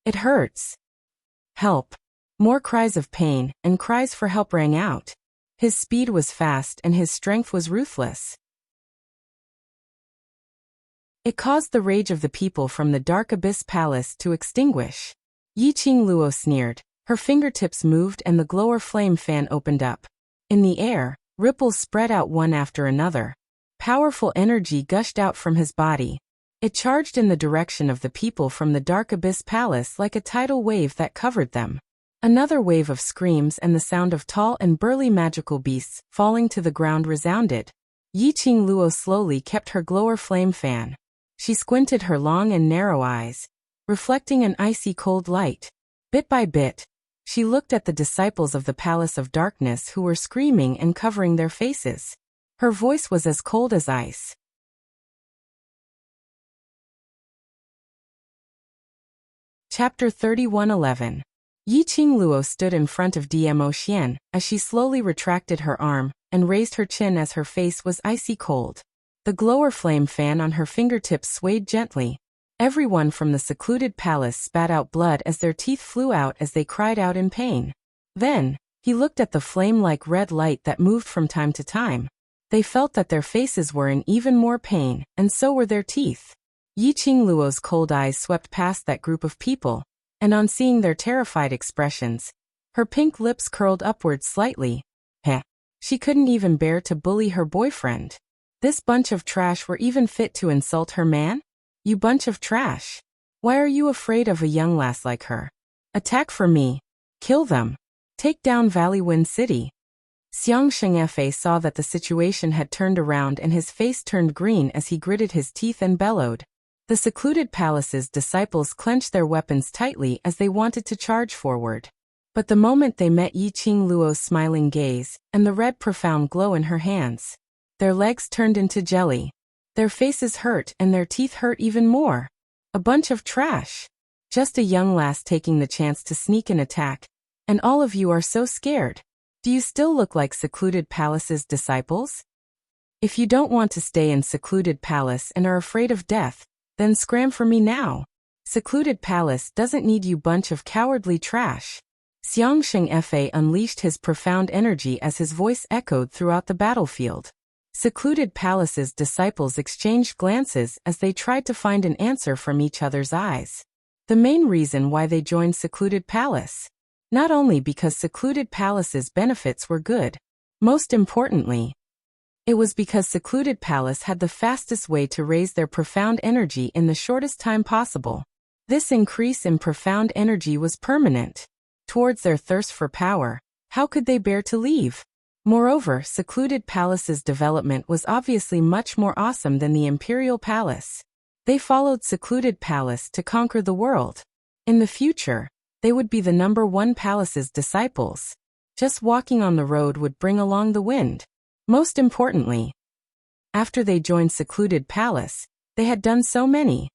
It hurts. Help. More cries of pain and cries for help rang out. His speed was fast and his strength was ruthless. It caused the rage of the people from the Dark Abyss Palace to extinguish. Yi Qingluo sneered. Her fingertips moved and the glower flame fan opened up. In the air, ripples spread out one after another. Powerful energy gushed out from his body. It charged in the direction of the people from the Dark Abyss Palace like a tidal wave that covered them. Another wave of screams and the sound of tall and burly magical beasts falling to the ground resounded. Yi Qingluo slowly kept her glower flame fan. She squinted her long and narrow eyes, reflecting an icy cold light. Bit by bit, she looked at the disciples of the Palace of Darkness who were screaming and covering their faces. Her voice was as cold as ice. Chapter 31:11. Yi Qingluo stood in front of Dmo Xian as she slowly retracted her arm and raised her chin as her face was icy cold. The glower flame fan on her fingertips swayed gently. Everyone from the secluded palace spat out blood as their teeth flew out as they cried out in pain. Then, he looked at the flame-like red light that moved from time to time. They felt that their faces were in even more pain, and so were their teeth. Yi Qingluo's cold eyes swept past that group of people, and on seeing their terrified expressions, her pink lips curled upward slightly. Heh. She couldn't even bear to bully her boyfriend. This bunch of trash were even fit to insult her man? You bunch of trash. Why are you afraid of a young lass like her? Attack for me. Kill them. Take down Valley Wind City. Xiang Shengfe saw that the situation had turned around and his face turned green as he gritted his teeth and bellowed. The secluded palace's disciples clenched their weapons tightly as they wanted to charge forward. But the moment they met Yi Qingluo's smiling gaze and the red profound glow in her hands, their legs turned into jelly. Their faces hurt and their teeth hurt even more. A bunch of trash. Just a young lass taking the chance to sneak and attack, and all of you are so scared. Do you still look like secluded palace's disciples? If you don't want to stay in secluded palace and are afraid of death, then scram for me now. Secluded palace doesn't need you bunch of cowardly trash. Xiang Shengfe unleashed his profound energy as his voice echoed throughout the battlefield. Secluded palace's disciples exchanged glances as they tried to find an answer from each other's eyes. The main reason why they joined secluded palace. Not only because secluded palace's benefits were good. Most importantly, it was because secluded palace had the fastest way to raise their profound energy in the shortest time possible. This increase in profound energy was permanent. Towards their thirst for power, how could they bear to leave? Moreover, secluded palace's development was obviously much more awesome than the imperial palace. They followed secluded palace to conquer the world. In the future, they would be the #1 palace's disciples. Just walking on the road would bring along the wind. Most importantly, after they joined secluded palace, they had done so many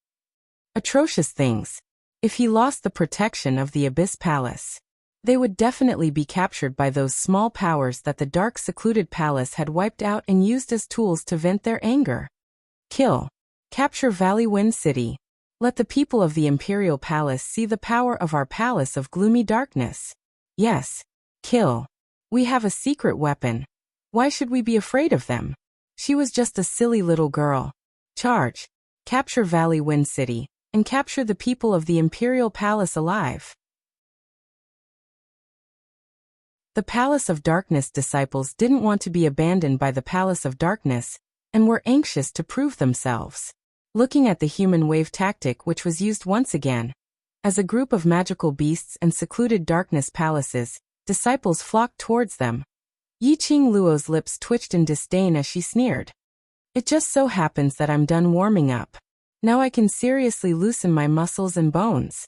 atrocious things. If he lost the protection of the Abyss Palace, they would definitely be captured by those small powers that the dark secluded palace had wiped out and used as tools to vent their anger. Kill. Capture Valley Wind City. Let the people of the Imperial Palace see the power of our palace of gloomy darkness. Yes. Kill. We have a secret weapon. Why should we be afraid of them? She was just a silly little girl. Charge. Capture Valley Wind City, and capture the people of the Imperial Palace alive. The Palace of Darkness disciples didn't want to be abandoned by the Palace of Darkness, and were anxious to prove themselves. Looking at the human wave tactic which was used once again, as a group of magical beasts and secluded darkness palaces, disciples flocked towards them. Yi Qingluo's lips twitched in disdain as she sneered. It just so happens that I'm done warming up. Now I can seriously loosen my muscles and bones.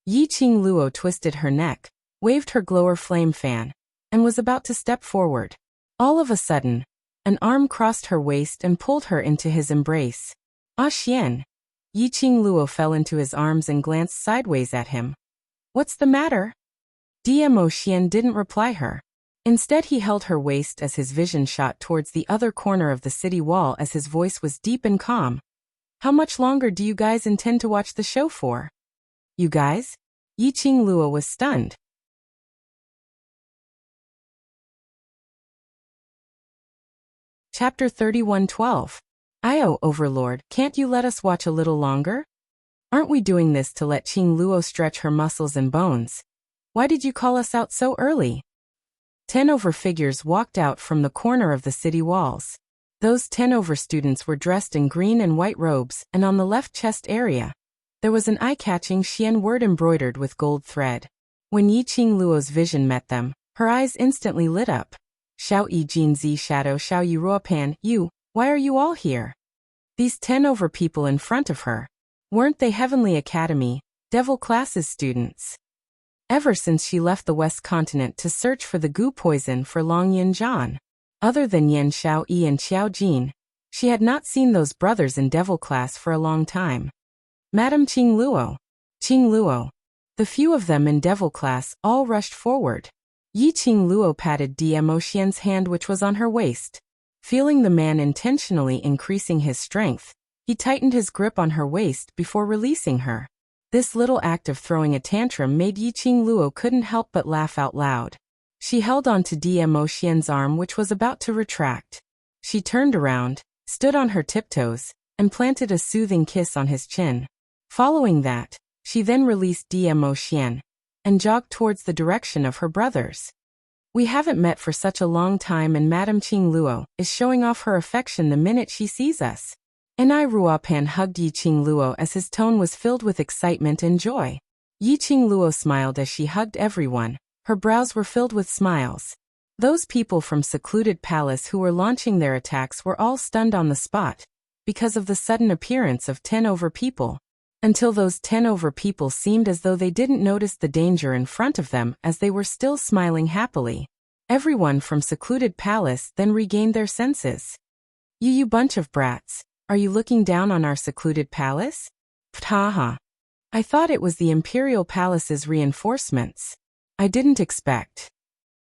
Yi Qingluo twisted her neck, waved her glower flame fan, and was about to step forward. All of a sudden, an arm crossed her waist and pulled her into his embrace. Ah Xian! Yi Qingluo fell into his arms and glanced sideways at him. What's the matter? Dmo Xian didn't reply her. Instead he held her waist as his vision shot towards the other corner of the city wall as his voice was deep and calm. How much longer do you guys intend to watch the show for? You guys? Yi Qingluo was stunned. Chapter 31:12. Io, Overlord, can't you let us watch a little longer? Aren't we doing this to let Qingluo stretch her muscles and bones? Why did you call us out so early? 10 over figures walked out from the corner of the city walls. Those 10 over students were dressed in green and white robes, and on the left chest area, there was an eye-catching Xian word embroidered with gold thread. When Yi Qingluo's vision met them, her eyes instantly lit up. Xiao Yi Jin Zi Shadow Xiao Yi Ruopan, you, why are you all here? These 10 over people in front of her, weren't they Heavenly Academy, Devil Classes students? Ever since she left the West Continent to search for the goo poison for Long Yin Zhan, other than Yan Xiao Yi and Xiao Jin, she had not seen those brothers in Devil Class for a long time. Madame Qingluo. Qingluo. The few of them in Devil Class all rushed forward. Yi Qingluo patted Dmo Xian's hand which was on her waist. Feeling the man intentionally increasing his strength, He tightened his grip on her waist before releasing her. This little act of throwing a tantrum made Yiqing Luo couldn't help but laugh out loud. She held on to Mo Xian's arm, which was about to retract. She turned around, stood on her tiptoes, and planted a soothing kiss on his chin. Following that, she then released Mo Xian and jogged towards the direction of her brothers. We haven't met for such a long time, and Madame Qing Luo is showing off her affection the minute she sees us. Enai Ruopan hugged Yiqing Luo as his tone was filled with excitement and joy. Yiqing Luo smiled as she hugged everyone. Her brows were filled with smiles. Those people from Secluded Palace who were launching their attacks were all stunned on the spot because of the sudden appearance of 10 over people. Until those 10 over people seemed as though they didn't notice the danger in front of them, as they were still smiling happily. Everyone from Secluded Palace then regained their senses. You bunch of brats. Are you looking down on our Secluded Palace? Pthaha. I thought it was the Imperial Palace's reinforcements. I didn't expect.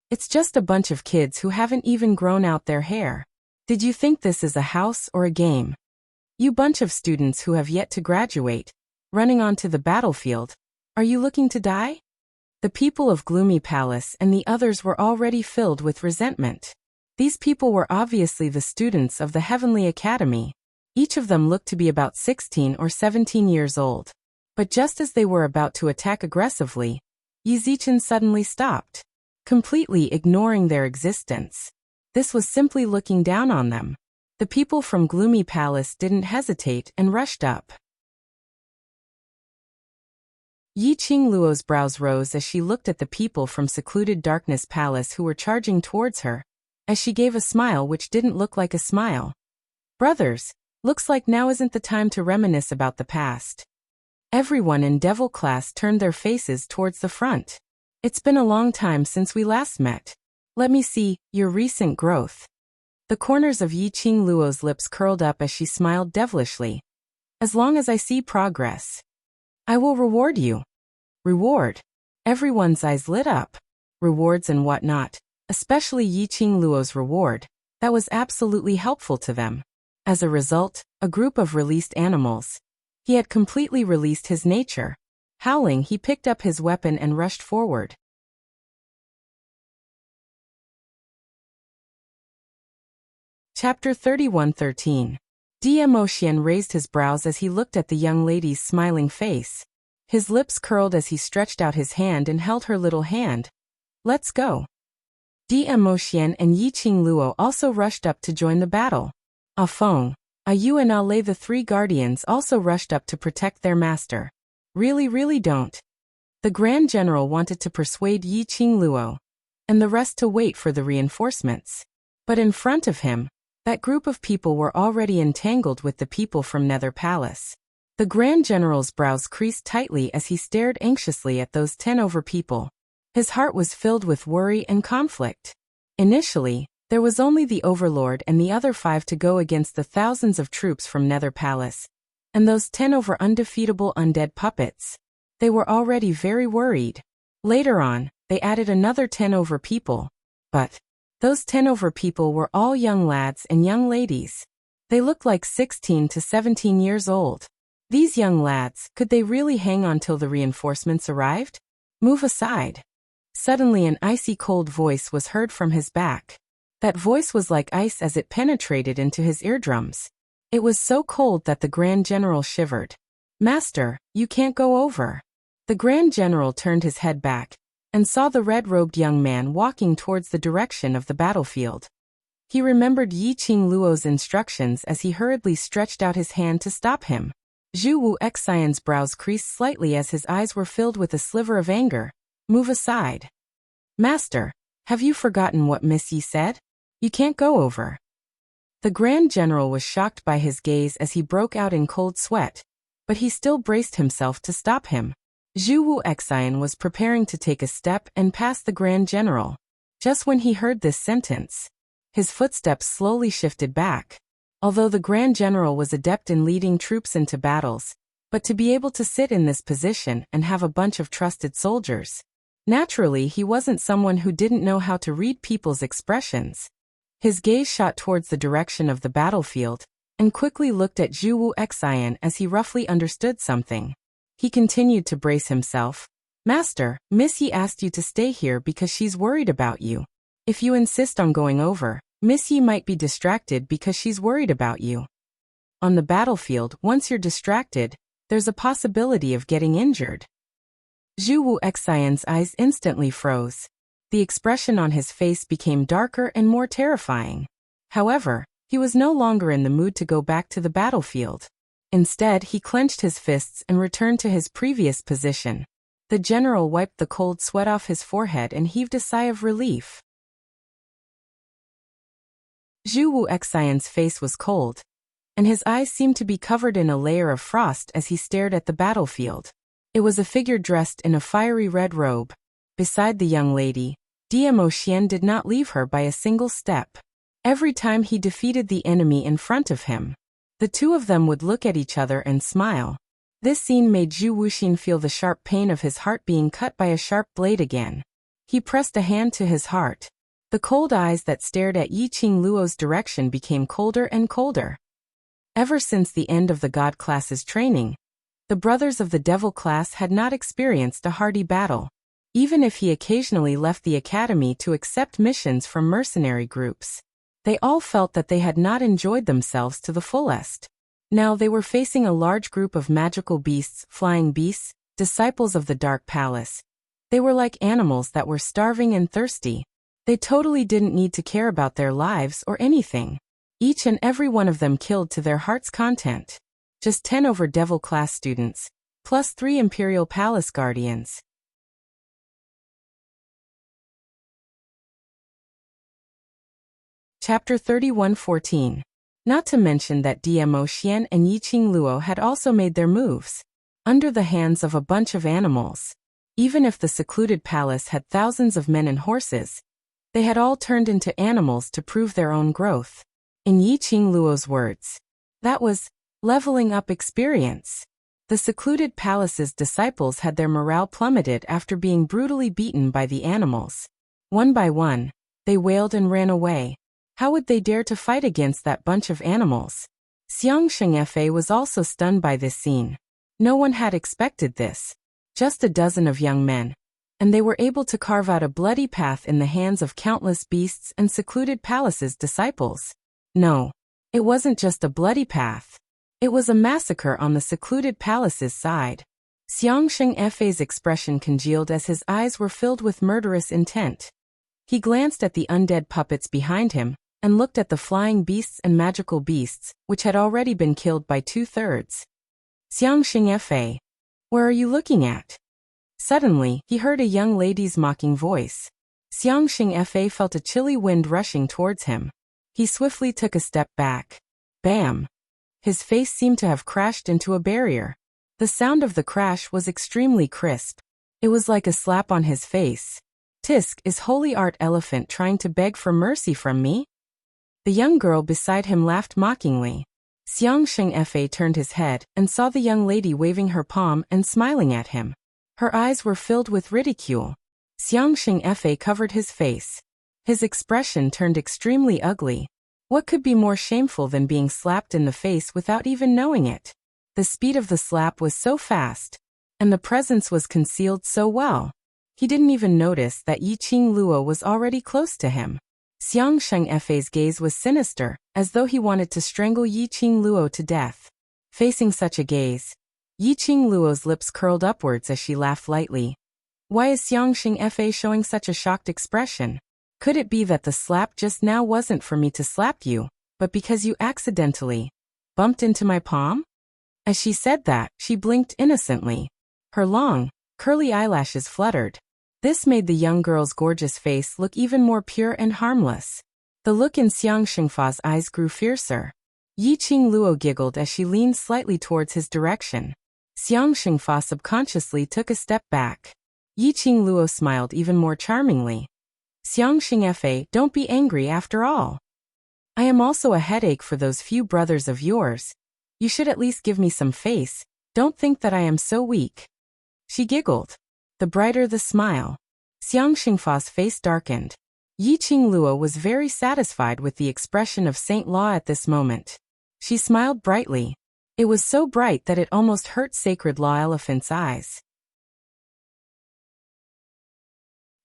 It's just a bunch of kids who haven't even grown out their hair. Did you think this is a house or a game? You bunch of students who have yet to graduate, running onto the battlefield. Are you looking to die? The people of Gloomy Palace and the others were already filled with resentment. These people were obviously the students of the Heavenly Academy. Each of them looked to be about 16 or 17 years old. But just as they were about to attack aggressively, Yi Zichen suddenly stopped, completely ignoring their existence. This was simply looking down on them. The people from Gloomy Palace didn't hesitate and rushed up. Yiqing Luo's brows rose as she looked at the people from Secluded Darkness Palace who were charging towards her, as she gave a smile which didn't look like a smile. Brothers, looks like now isn't the time to reminisce about the past. Everyone in Devil class turned their faces towards the front. It's been a long time since we last met. Let me see your recent growth. The corners of Yiqing Luo's lips curled up as she smiled devilishly. As long as I see progress, I will reward you. Reward? Everyone's eyes lit up. Rewards and whatnot, especially Yiqing Luo's reward, that was absolutely helpful to them. As a result, a group of released animals. He had completely released his nature. Howling, he picked up his weapon and rushed forward. Chapter 31:13. Mo Xian raised his brows as he looked at the young lady's smiling face. His lips curled as he stretched out his hand and held her little hand. Let's go. Mo Xian and Yiqing Luo also rushed up to join the battle. Ah Feng, Ah Yu and Ah Lei, the 3 guardians, also rushed up to protect their master. Really don't. The Grand General wanted to persuade Yiqing Luo and the rest to wait for the reinforcements. But in front of him, that group of people were already entangled with the people from Nether Palace. The Grand General's brows creased tightly as he stared anxiously at those 10 over people. His heart was filled with worry and conflict. Initially, there was only the Overlord and the other 5 to go against the thousands of troops from Nether Palace, and those 10 over undefeatable undead puppets. They were already very worried. Later on, they added another 10 over people. But those 10 over people were all young lads and young ladies. They looked like 16 to 17 years old. These young lads, could they really hang on till the reinforcements arrived? Move aside. Suddenly an icy cold voice was heard from his back. That voice was like ice as it penetrated into his eardrums. It was so cold that the Grand General shivered. Master, you can't go over. The Grand General turned his head back and saw the red-robed young man walking towards the direction of the battlefield. He remembered Yiqing Luo's instructions as he hurriedly stretched out his hand to stop him. Zhu Wu Xian's brows creased slightly as his eyes were filled with a sliver of anger. Move aside. Master, have you forgotten what Miss Yi said? You can't go over. The Grand General was shocked by his gaze as he broke out in cold sweat, but he still braced himself to stop him. Zhu Wu Xian was preparing to take a step and pass the Grand General. Just when he heard this sentence, his footsteps slowly shifted back. Although the Grand General was adept in leading troops into battles, but to be able to sit in this position and have a bunch of trusted soldiers, naturally he wasn't someone who didn't know how to read people's expressions. His gaze shot towards the direction of the battlefield, and quickly looked at Zhu Wu Xian as he roughly understood something. He continued to brace himself. Master, Miss Yi asked you to stay here because she's worried about you. If you insist on going over, Miss Yi might be distracted because she's worried about you. On the battlefield, once you're distracted, there's a possibility of getting injured. Zhu Wu Xian's eyes instantly froze. The expression on his face became darker and more terrifying. However, he was no longer in the mood to go back to the battlefield. Instead, he clenched his fists and returned to his previous position. The general wiped the cold sweat off his forehead and heaved a sigh of relief. Zhu Wu Xian's face was cold, and his eyes seemed to be covered in a layer of frost as he stared at the battlefield. It was a figure dressed in a fiery red robe. Beside the young lady, Diemo Xian did not leave her by a single step. Every time he defeated the enemy in front of him, the two of them would look at each other and smile. This scene made Zhu Wuxin feel the sharp pain of his heart being cut by a sharp blade again. He pressed a hand to his heart. The cold eyes that stared at Yi Qingluo's direction became colder and colder. Ever since the end of the God class's training, the brothers of the Devil class had not experienced a hardy battle. Even if he occasionally left the academy to accept missions from mercenary groups, they all felt that they had not enjoyed themselves to the fullest. Now they were facing a large group of magical beasts, flying beasts, disciples of the Dark Palace. They were like animals that were starving and thirsty. They totally didn't need to care about their lives or anything. Each and every one of them killed to their heart's content. Just 10 over Devil class students, plus 3 Imperial Palace guardians. Chapter 31:14. Not to mention that Diemo Xian and Yi Qingluo had also made their moves under the hands of a bunch of animals. Even if the secluded palace had thousands of men and horses, they had all turned into animals to prove their own growth. In Yi Qingluo's words, that was leveling up experience. The secluded palace's disciples had their morale plummeted after being brutally beaten by the animals. One by one, they wailed and ran away. How would they dare to fight against that bunch of animals? Xiang Shengfe was also stunned by this scene. No one had expected this. Just a dozen of young men, and they were able to carve out a bloody path in the hands of countless beasts and secluded palace's disciples. No, it wasn't just a bloody path. It was a massacre on the secluded palace's side. Xiang Shengfe's expression congealed as his eyes were filled with murderous intent. He glanced at the undead puppets behind him, and looked at the flying beasts and magical beasts, which had already been killed by 2/3. Xiang Shengfe, where are you looking at? Suddenly, he heard a young lady's mocking voice. Xiang Shengfe felt a chilly wind rushing towards him. He swiftly took a step back. Bam! His face seemed to have crashed into a barrier. The sound of the crash was extremely crisp. It was like a slap on his face. Tisk, is Holy Art Elephant trying to beg for mercy from me? The young girl beside him laughed mockingly. Xiang Shengfe turned his head and saw the young lady waving her palm and smiling at him. Her eyes were filled with ridicule. Xiang Shengfe covered his face. His expression turned extremely ugly. What could be more shameful than being slapped in the face without even knowing it? The speed of the slap was so fast, and the presence was concealed so well. He didn't even notice that Yi Qingluo was already close to him. Xiang Shengfe's gaze was sinister, as though he wanted to strangle Yi Qingluo to death. Facing such a gaze, Yi Qingluo's lips curled upwards as she laughed lightly. Why is Xiang Shengfe showing such a shocked expression? Could it be that the slap just now wasn't for me to slap you, but because you accidentally bumped into my palm? As she said that, she blinked innocently. Her long, curly eyelashes fluttered. This made the young girl's gorgeous face look even more pure and harmless. The look in Xiang Shengfa's eyes grew fiercer. Yi Qingluo giggled as she leaned slightly towards his direction. Xiang Shengfa subconsciously took a step back. Yi Qingluo smiled even more charmingly. Xiang Shengfe, don't be angry after all. I am also a headache for those few brothers of yours. You should at least give me some face. Don't think that I am so weak. She giggled. The brighter the smile. Xiang Shengfa's face darkened. Yi Qingluo was very satisfied with the expression of Saint Law at this moment. She smiled brightly. It was so bright that it almost hurt Sacred Law Elephant's eyes.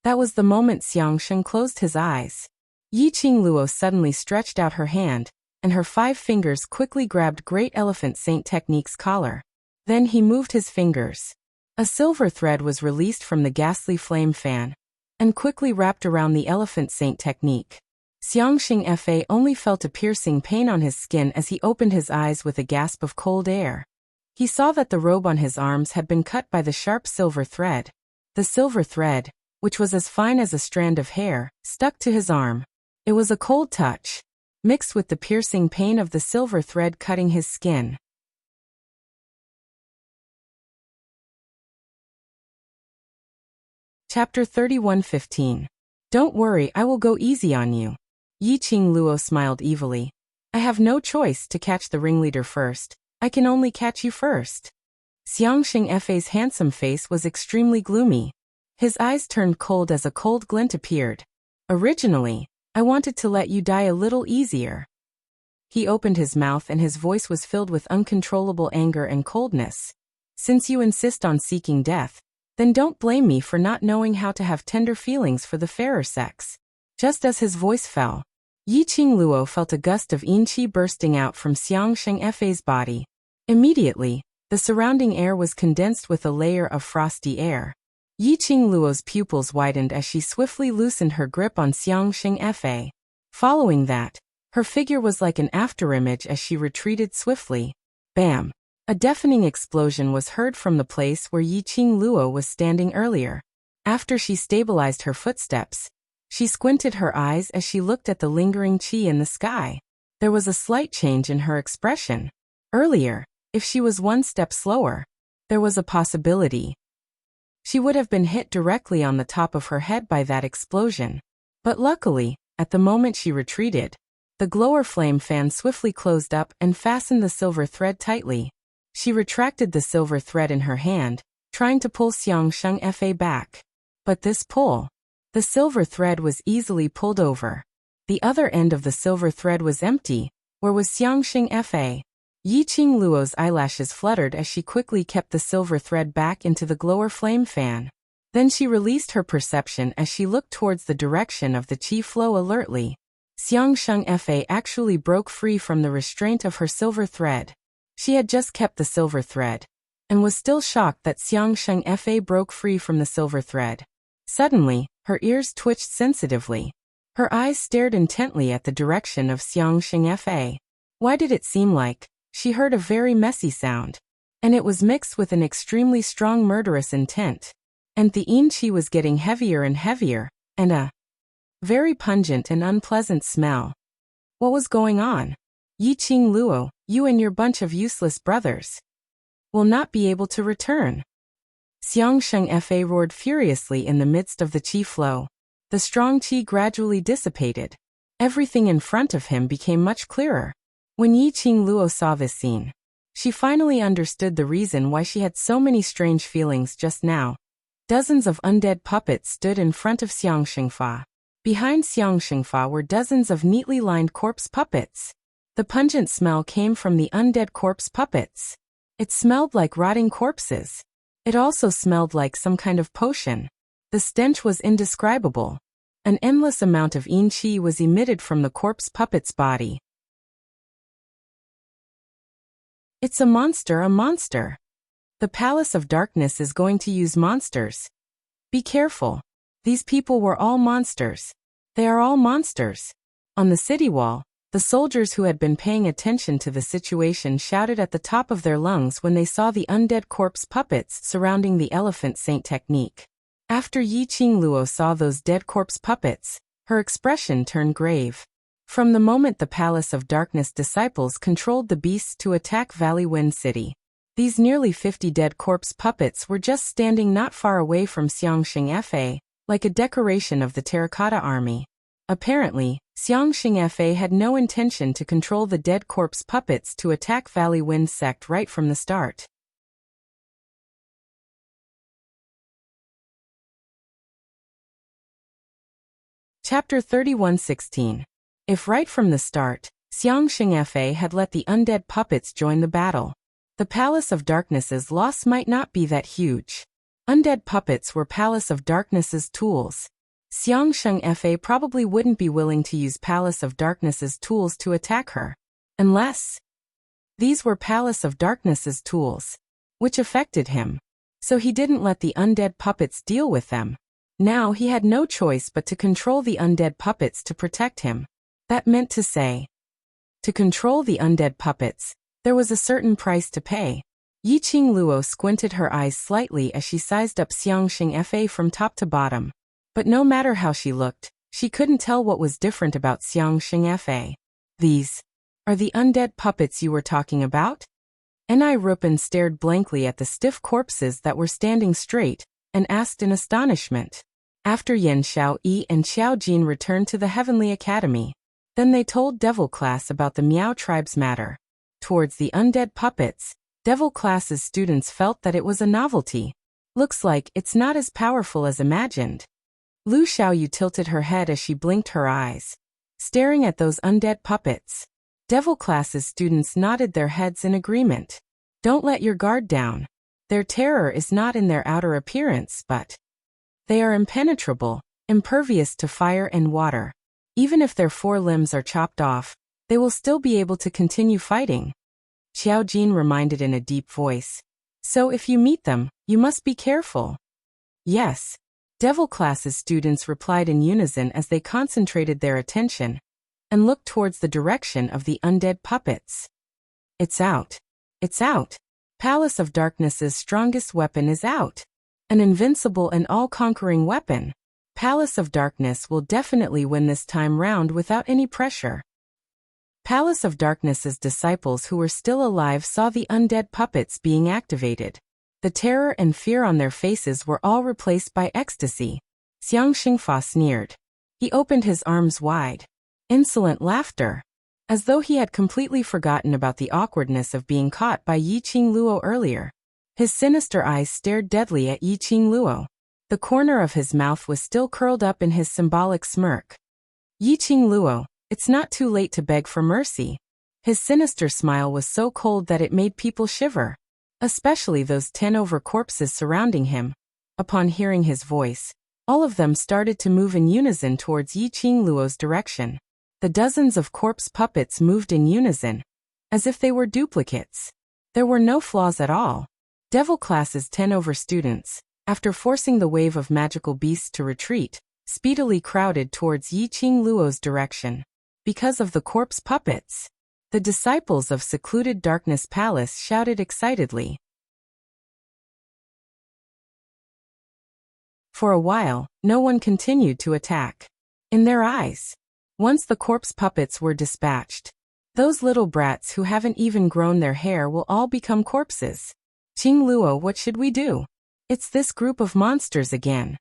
That was the moment Xiangsheng closed his eyes. Yi Qingluo suddenly stretched out her hand, and her 5 fingers quickly grabbed Great Elephant Saint Technique's collar. Then he moved his fingers. A silver thread was released from the ghastly flame fan, and quickly wrapped around the Elephant Saint Technique. Xiangsheng Fa only felt a piercing pain on his skin as he opened his eyes with a gasp of cold air. He saw that the robe on his arms had been cut by the sharp silver thread. The silver thread, which was as fine as a strand of hair, stuck to his arm. It was a cold touch, mixed with the piercing pain of the silver thread cutting his skin. Chapter 31:15. Don't worry, I will go easy on you. Yi Qingluo smiled evilly. I have no choice to catch the ringleader first. I can only catch you first. Xiangsheng Fa's handsome face was extremely gloomy. His eyes turned cold as a cold glint appeared. Originally, I wanted to let you die a little easier. He opened his mouth and his voice was filled with uncontrollable anger and coldness. Since you insist on seeking death, then don't blame me for not knowing how to have tender feelings for the fairer sex. Just as his voice fell, Yi Qingluo felt a gust of yin qi bursting out from Xiangsheng Fa's body. Immediately, the surrounding air was condensed with a layer of frosty air. Yi Qingluo's pupils widened as she swiftly loosened her grip on Xiangsheng Fa. Following that, her figure was like an afterimage as she retreated swiftly. Bam! A deafening explosion was heard from the place where Yi Qingluo was standing earlier. After she stabilized her footsteps, she squinted her eyes as she looked at the lingering qi in the sky. There was a slight change in her expression. Earlier, if she was one step slower, there was a possibility she would have been hit directly on the top of her head by that explosion. But luckily, at the moment she retreated, the glower flame fan swiftly closed up and fastened the silver thread tightly. She retracted the silver thread in her hand, trying to pull Xiangsheng Fa back. But this pull, the silver thread was easily pulled over. The other end of the silver thread was empty. Where was Xiangsheng Fa? Yi Qingluo's eyelashes fluttered as she quickly kept the silver thread back into the glower flame fan. Then she released her perception as she looked towards the direction of the qi flow alertly. Xiangsheng Fa actually broke free from the restraint of her silver thread. She had just kept the silver thread, and was still shocked that Xiangsheng Fa broke free from the silver thread. Suddenly, her ears twitched sensitively. Her eyes stared intently at the direction of Xiangsheng Fa. Why did it seem like she heard a very messy sound, and it was mixed with an extremely strong murderous intent? And the yin qi was getting heavier and heavier, and a very pungent and unpleasant smell. What was going on? Yi Qingluo, you and your bunch of useless brothers will not be able to return. Xiangsheng Fa roared furiously in the midst of the qi flow. The strong qi gradually dissipated. Everything in front of him became much clearer. When Yi Qingluo saw this scene, she finally understood the reason why she had so many strange feelings just now. Dozens of undead puppets stood in front of Xiangsheng Fa. Behind Xiangsheng Fa were dozens of neatly lined corpse puppets. The pungent smell came from the undead corpse puppets. It smelled like rotting corpses. It also smelled like some kind of potion. The stench was indescribable. An endless amount of yin qi was emitted from the corpse puppet's body. It's a monster, a monster. The Palace of Darkness is going to use monsters. Be careful. These people were all monsters. They are all monsters. On the city wall, the soldiers who had been paying attention to the situation shouted at the top of their lungs when they saw the undead corpse puppets surrounding the Elephant Saint Technique. After Yi Qingluo saw those dead corpse puppets, her expression turned grave. From the moment the Palace of Darkness disciples controlled the beasts to attack Valley Wind City, these nearly 50 dead corpse puppets were just standing not far away from Xiangsheng Fa, like a decoration of the Terracotta Army. Apparently, Xiangsheng Fa had no intention to control the dead corpse puppets to attack Valley Wind Sect right from the start. Chapter 31:16. If right from the start, Xiangxing Fa had let the undead puppets join the battle. The Palace of Darkness's loss might not be that huge. Undead puppets were Palace of Darkness's tools. Xiangxing Fa probably wouldn't be willing to use Palace of Darkness's tools to attack her. Unless these were Palace of Darkness's tools, which affected him. So he didn't let the undead puppets deal with them. Now he had no choice but to control the undead puppets to protect him. That meant to say, to control the undead puppets, there was a certain price to pay. Yiqing Luo squinted her eyes slightly as she sized up Xiangxing Fa from top to bottom. But no matter how she looked, she couldn't tell what was different about Xiangxing Fa. These are the undead puppets you were talking about? Ni Rupin stared blankly at the stiff corpses that were standing straight, and asked in astonishment. After Yan Xiaoyi and Xiao Jin returned to the Heavenly Academy, then they told Devil Class about the Miao tribe's matter. Towards the undead puppets, Devil Class's students felt that it was a novelty. Looks like it's not as powerful as imagined. Lu Xiaoyu tilted her head as she blinked her eyes, staring at those undead puppets. Devil Class's students nodded their heads in agreement. Don't let your guard down. Their terror is not in their outer appearance, but they are impenetrable, impervious to fire and water. Even if their 4 limbs are chopped off, they will still be able to continue fighting. Xiao Jin reminded in a deep voice. So if you meet them, you must be careful. Yes. Devil Class's students replied in unison as they concentrated their attention and looked towards the direction of the undead puppets. It's out. It's out. Palace of Darkness's strongest weapon is out. An invincible and all-conquering weapon. Palace of Darkness will definitely win this time round without any pressure. Palace of Darkness's disciples who were still alive saw the undead puppets being activated. The terror and fear on their faces were all replaced by ecstasy. Xiangxing Fa sneered. He opened his arms wide. Insolent laughter. As though he had completely forgotten about the awkwardness of being caught by Yiqing Luo earlier. His sinister eyes stared deadly at Yiqing Luo. The corner of his mouth was still curled up in his symbolic smirk. Yiqing Luo, it's not too late to beg for mercy. His sinister smile was so cold that it made people shiver. Especially those 10 over corpses surrounding him. Upon hearing his voice, all of them started to move in unison towards Yiqing Luo's direction. The dozens of corpse puppets moved in unison, as if they were duplicates. There were no flaws at all. Devil Class's 10 over students, after forcing the wave of magical beasts to retreat, speedily crowded towards Yiqing Luo's direction. Because of the corpse puppets, the disciples of Secluded Darkness Palace shouted excitedly. For a while, no one continued to attack. In their eyes, once the corpse puppets were dispatched, those little brats who haven't even grown their hair will all become corpses. Qing Luo, what should we do? It's this group of monsters again.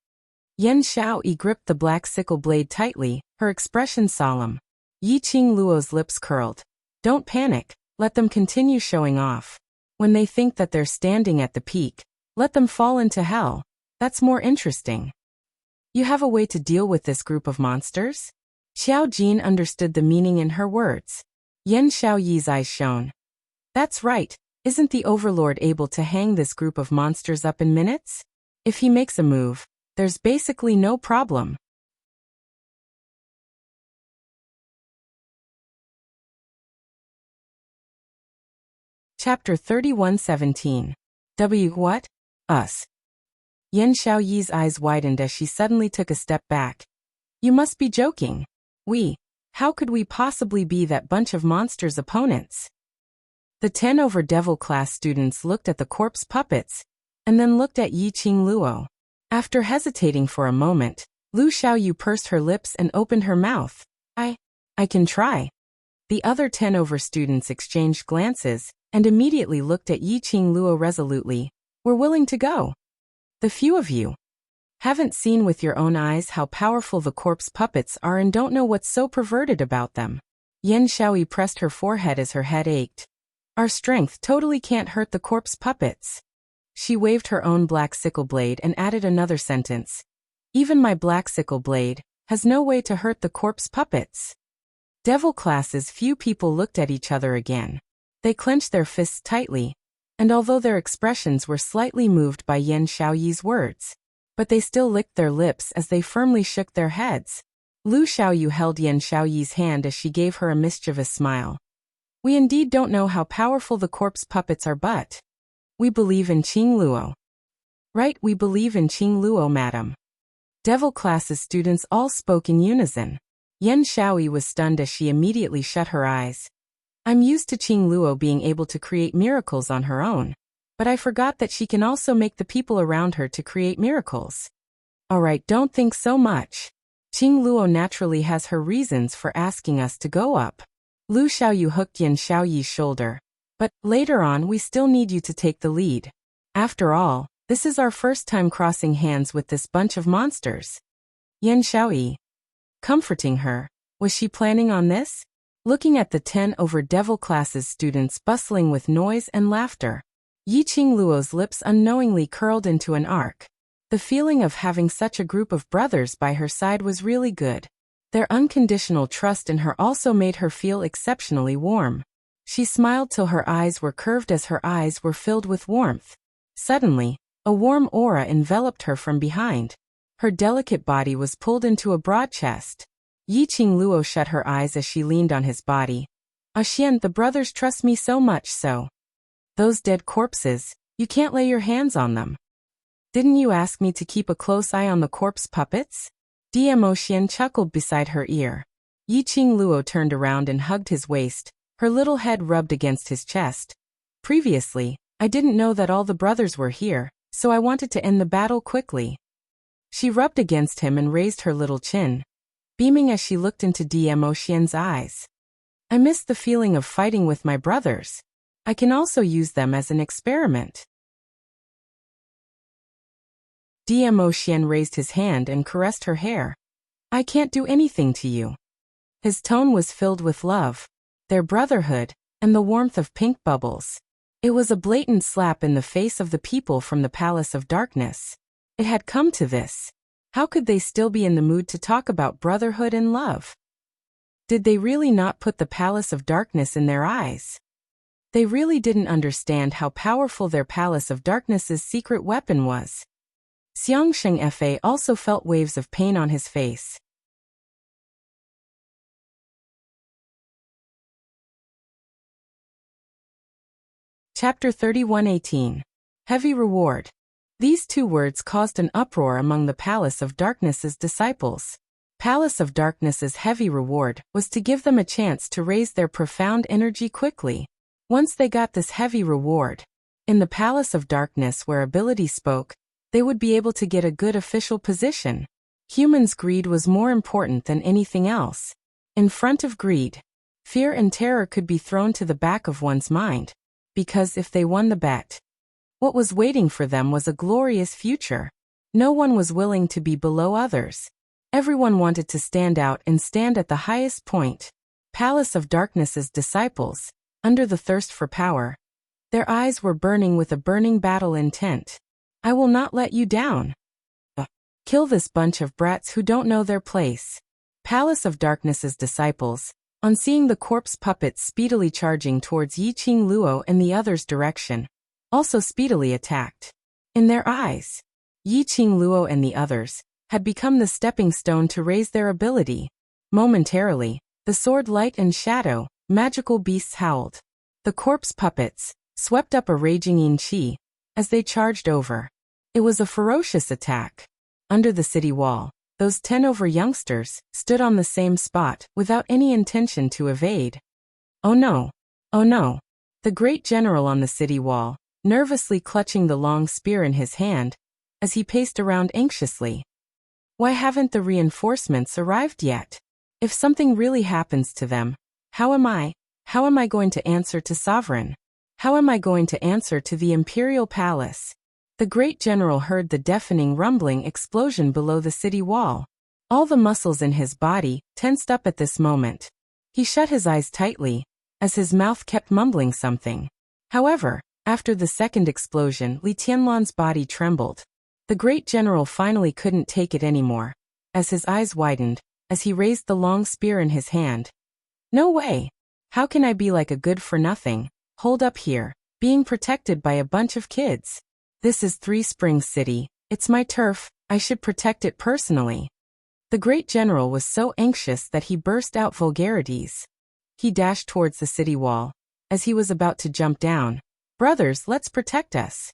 Yan Xiaoyi gripped the black sickle blade tightly, her expression solemn. Yiqing Luo's lips curled. Don't panic, let them continue showing off. When they think that they're standing at the peak, let them fall into hell. That's more interesting. You have a way to deal with this group of monsters? Xiao Jin understood the meaning in her words. Yan Xiaoyi's eyes shone. That's right, isn't the Overlord able to hang this group of monsters up in minutes? If he makes a move, there's basically no problem. Chapter 31:17. What? Us. Yan Xiaoyi's eyes widened as she suddenly took a step back. You must be joking. We. How could we possibly be that bunch of monsters' opponents? The 10 over Devil Class students looked at the corpse puppets, and then looked at Yiqing Luo. After hesitating for a moment, Lu Xiaoyu pursed her lips and opened her mouth. I can try. The other 10 over students exchanged glances, and immediately looked at Yiqing Luo resolutely. We're willing to go. The few of you haven't seen with your own eyes how powerful the corpse puppets are and don't know what's so perverted about them. Yan Xiaoyi pressed her forehead as her head ached. Our strength totally can't hurt the corpse puppets. She waved her own black sickle blade and added another sentence. Even my black sickle blade has no way to hurt the corpse puppets. Devil classes, few people looked at each other again. They clenched their fists tightly, and although their expressions were slightly moved by Yan Xiaoyi's words, but they still licked their lips as they firmly shook their heads. Lu Xiaoyu held Yan Xiaoyi's hand as she gave her a mischievous smile. We indeed don't know how powerful the corpse puppets are, but we believe in Qing Luo. Right, we believe in Qing Luo, madam. Devil classes students all spoke in unison. Yan Xiaoyi was stunned as she immediately shut her eyes. I'm used to Qing Luo being able to create miracles on her own, but I forgot that she can also make the people around her to create miracles. Alright, don't think so much. Qing Luo naturally has her reasons for asking us to go up. Lu Xiaoyu hooked Yan Xiaoyi's shoulder. But, later on, we still need you to take the lead. After all, this is our first time crossing hands with this bunch of monsters. Yan Xiaoyi. Comforting her. Was she planning on this? Looking at the 10 over devil classes students bustling with noise and laughter, Yi Qing Luo's lips unknowingly curled into an arc. The feeling of having such a group of brothers by her side was really good. Their unconditional trust in her also made her feel exceptionally warm. She smiled till her eyes were curved as her eyes were filled with warmth. Suddenly, a warm aura enveloped her from behind. Her delicate body was pulled into a broad chest. Yi Qing Luo shut her eyes as she leaned on his body. Xian, the brothers trust me so much so. Those dead corpses, you can't lay your hands on them. Didn't you ask me to keep a close eye on the corpse puppets? DMO Xian chuckled beside her ear. Yi Qing Luo turned around and hugged his waist, her little head rubbed against his chest. Previously, I didn't know that all the brothers were here, so I wanted to end the battle quickly. She rubbed against him and raised her little chin, beaming as she looked into DMO Xian's eyes. I miss the feeling of fighting with my brothers. I can also use them as an experiment. DMO Xian raised his hand and caressed her hair. I can't do anything to you. His tone was filled with love, their brotherhood, and the warmth of pink bubbles. It was a blatant slap in the face of the people from the Palace of Darkness. It had come to this. How could they still be in the mood to talk about brotherhood and love? Did they really not put the Palace of Darkness in their eyes? They really didn't understand how powerful their Palace of Darkness's secret weapon was. Xiangsheng Fa also felt waves of pain on his face. Chapter 31:18. Heavy Reward. These two words caused an uproar among the Palace of Darkness's disciples. Palace of Darkness's heavy reward was to give them a chance to raise their profound energy quickly. Once they got this heavy reward, in the Palace of Darkness where ability spoke, they would be able to get a good official position. Humans' greed was more important than anything else. In front of greed, fear and terror could be thrown to the back of one's mind, because if they won the bet, what was waiting for them was a glorious future. No one was willing to be below others. Everyone wanted to stand out and stand at the highest point. Palace of Darkness's disciples, under the thirst for power, their eyes were burning with a burning battle intent. I will not let you down. Kill this bunch of brats who don't know their place. Palace of Darkness's disciples, on seeing the corpse puppets speedily charging towards Yi Qing Luo and the others' direction, also speedily attacked. In their eyes, Yi Qing Luo and the others had become the stepping stone to raise their ability. Momentarily, the sword light and shadow, magical beasts howled. The corpse puppets swept up a raging yin qi as they charged over. It was a ferocious attack. Under the city wall, those 10 over youngsters stood on the same spot without any intention to evade. Oh no! Oh no! The great general on the city wall, nervously clutching the long spear in his hand, as he paced around anxiously. Why haven't the reinforcements arrived yet? If something really happens to them, how am I going to answer to Sovereign? How am I going to answer to the Imperial Palace? The great general heard the deafening rumbling explosion below the city wall. All the muscles in his body tensed up at this moment. He shut his eyes tightly, as his mouth kept mumbling something. However, after the second explosion, Li Tianlan's body trembled. The great general finally couldn't take it anymore. As his eyes widened, as he raised the long spear in his hand, No way. How can I be like a good-for-nothing, hold up here, being protected by a bunch of kids? This is Three Springs City, it's my turf, I should protect it personally. The great general was so anxious that he burst out vulgarities. He dashed towards the city wall. As he was about to jump down, "Brothers, let's protect us."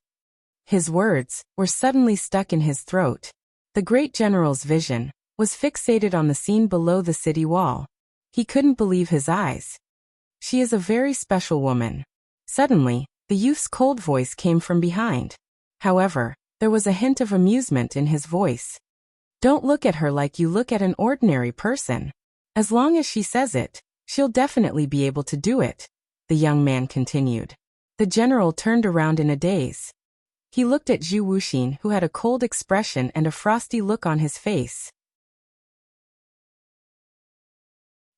His words were suddenly stuck in his throat. The great general's vision was fixated on the scene below the city wall. He couldn't believe his eyes. "She is a very special woman." Suddenly, the youth's cold voice came from behind. However, there was a hint of amusement in his voice. "Don't look at her like you look at an ordinary person. As long as she says it, she'll definitely be able to do it," the young man continued. The general turned around in a daze. He looked at Zhu Wuxin, who had a cold expression and a frosty look on his face.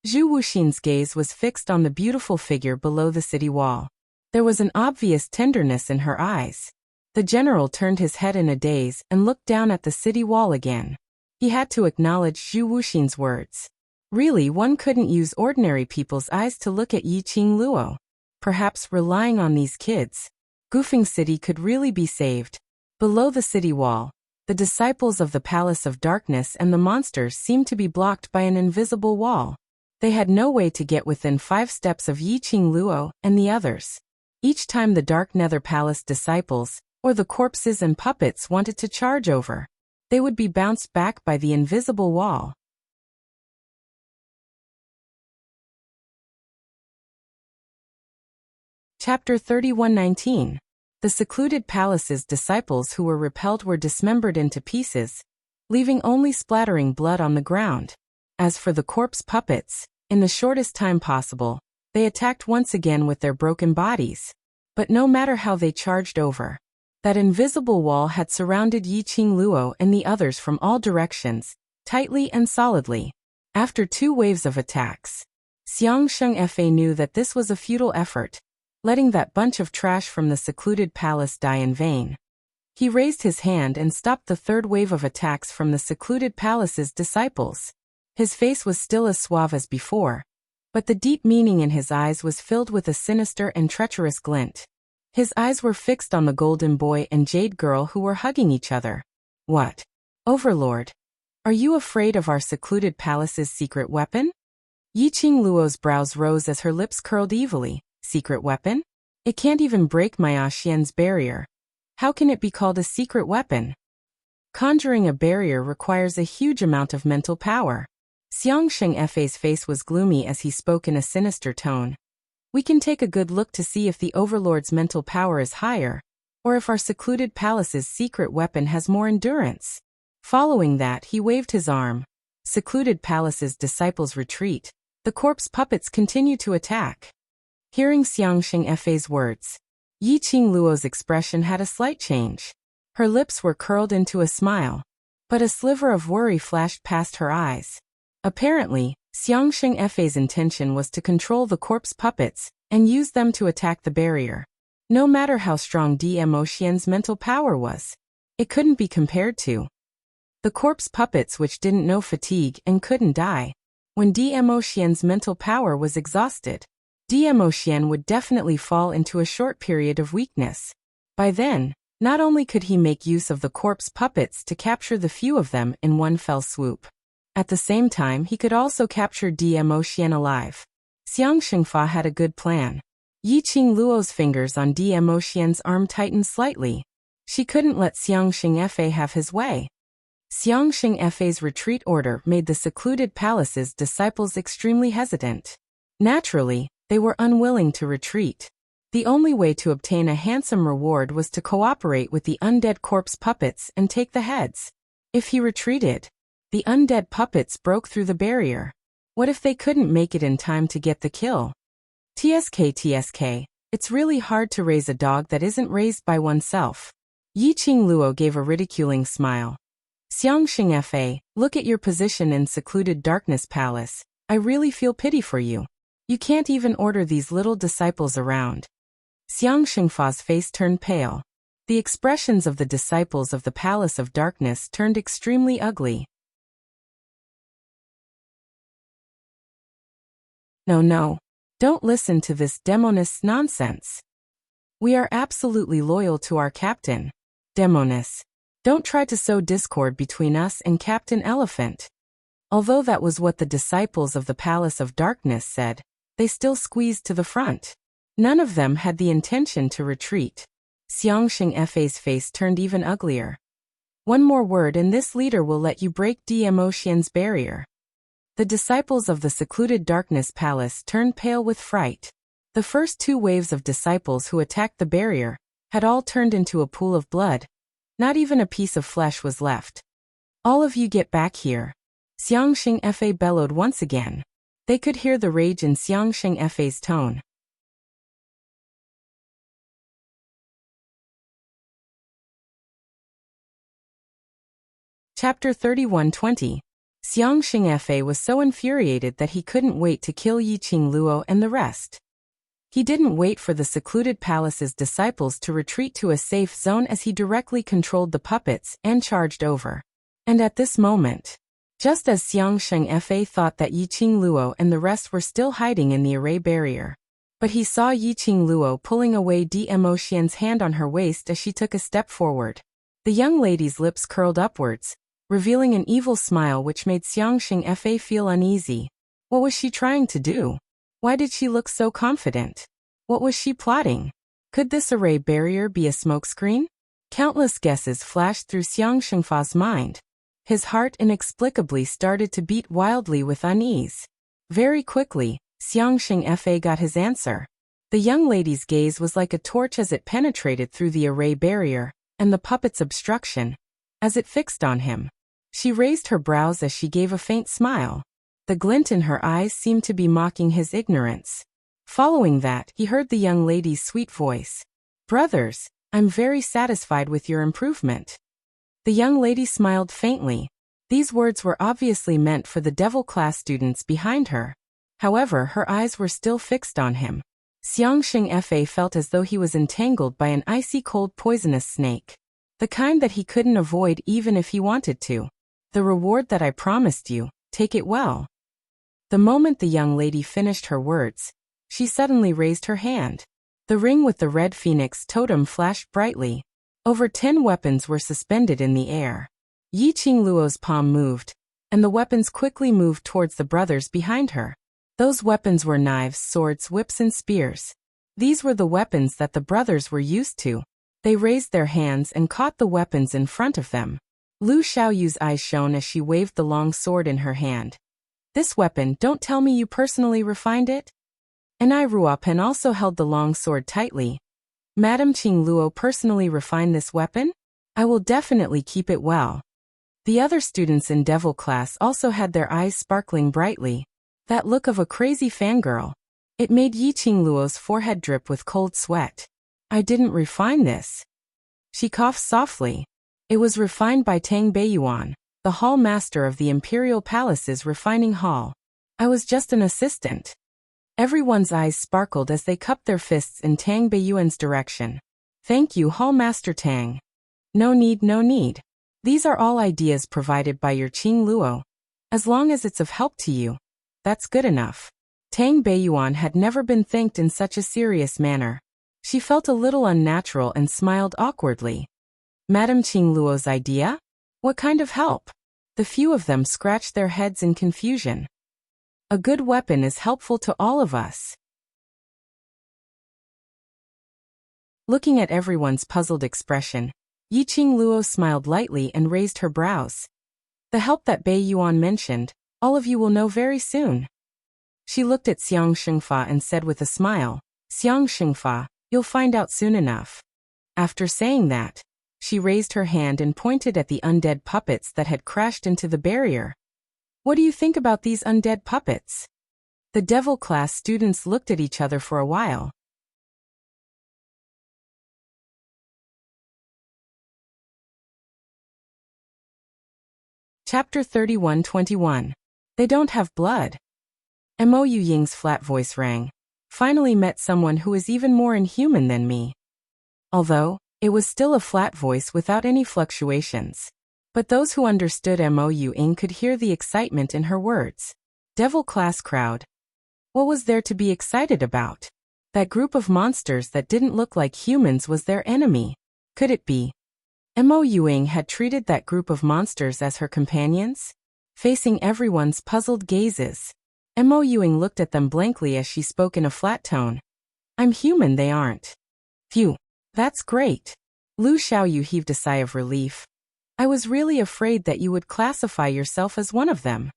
Zhu Wuxin's gaze was fixed on the beautiful figure below the city wall. There was an obvious tenderness in her eyes. The general turned his head in a daze and looked down at the city wall again. He had to acknowledge Zhu Wuxin's words. Really, one couldn't use ordinary people's eyes to look at Yiqing Luo. Perhaps relying on these kids, Gufeng City could really be saved. Below the city wall, the disciples of the Palace of Darkness and the monsters seemed to be blocked by an invisible wall. They had no way to get within 5 steps of Yiqing Luo and the others. Each time the Dark Nether Palace disciples, or the corpses and puppets wanted to charge over, they would be bounced back by the invisible wall. Chapter 31:19. The secluded palace's disciples who were repelled were dismembered into pieces, leaving only splattering blood on the ground. As for the corpse puppets, in the shortest time possible, they attacked once again with their broken bodies. But no matter how they charged over, that invisible wall had surrounded Yiqing Luo and the others from all directions, tightly and solidly. After 2 waves of attacks, Xiang Shengfe knew that this was a futile effort, letting that bunch of trash from the secluded palace die in vain. He raised his hand and stopped the 3rd wave of attacks from the secluded palace's disciples. His face was still as suave as before, but the deep meaning in his eyes was filled with a sinister and treacherous glint. His eyes were fixed on the golden boy and jade girl who were hugging each other. "What? Overlord? Are you afraid of our secluded palace's secret weapon?" Yiqing Luo's brows rose as her lips curled evilly. "Secret weapon? It can't even break my Xian's barrier. How can it be called a secret weapon?" Conjuring a barrier requires a huge amount of mental power. Xiang Shengfe's face was gloomy as he spoke in a sinister tone. "We can take a good look to see if the Overlord's mental power is higher, or if our secluded palace's secret weapon has more endurance." Following that, he waved his arm. Secluded palace's disciples retreat. The corpse puppets continue to attack. Hearing Xiang Shengfe's words, Yiqing Luo's expression had a slight change. Her lips were curled into a smile, but a sliver of worry flashed past her eyes. Apparently, Xiang Shengfe's intention was to control the corpse puppets and use them to attack the barrier. No matter how strong DM Ocean's mental power was, it couldn't be compared to the corpse puppets, which didn't know fatigue and couldn't die. When DM Ocean's mental power was exhausted, DM Ocean would definitely fall into a short period of weakness. By then, not only could he make use of the corpse puppets to capture the few of them in one fell swoop, at the same time he could also capture DM Ocean alive. Xiang Shengfa had a good plan. Yiqing Luo's fingers on DM Ocean's arm tightened slightly. She couldn't let Xiang Shengfe have his way. Xiang Shengfe's retreat order made the secluded palace's disciples extremely hesitant. Naturally, they were unwilling to retreat. The only way to obtain a handsome reward was to cooperate with the undead corpse puppets and take the heads. If he retreated, the undead puppets broke through the barrier. What if they couldn't make it in time to get the kill? TSK, it's really hard to raise a dog that isn't raised by oneself. Yiqing Luo gave a ridiculing smile. Xiang Shengfe, look at your position in secluded darkness palace. I really feel pity for you. You can't even order these little disciples around. Xiang Shengfa's face turned pale. The expressions of the disciples of the Palace of Darkness turned extremely ugly. No, no. Don't listen to this demonist nonsense. We are absolutely loyal to our captain. Demonist. Don't try to sow discord between us and Captain Elephant. Although that was what the disciples of the Palace of Darkness said, they still squeezed to the front. None of them had the intention to retreat. Xiangxing Fei's face turned even uglier. One more word and this leader will let you break Emotian's barrier. The disciples of the secluded Darkness Palace turned pale with fright. The first 2 waves of disciples who attacked the barrier had all turned into a pool of blood. Not even a piece of flesh was left. All of you get back here. Xiangxing Fei bellowed once again. They could hear the rage in Xiangxing Fei's tone. Chapter 31:20. Xiangxing Fei was so infuriated that he couldn't wait to kill Yiqing Luo and the rest. He didn't wait for the secluded palace's disciples to retreat to a safe zone as he directly controlled the puppets and charged over. And at this moment, just as Xiangxing Fei thought that Yiqing Luo and the rest were still hiding in the array barrier, but he saw Yiqing Luo pulling away Emotian's hand on her waist as she took a step forward. The young lady's lips curled upwards, revealing an evil smile which made Xiangxing Fei feel uneasy. What was she trying to do? Why did she look so confident? What was she plotting? Could this array barrier be a smokescreen? Countless guesses flashed through Xiangxing Fa's mind. His heart inexplicably started to beat wildly with unease. Very quickly, Xiangxing Fei got his answer. The young lady's gaze was like a torch as it penetrated through the array barrier, and the puppet's obstruction, as it fixed on him. She raised her brows as she gave a faint smile. The glint in her eyes seemed to be mocking his ignorance. Following that, he heard the young lady's sweet voice. "Brothers, I'm very satisfied with your improvement." The young lady smiled faintly. These words were obviously meant for the devil class students behind her. However, her eyes were still fixed on him. Xiangxing Fei felt as though he was entangled by an icy cold poisonous snake. The kind that he couldn't avoid even if he wanted to. "The reward that I promised you, take it well." The moment the young lady finished her words, she suddenly raised her hand. The ring with the red phoenix totem flashed brightly. Over 10 weapons were suspended in the air. Yiqing Luo's palm moved, and the weapons quickly moved towards the brothers behind her. Those weapons were knives, swords, whips and spears. These were the weapons that the brothers were used to. They raised their hands and caught the weapons in front of them. Lu Xiaoyu's eyes shone as she waved the long sword in her hand. "This weapon, don't tell me you personally refined it?" And Ruopen also held the long sword tightly. "Madame Qing Luo personally refined this weapon? I will definitely keep it well." The other students in Devil class also had their eyes sparkling brightly. That look of a crazy fangirl. It made Yiqing Luo's forehead drip with cold sweat. "I didn't refine this." She coughed softly. "It was refined by Tang Beiyuan, the hall master of the Imperial Palace's refining hall. I was just an assistant." Everyone's eyes sparkled as they cupped their fists in Tang Beiyuan's direction. "Thank you, Hall Master Tang." No need, no need. These are all ideas provided by your Qing Luo. As long as it's of help to you, that's good enough." Tang Beiyuan had never been thanked in such a serious manner. She felt a little unnatural and smiled awkwardly. Madame Qing Luo's idea? What kind of help? The few of them scratched their heads in confusion. A good weapon is helpful to all of us. Looking at everyone's puzzled expression, Yiqing Luo smiled lightly and raised her brows. "The help that Bei Yuan mentioned, all of you will know very soon." She looked at Xiangxing Fa and said with a smile, "Xiangxing Fa, you'll find out soon enough." After saying that, she raised her hand and pointed at the undead puppets that had crashed into the barrier. "What do you think about these undead puppets?" The Devil class students looked at each other for a while. Chapter 31:21. They don't have blood. Mo Ying's flat voice rang. "Finally met someone who is even more inhuman than me." Although, it was still a flat voice without any fluctuations. But those who understood Mo Ying could hear the excitement in her words. Devil class crowd. What was there to be excited about? That group of monsters that didn't look like humans was their enemy. Could it be? Mo Yuing had treated that group of monsters as her companions? Facing everyone's puzzled gazes, Mo Yuing looked at them blankly as she spoke in a flat tone. I'm human, they aren't. Phew, that's great. Lu Xiaoyu heaved a sigh of relief. I was really afraid that you would classify yourself as one of them.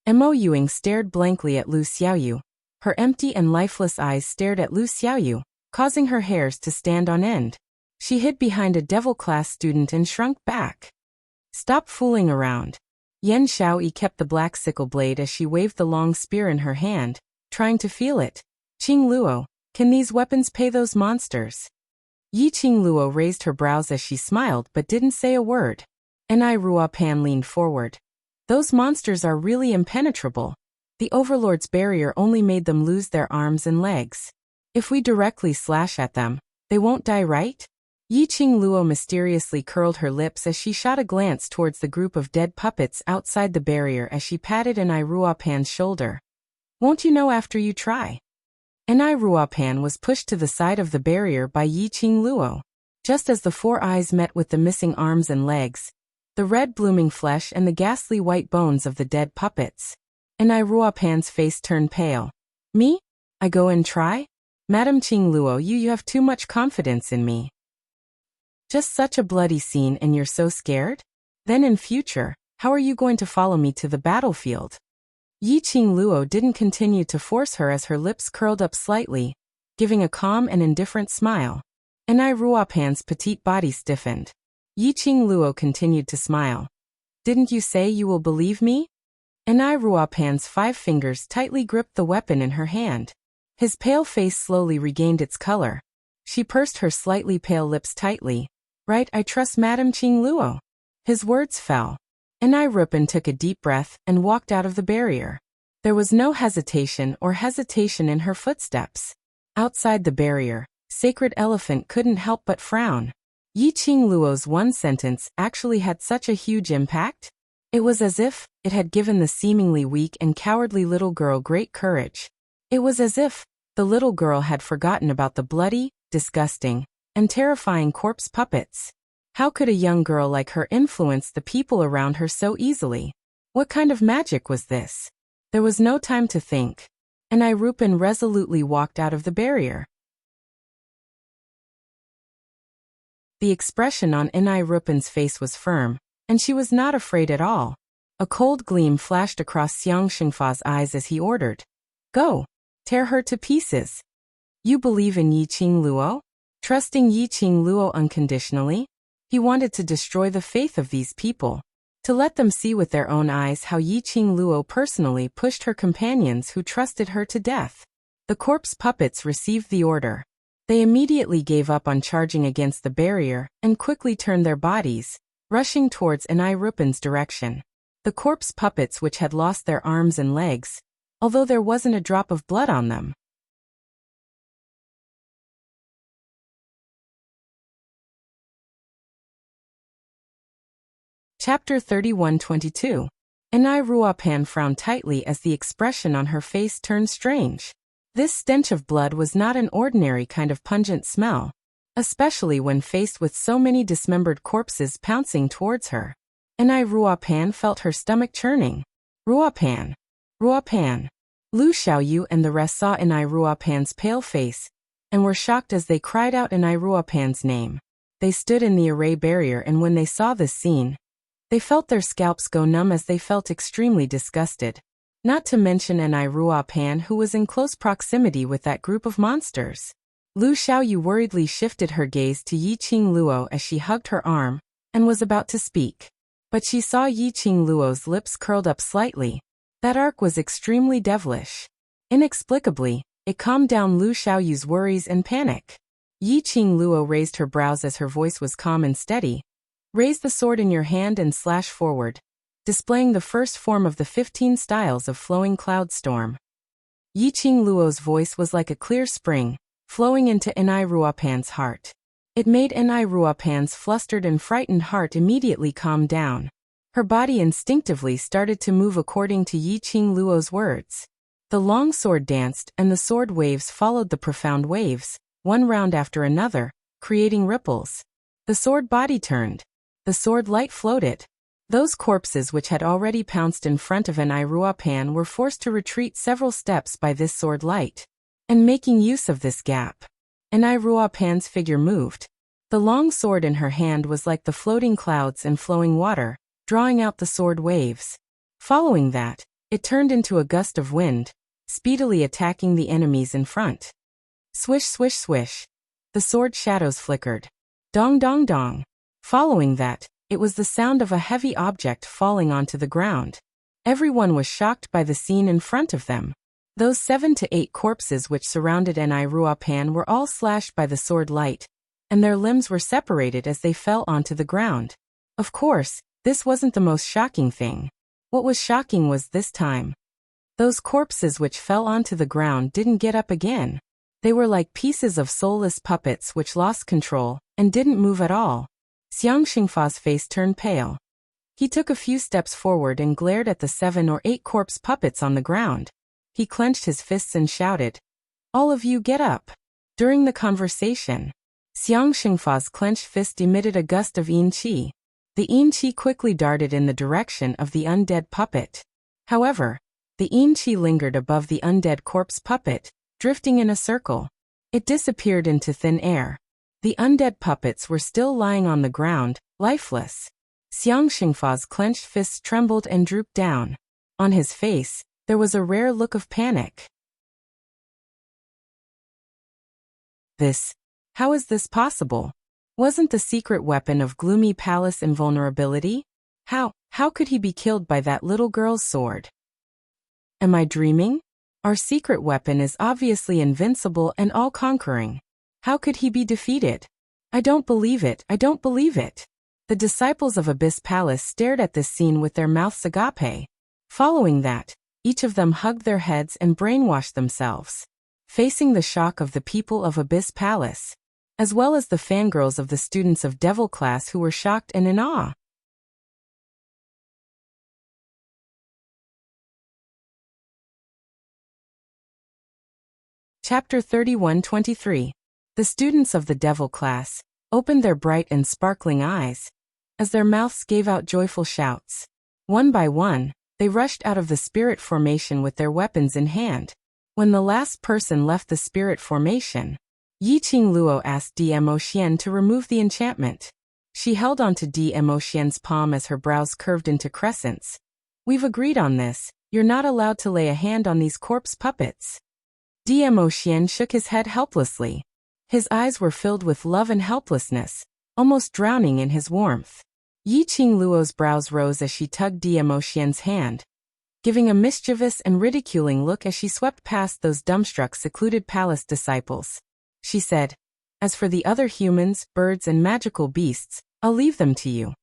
Mo Yuing stared blankly at Lu Xiaoyu. Her empty and lifeless eyes stared at Lu Xiaoyu, causing her hairs to stand on end. She hid behind a devil class student and shrunk back. Stop fooling around. Yan Xiaoyi kept the black sickle blade as she waved the long spear in her hand, trying to feel it. Qing Luo, can these weapons pay those monsters? Yi Qing Luo raised her brows as she smiled but didn't say a word. Ni Ruopan leaned forward. Those monsters are really impenetrable. The Overlord's barrier only made them lose their arms and legs. If we directly slash at them, they won't die, right? Yi Qing Luo mysteriously curled her lips as she shot a glance towards the group of dead puppets outside the barrier as she patted Ni Ruopan's shoulder. Won't you know after you try? Ni Ruopan was pushed to the side of the barrier by Yi Qing Luo. Just as the four eyes met with the missing arms and legs, the red blooming flesh and the ghastly white bones of the dead puppets, Ni Ruopan's face turned pale. Me? I go and try? Madam Qing Luo, you have too much confidence in me. Just such a bloody scene and you're so scared? Then in future, how are you going to follow me to the battlefield? Yi Qing Luo didn't continue to force her as her lips curled up slightly, giving a calm and indifferent smile. Ni Ruopan's petite body stiffened. Yi Qing Luo continued to smile. Didn't you say you will believe me? Ni Ruopan's 5 fingers tightly gripped the weapon in her hand. His pale face slowly regained its color. She pursed her slightly pale lips tightly. Right, I trust Madam Qing Luo. His words fell. Ni Ruopan took a deep breath and walked out of the barrier. There was no hesitation in her footsteps. Outside the barrier, Sacred Elephant couldn't help but frown. Yi Qing Luo's one sentence actually had such a huge impact. It was as if it had given the seemingly weak and cowardly little girl great courage. It was as if the little girl had forgotten about the bloody, disgusting, and terrifying corpse puppets. How could a young girl like her influence the people around her so easily? What kind of magic was this? There was no time to think. Ni Ruopan resolutely walked out of the barrier. The expression on Ni Ruopan's face was firm, and she was not afraid at all. A cold gleam flashed across Xiang Xingfa's eyes as he ordered. Go! Tear her to pieces! You believe in Yi Qing Luo? Trusting Yi Qing Luo unconditionally, he wanted to destroy the faith of these people, to let them see with their own eyes how Yi Qing Luo personally pushed her companions who trusted her to death. The corpse puppets received the order. They immediately gave up on charging against the barrier and quickly turned their bodies, rushing towards Ni Ruopan's direction. The corpse puppets which had lost their arms and legs, although there wasn't a drop of blood on them. Chapter 31-22. Ni Ruopan frowned tightly as the expression on her face turned strange. This stench of blood was not an ordinary kind of pungent smell, especially when faced with so many dismembered corpses pouncing towards her. Ni Ruopan felt her stomach churning. Ruopan! Ruopan! Lu Xiaoyu and the rest saw Ni Ruopan's pale face, and were shocked as they cried out Ni Ruopan's name. They stood in the array barrier, and when they saw this scene, they felt their scalps go numb as they felt extremely disgusted. Not to mention Ni Ruopan, who was in close proximity with that group of monsters. Lu Xiaoyu worriedly shifted her gaze to Yi Qing Luo as she hugged her arm, and was about to speak. But she saw Yi Qing Luo's lips curled up slightly. That arc was extremely devilish. Inexplicably, it calmed down Lu Xiaoyu's worries and panic. Yi Qing Luo raised her brows as her voice was calm and steady. Raise the sword in your hand and slash forward, displaying the first form of the 15 styles of flowing cloud storm. Yi Qing Luo's voice was like a clear spring, flowing into Ni Ruopan's heart. It made Ni Ruopan's flustered and frightened heart immediately calm down. Her body instinctively started to move according to Yi Qing Luo's words. The long sword danced, and the sword waves followed the profound waves, one round after another, creating ripples. The sword body turned. The sword light floated. Those corpses which had already pounced in front of an Iruapan were forced to retreat several steps by this sword light. And making use of this gap, an Iruapan's figure moved. The long sword in her hand was like the floating clouds and flowing water, drawing out the sword waves. Following that, it turned into a gust of wind, speedily attacking the enemies in front. Swish, swish, swish. The sword shadows flickered. Dong, dong, dong. Following that, it was the sound of a heavy object falling onto the ground. Everyone was shocked by the scene in front of them. Those 7 to 8 corpses which surrounded an Iruapan were all slashed by the sword light, and their limbs were separated as they fell onto the ground. Of course, this wasn't the most shocking thing. What was shocking was this time. Those corpses which fell onto the ground didn't get up again. They were like pieces of soulless puppets which lost control and didn't move at all. Xiang Xingfa's face turned pale. He took a few steps forward and glared at the 7 or 8 corpse puppets on the ground. He clenched his fists and shouted, "All of you get up!" During the conversation, Xiang Xingfa's clenched fist emitted a gust of yin qi. The yin qi quickly darted in the direction of the undead puppet. However, the yin qi lingered above the undead corpse puppet, drifting in a circle. It disappeared into thin air. The undead puppets were still lying on the ground, lifeless. Xiang Xingfa's clenched fists trembled and drooped down. On his face, there was a rare look of panic. How is this possible? Wasn't the secret weapon of Gloomy Palace invulnerability? How could he be killed by that little girl's sword? Am I dreaming? Our secret weapon is obviously invincible and all-conquering. How could he be defeated? I don't believe it, I don't believe it. The disciples of Abyss Palace stared at this scene with their mouths agape. Following that, each of them hugged their heads and brainwashed themselves. Facing the shock of the people of Abyss Palace, as well as the fangirls of the students of Devil Class who were shocked and in awe. Chapter 31-23. The students of the Devil Class opened their bright and sparkling eyes, as their mouths gave out joyful shouts. One by one, they rushed out of the spirit formation with their weapons in hand. When the last person left the spirit formation, Yiqing Luo asked Dmo Xian to remove the enchantment. She held onto Dmo Xian's palm as her brows curved into crescents. "We've agreed on this. You're not allowed to lay a hand on these corpse puppets." Dmo Xian shook his head helplessly. His eyes were filled with love and helplessness, almost drowning in his warmth. Yiqing Luo's brows rose as she tugged Dmo Xian's hand, giving a mischievous and ridiculing look as she swept past those dumbstruck secluded palace disciples. She said, "As for the other humans, birds and magical beasts, I'll leave them to you."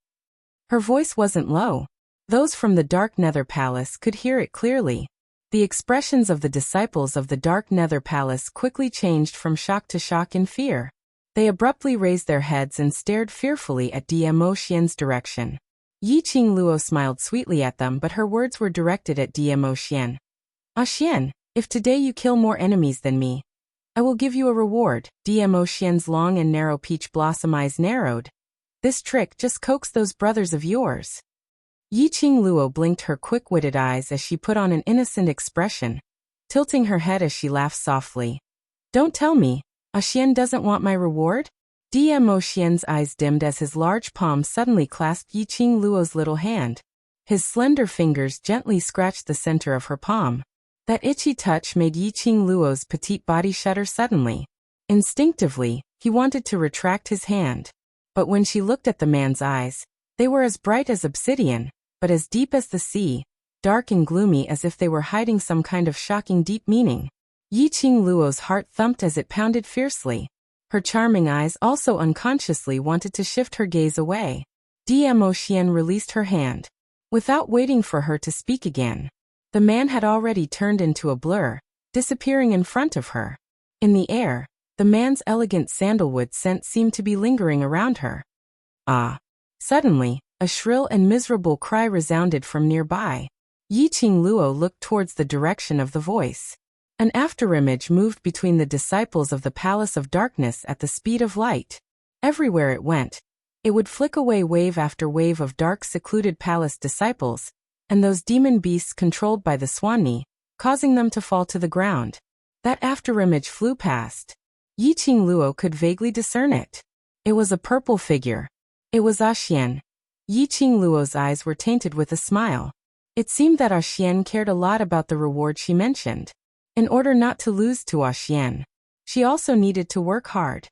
Her voice wasn't low. Those from the Dark Nether Palace could hear it clearly. The expressions of the disciples of the Dark Nether Palace quickly changed from shock to shock and fear. They abruptly raised their heads and stared fearfully at Dmo Xian's direction. Yiqing Luo smiled sweetly at them, but her words were directed at Dmo Xian. "Ah Xian, if today you kill more enemies than me, I will give you a reward." Dmo Xian's long and narrow peach blossom eyes narrowed. "This trick just coaxed those brothers of yours." Yiqing Luo blinked her quick-witted eyes as she put on an innocent expression, tilting her head as she laughed softly. "Don't tell me, Ah Xian doesn't want my reward?" Dmo Xian's eyes dimmed as his large palm suddenly clasped Yiqing Luo's little hand. His slender fingers gently scratched the center of her palm. That itchy touch made Yiqing Luo's petite body shudder suddenly. Instinctively, he wanted to retract his hand. But when she looked at the man's eyes, they were as bright as obsidian, but as deep as the sea, dark and gloomy as if they were hiding some kind of shocking deep meaning. Yiqing Luo's heart thumped as it pounded fiercely. Her charming eyes also unconsciously wanted to shift her gaze away. Dmo Xian released her hand. Without waiting for her to speak again, the man had already turned into a blur, disappearing in front of her. In the air, the man's elegant sandalwood scent seemed to be lingering around her. Ah! Suddenly, a shrill and miserable cry resounded from nearby. Yi Qingluo looked towards the direction of the voice. An afterimage moved between the disciples of the Palace of Darkness at the speed of light. Everywhere it went, it would flick away wave after wave of dark secluded palace disciples, and those demon beasts controlled by the Swanni, causing them to fall to the ground. That afterimage flew past. Yi Qingluo could vaguely discern it. It was a purple figure. It was Xian. Yi Qingluo's eyes were tainted with a smile. It seemed that Xian cared a lot about the reward she mentioned. In order not to lose to Xian, she also needed to work hard.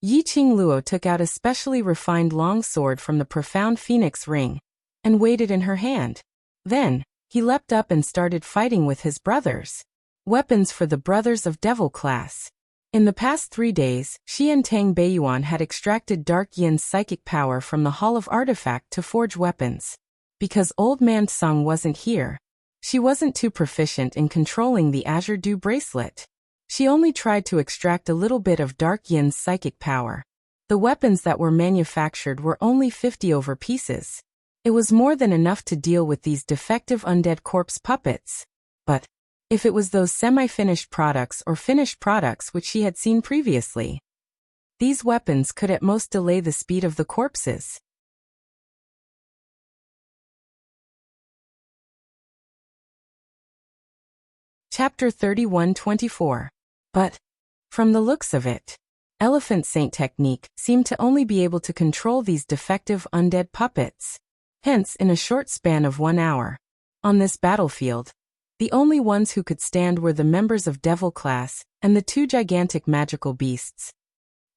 Yi Qingluo took out a specially refined long sword from the profound phoenix ring and weighed it in her hand. Then, he leapt up and started fighting with his brothers. Weapons for the brothers of devil class. In the past 3 days, Shi and Tang Beiyuan had extracted Dark Yin's psychic power from the Hall of Artifact to forge weapons. Because Old Man Tsung wasn't here, she wasn't too proficient in controlling the Azure Dew bracelet. She only tried to extract a little bit of Dark Yin's psychic power. The weapons that were manufactured were only 50 over pieces. It was more than enough to deal with these defective undead corpse puppets. But if it was those semi-finished products or finished products which she had seen previously, these weapons could at most delay the speed of the corpses. Chapter 31-24. But, from the looks of it, Elephant Saint technique seemed to only be able to control these defective undead puppets. Hence, in a short span of 1 hour, on this battlefield, the only ones who could stand were the members of Devil class and the 2 gigantic magical beasts.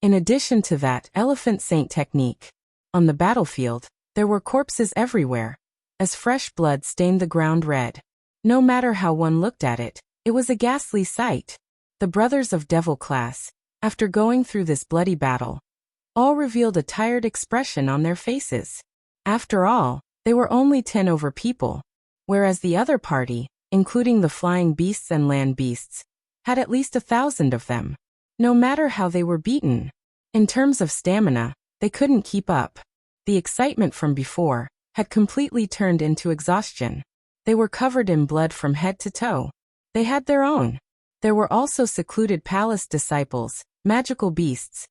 In addition to that Elephant Saint technique, on the battlefield, there were corpses everywhere, as fresh blood stained the ground red. No matter how one looked at it, it was a ghastly sight. The brothers of Devil class, after going through this bloody battle, all revealed a tired expression on their faces. After all, they were only 10 over people, whereas the other party, including the flying beasts and land beasts, had at least 1,000 of them. No matter how they were beaten, in terms of stamina, they couldn't keep up. The excitement from before had completely turned into exhaustion. They were covered in blood from head to toe. They had their own. There were also secluded palace disciples, magical beasts.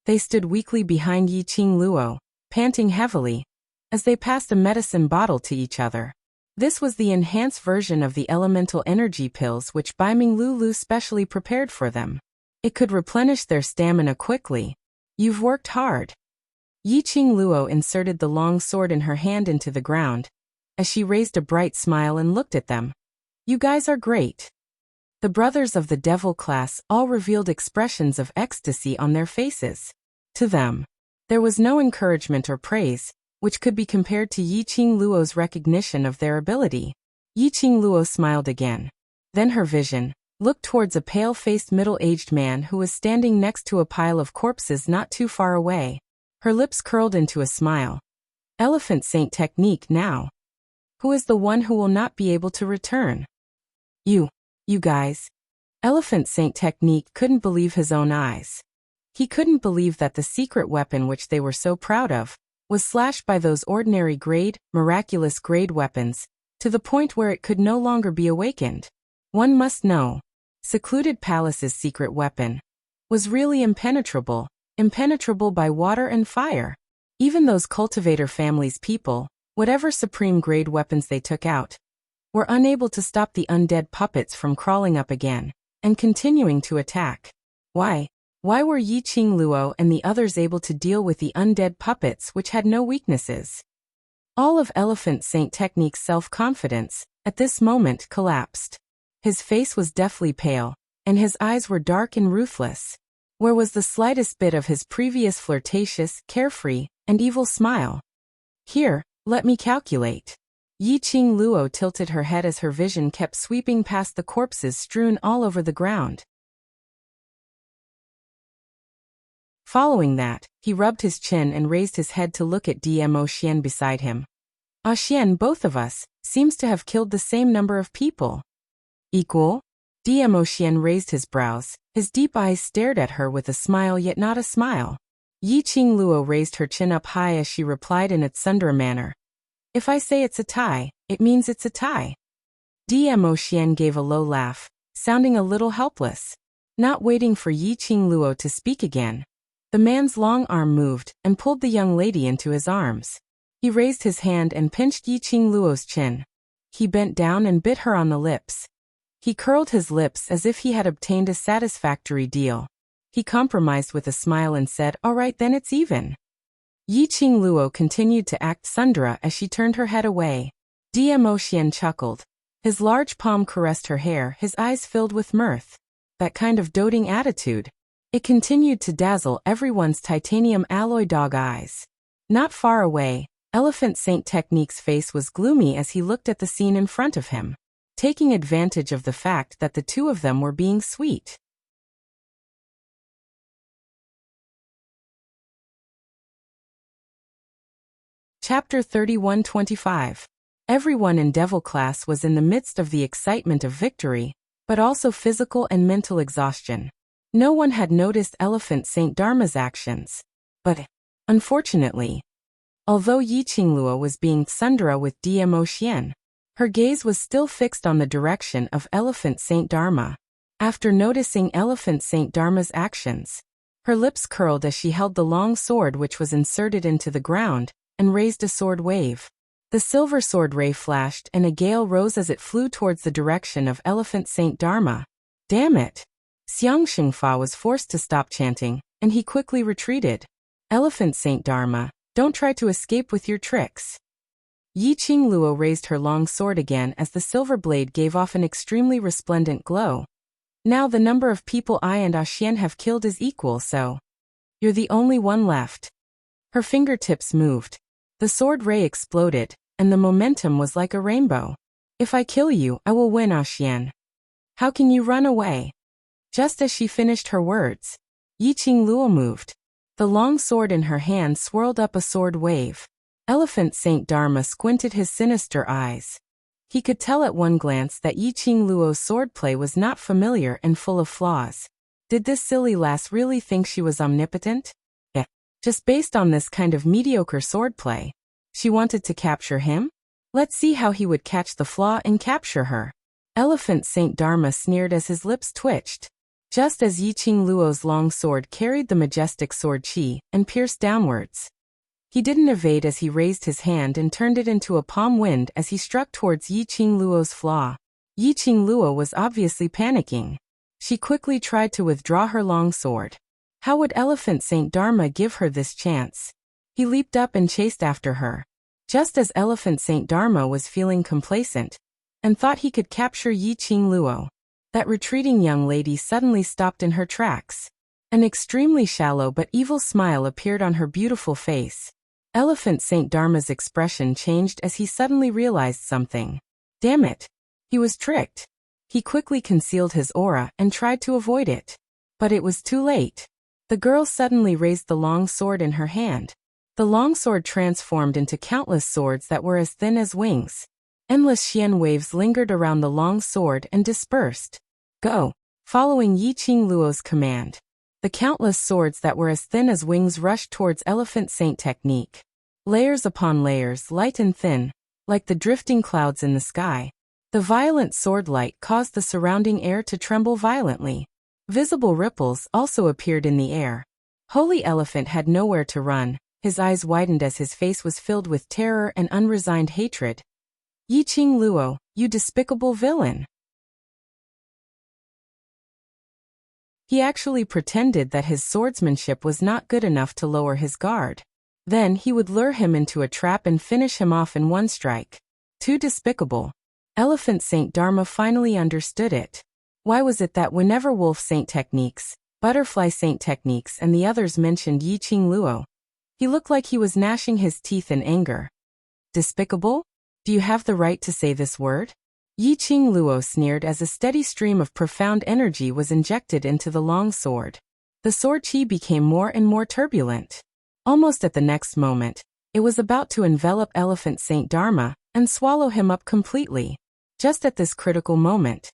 They stood weakly behind Yi Qingluo, panting heavily, as they passed a medicine bottle to each other. This was the enhanced version of the elemental energy pills which Baiming Lulu specially prepared for them. It could replenish their stamina quickly. You've worked hard. Yi Qingluo inserted the long sword in her hand into the ground, as she raised a bright smile and looked at them. You guys are great. The brothers of the Devil class all revealed expressions of ecstasy on their faces. To them, there was no encouragement or praise, which could be compared to Yi Qingluo's recognition of their ability. Yi Qingluo smiled again. Then her vision looked towards a pale-faced middle-aged man who was standing next to a pile of corpses not too far away. Her lips curled into a smile. Elephant Saint technique now. Who is the one who will not be able to return? You guys. Elephant Saint technique couldn't believe his own eyes. He couldn't believe that the secret weapon which they were so proud of was slashed by those ordinary grade, miraculous grade weapons, to the point where it could no longer be awakened. One must know, Secluded Palace's secret weapon was really impenetrable by water and fire. Even those cultivator family's people, whatever supreme grade weapons they took out, were unable to stop the undead puppets from crawling up again and continuing to attack. Why were Yi Qingluo and the others able to deal with the undead puppets which had no weaknesses? All of Elephant Saint Technique's self-confidence, at this moment, collapsed. His face was deathly pale, and his eyes were dark and ruthless. Where was the slightest bit of his previous flirtatious, carefree, and evil smile? Here, let me calculate. Yi Qingluo tilted her head as her vision kept sweeping past the corpses strewn all over the ground. Following that, he rubbed his chin and raised his head to look at Dmo Xian beside him. Xian, both of us, seems to have killed the same number of people. Equal? Dmo Xian raised his brows. His deep eyes stared at her with a smile yet not a smile. Yi Qingluo raised her chin up high as she replied in a tsundere manner. If I say it's a tie, it means it's a tie. Dmo Xian gave a low laugh, sounding a little helpless. Not waiting for Yi Qingluo to speak again, the man's long arm moved and pulled the young lady into his arms. He raised his hand and pinched Yi Qingluo's chin. He bent down and bit her on the lips. He curled his lips as if he had obtained a satisfactory deal. He compromised with a smile and said, "All right, then it's even." Yi Qingluo continued to act Sundara as she turned her head away. Dmo Xian chuckled. His large palm caressed her hair, his eyes filled with mirth. That kind of doting attitude. It continued to dazzle everyone's titanium alloy dog eyes. Not far away, Elephant Saint Technique's face was gloomy as he looked at the scene in front of him, taking advantage of the fact that the two of them were being sweet. Chapter 31-25. Everyone in Devil Class was in the midst of the excitement of victory, but also physical and mental exhaustion. No one had noticed Elephant Saint Dharma's actions. But, unfortunately, although Yi Qingluo was being tsundere with Dmo Xian, her gaze was still fixed on the direction of Elephant Saint Dharma. After noticing Elephant Saint Dharma's actions, her lips curled as she held the long sword which was inserted into the ground, and raised a sword wave. The silver sword ray flashed and a gale rose as it flew towards the direction of Elephant Saint Dharma. Damn it! Xiang Xingfa was forced to stop chanting, and he quickly retreated. Elephant Saint Dharma, don't try to escape with your tricks. Yi Qingluo raised her long sword again as the silver blade gave off an extremely resplendent glow. Now the number of people I and Xian have killed is equal, so you're the only one left. Her fingertips moved. The sword ray exploded, and the momentum was like a rainbow. If I kill you, I will win, Xian. How can you run away? Just as she finished her words, Yi Qingluo moved. The long sword in her hand swirled up a sword wave. Elephant Saint Dharma squinted his sinister eyes. He could tell at one glance that Yi Qingluo's swordplay was not familiar and full of flaws. Did this silly lass really think she was omnipotent? Just based on this kind of mediocre swordplay, she wanted to capture him? Let's see how he would catch the flaw and capture her. Elephant Saint Dharma sneered as his lips twitched. Just as Yi Qingluo's long sword carried the majestic sword qi and pierced downwards. He didn't evade as he raised his hand and turned it into a palm wind as he struck towards Yi Qingluo's flaw. Yi Qingluo was obviously panicking. She quickly tried to withdraw her long sword. How would Elephant Saint Dharma give her this chance? He leaped up and chased after her. Just as Elephant Saint Dharma was feeling complacent and thought he could capture Yi Qingluo, that retreating young lady suddenly stopped in her tracks. An extremely shallow but evil smile appeared on her beautiful face. Elephant Saint Dharma's expression changed as he suddenly realized something. Damn it! He was tricked. He quickly concealed his aura and tried to avoid it. But it was too late. The girl suddenly raised the long sword in her hand. The long sword transformed into countless swords that were as thin as wings. Endless Xian waves lingered around the long sword and dispersed. Go! Following Yi Qingluo's command, the countless swords that were as thin as wings rushed towards Elephant Saint Technique. Layers upon layers, light and thin, like the drifting clouds in the sky. The violent sword light caused the surrounding air to tremble violently. Visible ripples also appeared in the air. Holy Elephant had nowhere to run. His eyes widened as his face was filled with terror and unresigned hatred. Yi Qingluo, you despicable villain! He actually pretended that his swordsmanship was not good enough to lower his guard. Then he would lure him into a trap and finish him off in one strike. Too despicable. Elephant Saint Dharma finally understood it. Why was it that whenever Wolf Saint Techniques, Butterfly Saint Techniques and the others mentioned Yi Qingluo, he looked like he was gnashing his teeth in anger? Despicable? Do you have the right to say this word? Yi Qingluo sneered as a steady stream of profound energy was injected into the long sword. The sword qi became more and more turbulent. Almost at the next moment, it was about to envelop Elephant Saint Dharma and swallow him up completely. Just at this critical moment.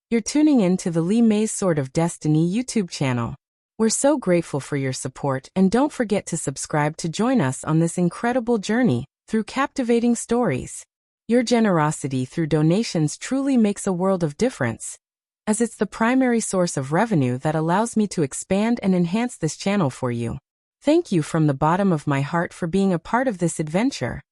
You're tuning in to the Li Mei's Sword of Destiny YouTube channel. We're so grateful for your support and don't forget to subscribe to join us on this incredible journey. through captivating stories. Your generosity through donations truly makes a world of difference, as it's the primary source of revenue that allows me to expand and enhance this channel for you. Thank you from the bottom of my heart for being a part of this adventure.